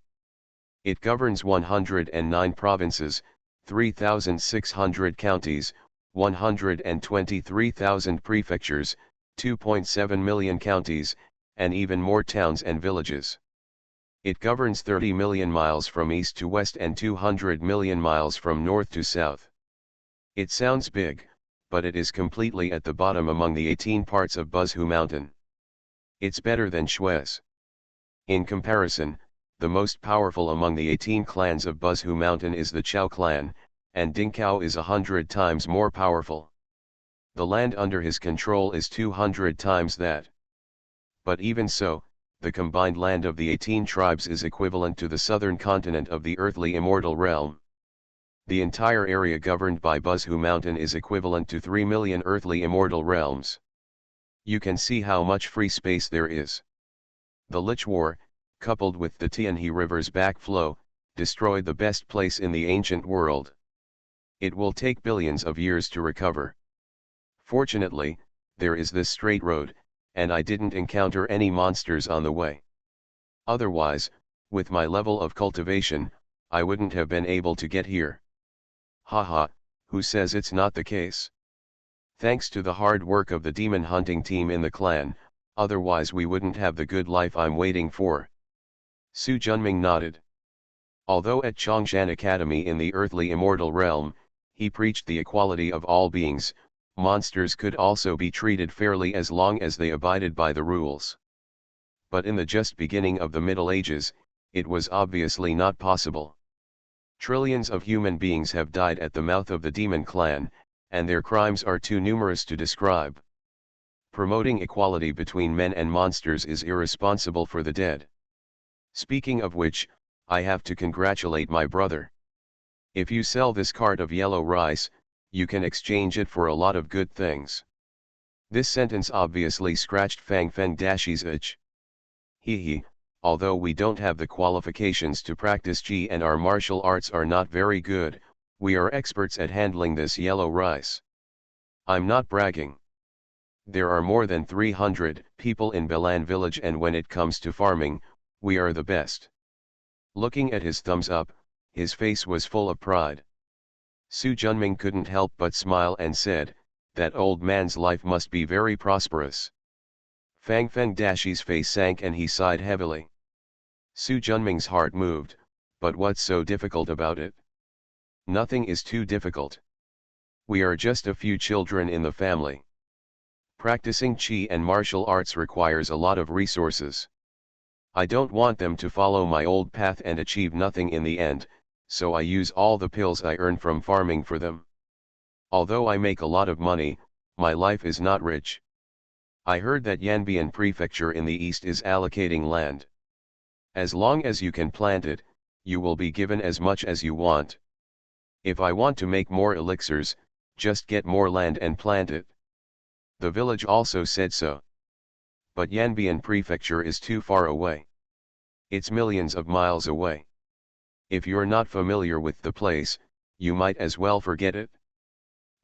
It governs 109 provinces, 3,600 counties, 123,000 prefectures, 2.7 million counties, and even more towns and villages. It governs 30 million miles from east to west and 200 million miles from north to south. It sounds big, but it is completely at the bottom among the 18 parts of Buzhu Mountain. It's better than Shuez. In comparison, the most powerful among the 18 clans of Buzhu Mountain is the Chao clan, and Dingkao is 100 times more powerful. The land under his control is 200 times that. But even so, the combined land of the 18 tribes is equivalent to the southern continent of the earthly immortal realm. The entire area governed by Buzhu Mountain is equivalent to 3 million earthly immortal realms. You can see how much free space there is. The Lich War, coupled with the Tianhe River's backflow, destroyed the best place in the ancient world. It will take billions of years to recover. Fortunately, there is this straight road, and I didn't encounter any monsters on the way. Otherwise, with my level of cultivation, I wouldn't have been able to get here." "Haha, who says it's not the case? Thanks to the hard work of the demon hunting team in the clan, otherwise we wouldn't have the good life I'm waiting for." Su Junming nodded. Although at Chongshan Academy in the earthly immortal realm, he preached the equality of all beings, monsters could also be treated fairly as long as they abided by the rules. But in the just beginning of the Middle Ages, it was obviously not possible. Trillions of human beings have died at the mouth of the demon clan, and their crimes are too numerous to describe. Promoting equality between men and monsters is irresponsible for the dead. Speaking of which, I have to congratulate my brother. If you sell this cart of yellow rice, you can exchange it for a lot of good things. This sentence obviously scratched Fang Feng Dashi's itch. Hee hee, although we don't have the qualifications to practice qi and our martial arts are not very good, we are experts at handling this yellow rice. I'm not bragging. There are more than 300 people in Belan village, and when it comes to farming, we are the best. Looking at his thumbs up, his face was full of pride. Su Junming couldn't help but smile and said, that old man's life must be very prosperous. Fang Fengdashi's face sank and he sighed heavily. Su Junming's heart moved, but what's so difficult about it? Nothing is too difficult. We are just a few children in the family. Practicing qi and martial arts requires a lot of resources. I don't want them to follow my old path and achieve nothing in the end, so I use all the pills I earn from farming for them. Although I make a lot of money, my life is not rich. I heard that Yanbian prefecture in the east is allocating land. As long as you can plant it, you will be given as much as you want. If I want to make more elixirs, just get more land and plant it. The village also said so. But Yanbian prefecture is too far away. It's millions of miles away. If you're not familiar with the place, you might as well forget it.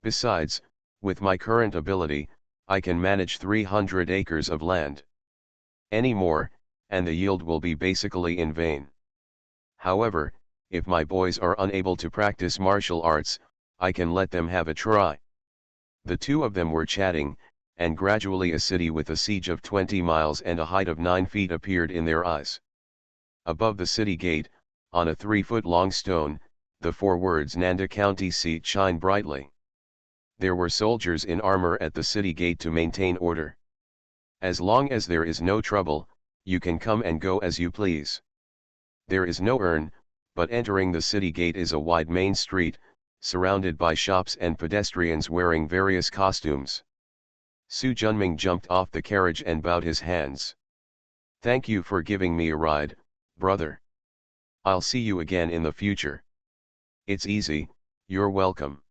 Besides, with my current ability, I can manage 300 acres of land. Any more, and the yield will be basically in vain. However, if my boys are unable to practice martial arts, I can let them have a try. The two of them were chatting, and gradually a city with a siege of 20 miles and a height of 9 feet appeared in their eyes. Above the city gate, on a 3-foot-long stone, the 4 words Nanda County Seat shine brightly. There were soldiers in armor at the city gate to maintain order. As long as there is no trouble, you can come and go as you please. There is no urn, but entering the city gate is a wide main street, surrounded by shops and pedestrians wearing various costumes. Su Junming jumped off the carriage and bowed his hands. Thank you for giving me a ride, brother. I'll see you again in the future. It's easy, you're welcome.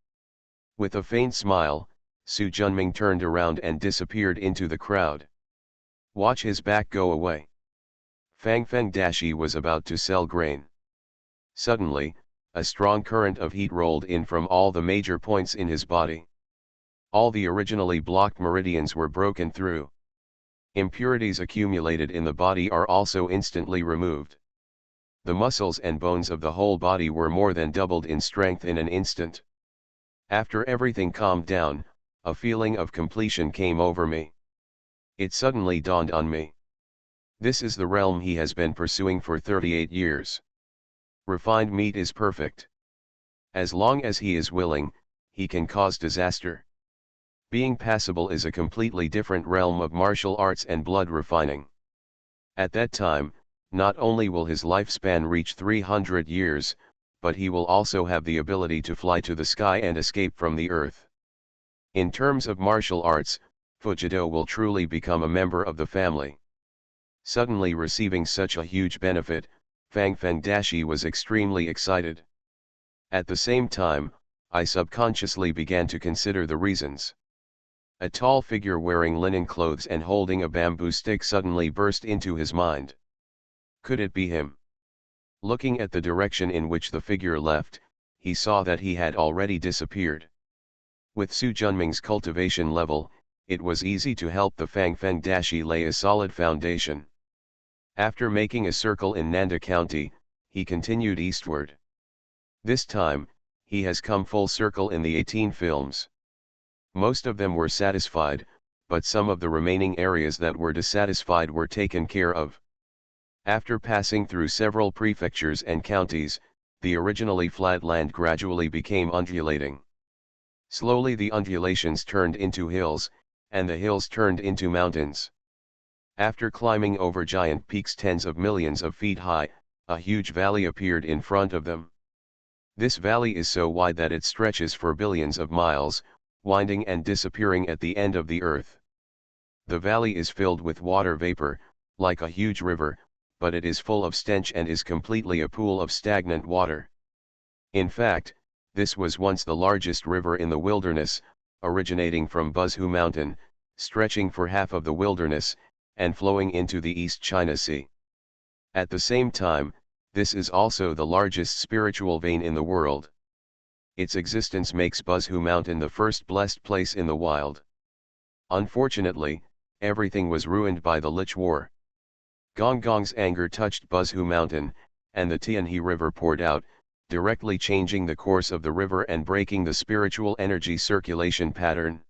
With a faint smile, Su Junming turned around and disappeared into the crowd. Watch his back go away. Fang Fengdashi was about to sell grain. Suddenly, a strong current of heat rolled in from all the major points in his body. All the originally blocked meridians were broken through. Impurities accumulated in the body are also instantly removed. The muscles and bones of the whole body were more than doubled in strength in an instant. After everything calmed down, a feeling of completion came over me. It suddenly dawned on me. This is the realm he has been pursuing for 38 years. Refined meat is perfect. As long as he is willing, he can cause disaster. Being passable is a completely different realm of martial arts and blood refining. At that time, not only will his lifespan reach 300 years, but he will also have the ability to fly to the sky and escape from the earth. In terms of martial arts, Fujido will truly become a member of the family. Suddenly receiving such a huge benefit, Fang Fengdashi was extremely excited. At the same time, I subconsciously began to consider the reasons. A tall figure wearing linen clothes and holding a bamboo stick suddenly burst into his mind. Could it be him? Looking at the direction in which the figure left, he saw that he had already disappeared. With Su Junming's cultivation level, it was easy to help the Fang Fengdashi lay a solid foundation. After making a circle in Nanda County, he continued eastward. This time, he has come full circle in the 18 films. Most of them were satisfied, but some of the remaining areas that were dissatisfied were taken care of. After passing through several prefectures and counties, the originally flat land gradually became undulating. Slowly the undulations turned into hills, and the hills turned into mountains. After climbing over giant peaks tens of millions of feet high, a huge valley appeared in front of them. This valley is so wide that it stretches for billions of miles, winding and disappearing at the end of the earth. The valley is filled with water vapor, like a huge river, but it is full of stench and is completely a pool of stagnant water. In fact, this was once the largest river in the wilderness, originating from Buzhu Mountain, stretching for half of the wilderness, and flowing into the East China Sea. At the same time, this is also the largest spiritual vein in the world. Its existence makes Buzhu Mountain the first blessed place in the wild. Unfortunately, everything was ruined by the Lich War. Gong Gong's anger touched Buzhu Mountain, and the Tianhe River poured out, directly changing the course of the river and breaking the spiritual energy circulation pattern.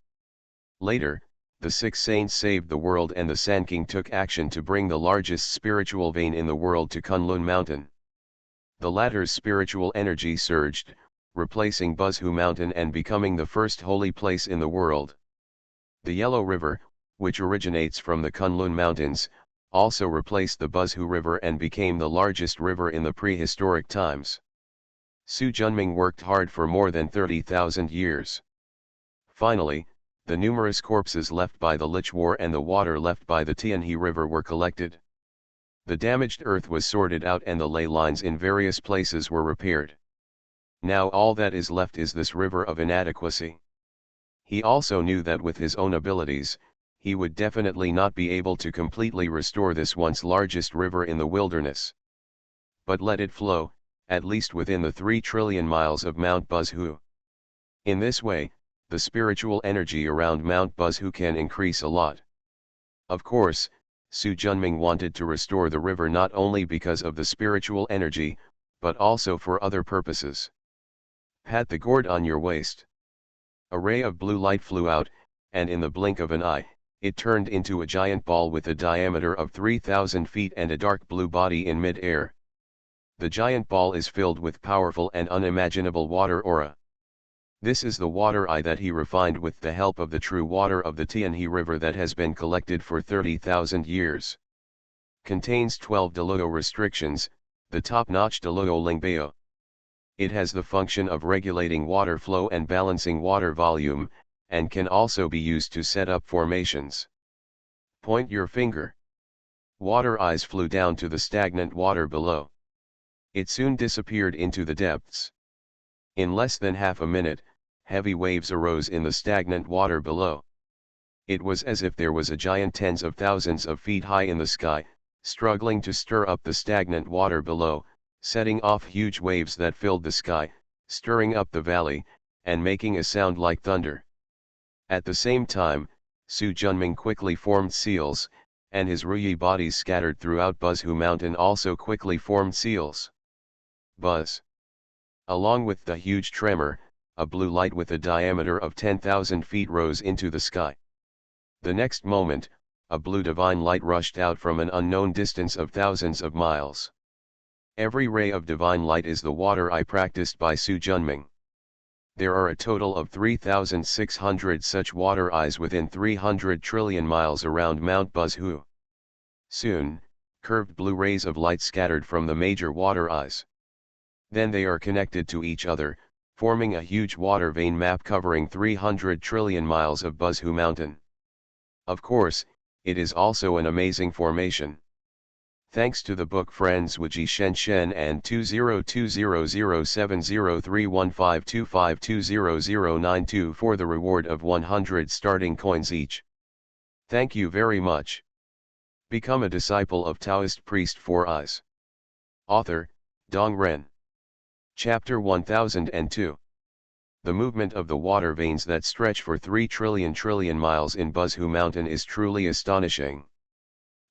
Later, the six saints saved the world and the Sand King took action to bring the largest spiritual vein in the world to Kunlun Mountain. The latter's spiritual energy surged, replacing Buzhu Mountain and becoming the first holy place in the world. The Yellow River, which originates from the Kunlun Mountains, also replaced the Buzhu River and became the largest river in the prehistoric times. Su Junming worked hard for more than 30,000 years. Finally, the numerous corpses left by the Lich War and the water left by the Tianhe River were collected. The damaged earth was sorted out and the ley lines in various places were repaired. Now all that is left is this river of inadequacy. He also knew that with his own abilities, he would definitely not be able to completely restore this once largest river in the wilderness. But let it flow, at least within the 3 trillion miles of Mount Buzhu. In this way, the spiritual energy around Mount Buzhu can increase a lot. Of course, Su Junming wanted to restore the river not only because of the spiritual energy, but also for other purposes. Pat the gourd on your waist. A ray of blue light flew out, and in the blink of an eye, it turned into a giant ball with a diameter of 3,000 feet and a dark blue body in mid-air. The giant ball is filled with powerful and unimaginable water aura. This is the water eye that he refined with the help of the true water of the Tianhe River that has been collected for 30,000 years. Contains 12 Deluo restrictions, the top-notch Deluo Lingbao. It has the function of regulating water flow and balancing water volume, and can also be used to set up formations. Point your finger. Water eyes flew down to the stagnant water below. It soon disappeared into the depths. In less than half a minute, heavy waves arose in the stagnant water below. It was as if there was a giant tens of thousands of feet high in the sky, struggling to stir up the stagnant water below, setting off huge waves that filled the sky, stirring up the valley, and making a sound like thunder. At the same time, Su Junming quickly formed seals, and his Ruyi bodies scattered throughout Buzhu Mountain also quickly formed seals. Buzz. Along with the huge tremor, a blue light with a diameter of 10,000 feet rose into the sky. The next moment, a blue divine light rushed out from an unknown distance of thousands of miles. Every ray of divine light is the water eye practiced by Su Junming. There are a total of 3,600 such water eyes within 300 trillion miles around Mount Buzhu. Soon, curved blue rays of light scattered from the major water eyes. Then they are connected to each other, forming a huge water vein map covering 300 trillion miles of Buzhu Mountain. Of course, it is also an amazing formation. Thanks to the book Friends Wuji Shen and 202007031525200092 for the reward of 100 starting coins each. Thank you very much. Become a disciple of Taoist priest 4 eyes. Author, Dong Ren. Chapter 1002. The movement of the water veins that stretch for 3 trillion miles in Buzhu Mountain is truly astonishing.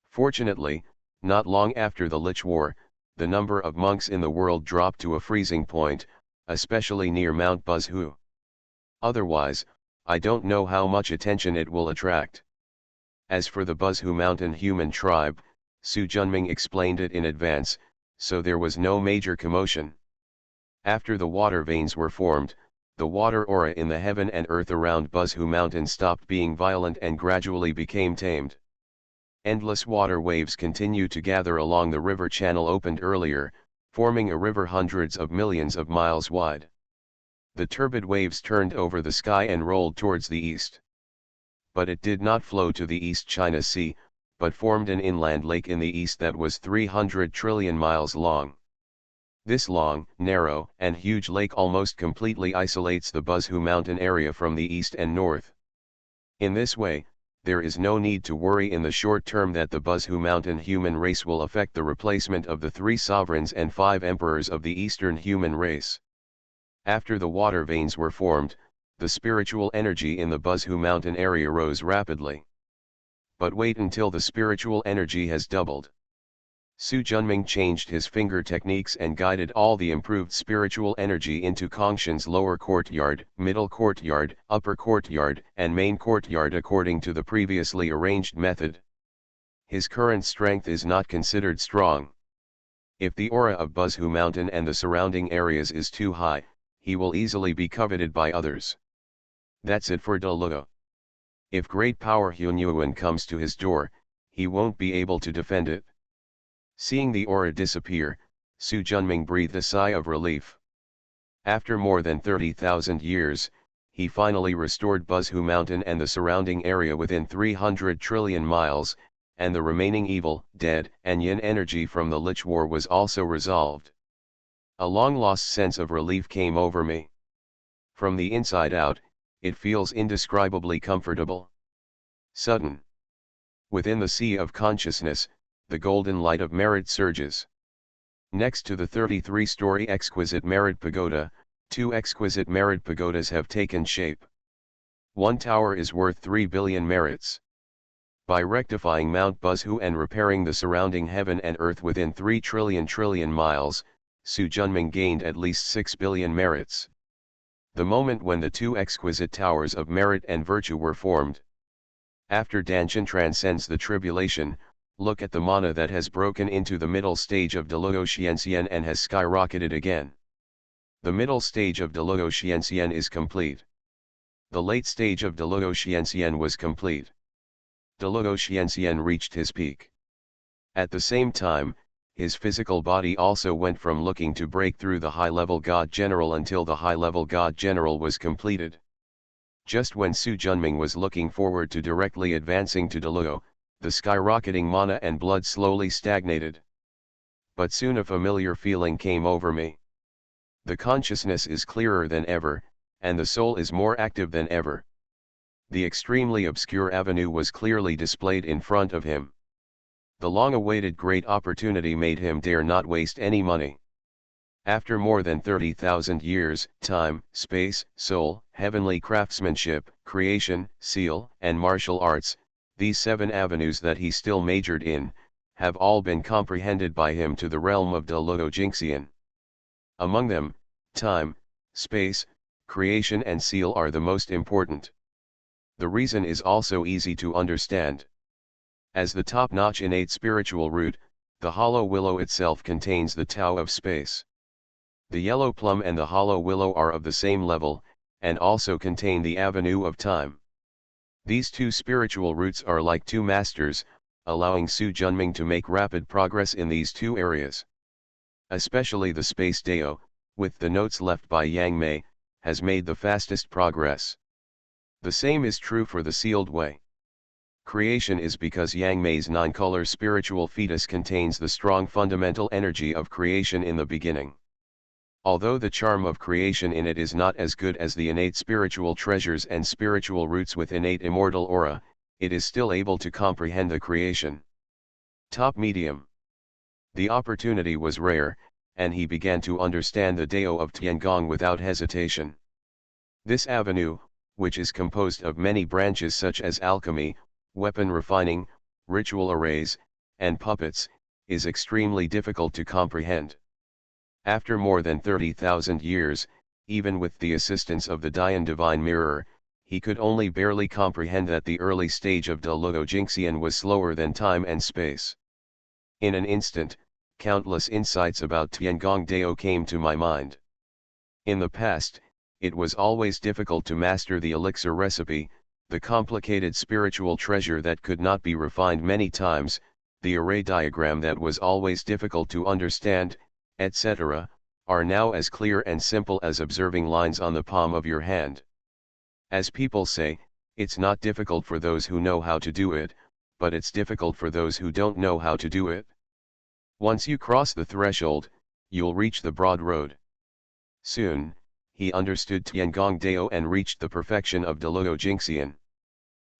Fortunately, not long after the Lich War, the number of monks in the world dropped to a freezing point, especially near Mount Buzhu. Otherwise, I don't know how much attention it will attract. As for the Buzhu Mountain human tribe, Su Junming explained it in advance, so there was no major commotion. After the water veins were formed, the water aura in the heaven and earth around Buzhu Mountain stopped being violent and gradually became tamed. Endless water waves continue to gather along the river channel opened earlier, forming a river hundreds of millions of miles wide. The turbid waves turned over the sky and rolled towards the east. But it did not flow to the East China Sea, but formed an inland lake in the east that was 300 trillion miles long. This long, narrow, and huge lake almost completely isolates the Buzhu Mountain area from the east and north. In this way, there is no need to worry in the short term that the Buzhu Mountain human race will affect the replacement of the 3 sovereigns and 5 emperors of the Eastern human race. After the water veins were formed, the spiritual energy in the Buzhu Mountain area rose rapidly. But wait until the spiritual energy has doubled. Su Junming changed his finger techniques and guided all the improved spiritual energy into Kongshan's lower courtyard, middle courtyard, upper courtyard, and main courtyard according to the previously arranged method. His current strength is not considered strong. If the aura of Buzhu Mountain and the surrounding areas is too high, he will easily be coveted by others. That's it for Deluo. If great power Hunyuan comes to his door, he won't be able to defend it. Seeing the aura disappear, Su Junming breathed a sigh of relief. After more than 30,000 years, he finally restored Buzhu Mountain and the surrounding area within 300 trillion miles, and the remaining evil, dead, and yin energy from the Lich War was also resolved. A long-lost sense of relief came over me. From the inside out, it feels indescribably comfortable. Sudden. Within the sea of consciousness, the golden light of merit surges. Next to the 33-story exquisite merit pagoda, 2 exquisite merit pagodas have taken shape. One tower is worth 3 billion merits. By rectifying Mount Buzhu and repairing the surrounding heaven and earth within 3 trillion miles, Su Junming gained at least 6 billion merits. The moment when the 2 exquisite towers of merit and virtue were formed. After Danshan transcends the tribulation, look at the mana that has broken into the middle stage of Deluo Xianxian and has skyrocketed again. The middle stage of Deluo Xianxian is complete. The late stage of Deluo Xianxian was complete. Deluo Xianxian reached his peak. At the same time, his physical body also went from looking to break through the high-level God General until the high-level God General was completed. Just when Su Junming was looking forward to directly advancing to Deluo, the skyrocketing mana and blood slowly stagnated. But soon a familiar feeling came over me. The consciousness is clearer than ever, and the soul is more active than ever. The extremely obscure avenue was clearly displayed in front of him. The long-awaited great opportunity made him dare not waste any money. After more than 30,000 years, time, space, soul, heavenly craftsmanship, creation, seal, and martial arts, these 7 avenues that he still majored in, have all been comprehended by him to the realm of Deluo Jingxian. Among them, time, space, creation and seal are the most important. The reason is also easy to understand. As the top-notch innate spiritual root, the hollow willow itself contains the Tao of space. The yellow plum and the hollow willow are of the same level, and also contain the avenue of time. These 2 spiritual roots are like 2 masters, allowing Su Junming to make rapid progress in these 2 areas. Especially the space Dao, with the notes left by Yang Mei, has made the fastest progress. The same is true for the sealed way. Creation is because Yang Mei's 9-color spiritual fetus contains the strong fundamental energy of creation in the beginning. Although the charm of creation in it is not as good as the innate spiritual treasures and spiritual roots with innate immortal aura, it is still able to comprehend the creation. Top medium. The opportunity was rare, and he began to understand the Dao of Tiangong without hesitation. This avenue, which is composed of many branches such as alchemy, weapon refining, ritual arrays, and puppets, is extremely difficult to comprehend. After more than 30,000 years, even with the assistance of the Dian Divine Mirror, he could only barely comprehend that the early stage of Deluo Jingxian was slower than time and space. In an instant, countless insights about Tiangong Dao came to my mind. In the past, it was always difficult to master the elixir recipe, the complicated spiritual treasure that could not be refined many times, the array diagram that was always difficult to understand, etc., are now as clear and simple as observing lines on the palm of your hand. As people say, it's not difficult for those who know how to do it, but it's difficult for those who don't know how to do it. Once you cross the threshold, you'll reach the broad road. Soon, he understood Tiangong Dao and reached the perfection of Deluo Jingxian.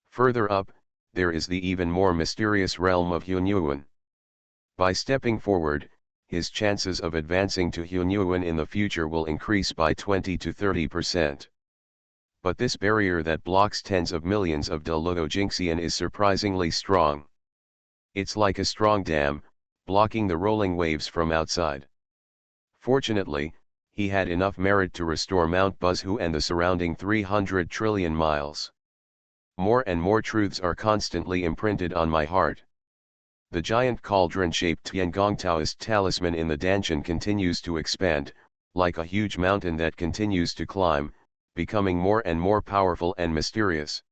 Further up, there is the even more mysterious realm of Hunyuan. By stepping forward, his chances of advancing to Hunyuan in the future will increase by 20 to 30%. But this barrier that blocks tens of millions of Deludo Jinxian is surprisingly strong. It's like a strong dam, blocking the rolling waves from outside. Fortunately, he had enough merit to restore Mount Buzhu and the surrounding 300 trillion miles. More and more truths are constantly imprinted on my heart. The giant cauldron-shaped Tiangong Taoist talisman in the Danshan continues to expand, like a huge mountain that continues to climb, becoming more and more powerful and mysterious.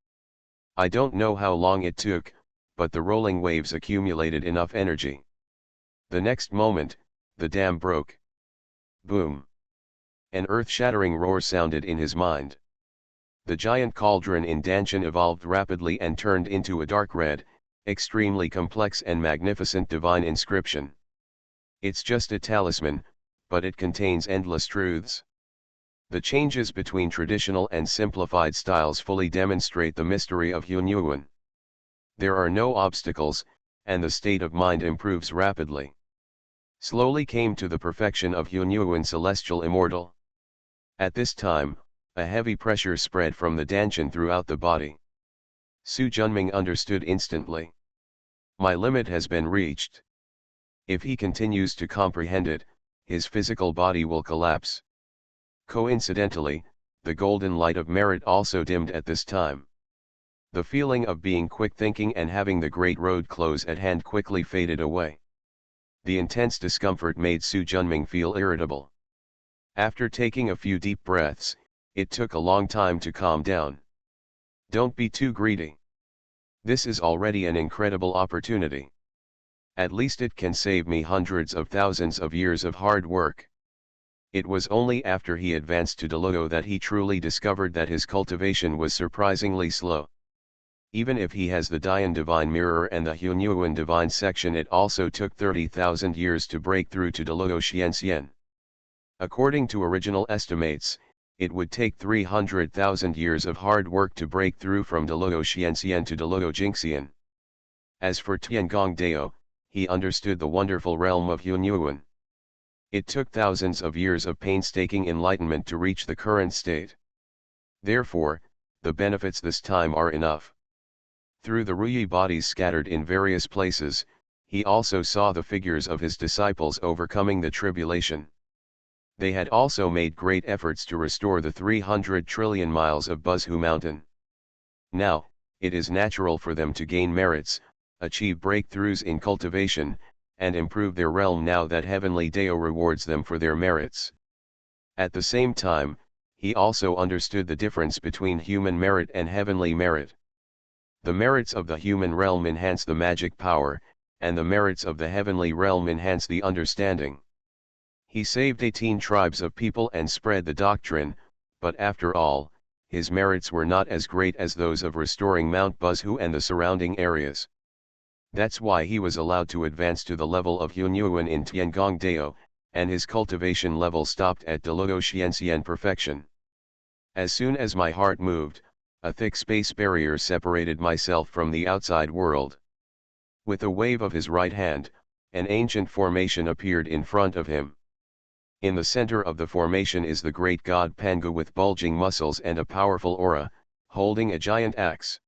I don't know how long it took, but the rolling waves accumulated enough energy. The next moment, the dam broke. Boom! An earth-shattering roar sounded in his mind. The giant cauldron in Danshan evolved rapidly and turned into a dark red, extremely complex and magnificent divine inscription. It's just a talisman, but it contains endless truths. The changes between traditional and simplified styles fully demonstrate the mystery of Hunyuan. There are no obstacles, and the state of mind improves rapidly. Slowly came to the perfection of Hunyuan celestial immortal. At this time, a heavy pressure spread from the Danshan throughout the body. Su Junming understood instantly. My limit has been reached. If he continues to comprehend it, his physical body will collapse. Coincidentally, the golden light of merit also dimmed at this time. The feeling of being quick-thinking and having the great road close at hand quickly faded away. The intense discomfort made Su Junming feel irritable. After taking a few deep breaths, it took a long time to calm down. Don't be too greedy. This is already an incredible opportunity. At least it can save me hundreds of thousands of years of hard work. It was only after he advanced to Deludo that he truly discovered that his cultivation was surprisingly slow. Even if he has the Dian Divine Mirror and the Hunyuan Divine Section, it also took 30,000 years to break through to Deludo Xianxian. According to original estimates, it would take 300,000 years of hard work to break through from Deludo Xianxian to Deludo Jinxian. As for Tiangong Dao, he understood the wonderful realm of Hunyuan. It took thousands of years of painstaking enlightenment to reach the current state. Therefore, the benefits this time are enough. Through the Ruyi bodies scattered in various places, he also saw the figures of his disciples overcoming the tribulation. They had also made great efforts to restore the 300 trillion miles of Buzhu Mountain. Now, it is natural for them to gain merits, achieve breakthroughs in cultivation, and improve their realm now that Heavenly Dao rewards them for their merits. At the same time, he also understood the difference between human merit and heavenly merit. The merits of the human realm enhance the magic power, and the merits of the heavenly realm enhance the understanding. He saved 18 tribes of people and spread the doctrine, but after all, his merits were not as great as those of restoring Mount Buzhu and the surrounding areas. That's why he was allowed to advance to the level of Hunyuan in Tiangong Dao, and his cultivation level stopped at Deludo Xianxian perfection. As soon as my heart moved, a thick space barrier separated myself from the outside world. With a wave of his right hand, an ancient formation appeared in front of him. In the center of the formation is the great god Pangu with bulging muscles and a powerful aura, holding a giant axe.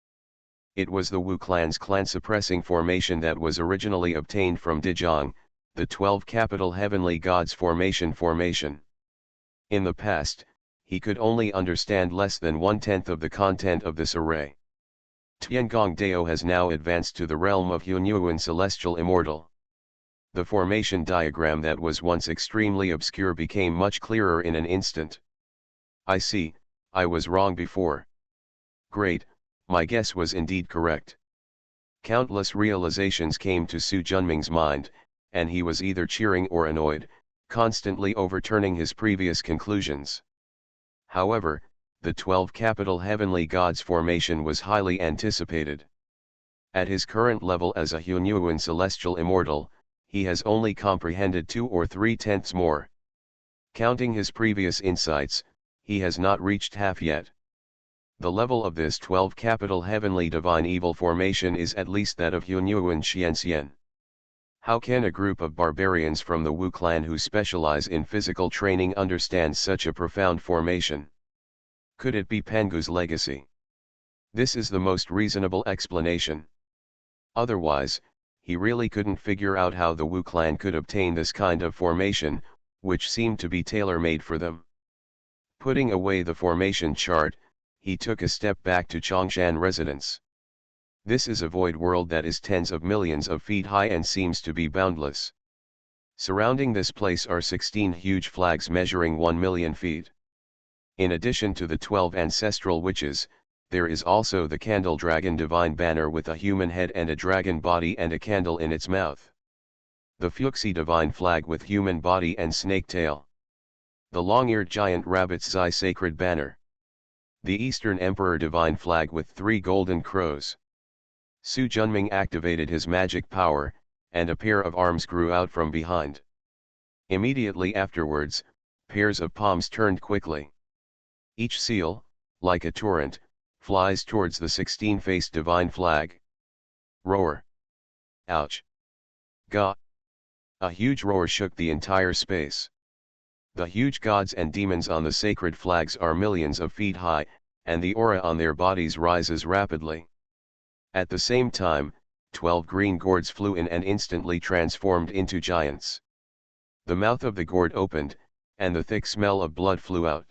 It was the Wu clan's clan-suppressing formation that was originally obtained from Dejong, the 12 capital heavenly gods formation. In the past, he could only understand less than 1/10 of the content of this array. Tiangong Dao has now advanced to the realm of Hunyuan celestial immortal. The formation diagram that was once extremely obscure became much clearer in an instant. I see, I was wrong before. Great, my guess was indeed correct. Countless realizations came to Su Junming's mind, and he was either cheering or annoyed, constantly overturning his previous conclusions. However, the 12 capital heavenly gods formation was highly anticipated. At his current level as a Hunyuan celestial immortal, he has only comprehended 2 or 3/10 more. Counting his previous insights, he has not reached half yet. The level of this 12 capital heavenly divine evil formation is at least that of Hunyuan Xianxian. How can a group of barbarians from the Wu clan who specialize in physical training understand such a profound formation? Could it be Pangu's legacy? This is the most reasonable explanation. Otherwise, he really couldn't figure out how the Wu clan could obtain this kind of formation, which seemed to be tailor-made for them. Putting away the formation chart, he took a step back to Chongshan residence. This is a void world that is tens of millions of feet high and seems to be boundless. Surrounding this place are 16 huge flags measuring 1 million feet. In addition to the 12 ancestral witches, there is also the candle dragon divine banner with a human head and a dragon body and a candle in its mouth. The Fuxi divine flag with human body and snake tail. The long-eared giant rabbit's Zai sacred banner. The Eastern Emperor divine flag with 3 golden crows. Su Junming activated his magic power, and a pair of arms grew out from behind. Immediately afterwards, pairs of palms turned quickly. Each seal, like a torrent, flies towards the 16-faced divine flag. Roar! Ouch! Gah! A huge roar shook the entire space. The huge gods and demons on the sacred flags are millions of feet high, and the aura on their bodies rises rapidly. At the same time, 12 green gourds flew in and instantly transformed into giants. The mouth of the gourd opened, and the thick smell of blood flew out.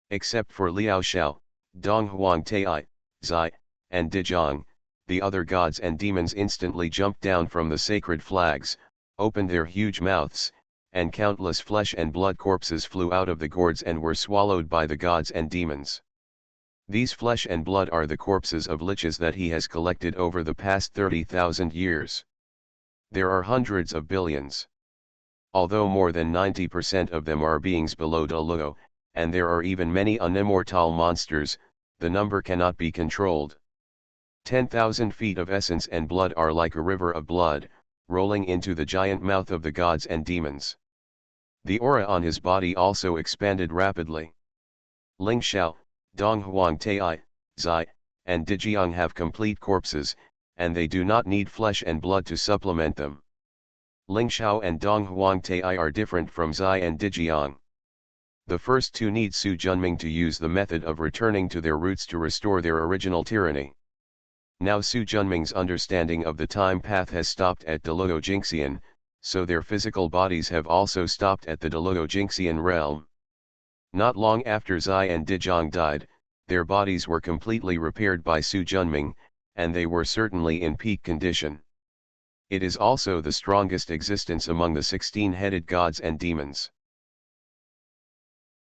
Except for Liao Xiao, Dong Huang Tai, Zai, and Dijiang, the other gods and demons instantly jumped down from the sacred flags, opened their huge mouths, and countless flesh and blood corpses flew out of the gourds and were swallowed by the gods and demons. These flesh and blood are the corpses of liches that he has collected over the past 30,000 years. There are hundreds of billions. Although more than 90% of them are beings below Daluo, and there are even many unimmortal monsters, the number cannot be controlled. 10,000 feet of essence and blood are like a river of blood, rolling into the giant mouth of the gods and demons. The aura on his body also expanded rapidly. Ling Xiao, Dong Huang Tai, Zai, and Dijiang have complete corpses, and they do not need flesh and blood to supplement them. Ling Xiao and Dong Huang Tai are different from Zai and Dijiang. The first two need Su Junming to use the method of returning to their roots to restore their original tyranny. Now Su Junming's understanding of the time path has stopped at Daluo Jingxian, so their physical bodies have also stopped at the Daluo Jingxian realm. Not long after Zai and Dijiang died, their bodies were completely repaired by Su Junming, and they were certainly in peak condition. It is also the strongest existence among the 16-headed gods and demons.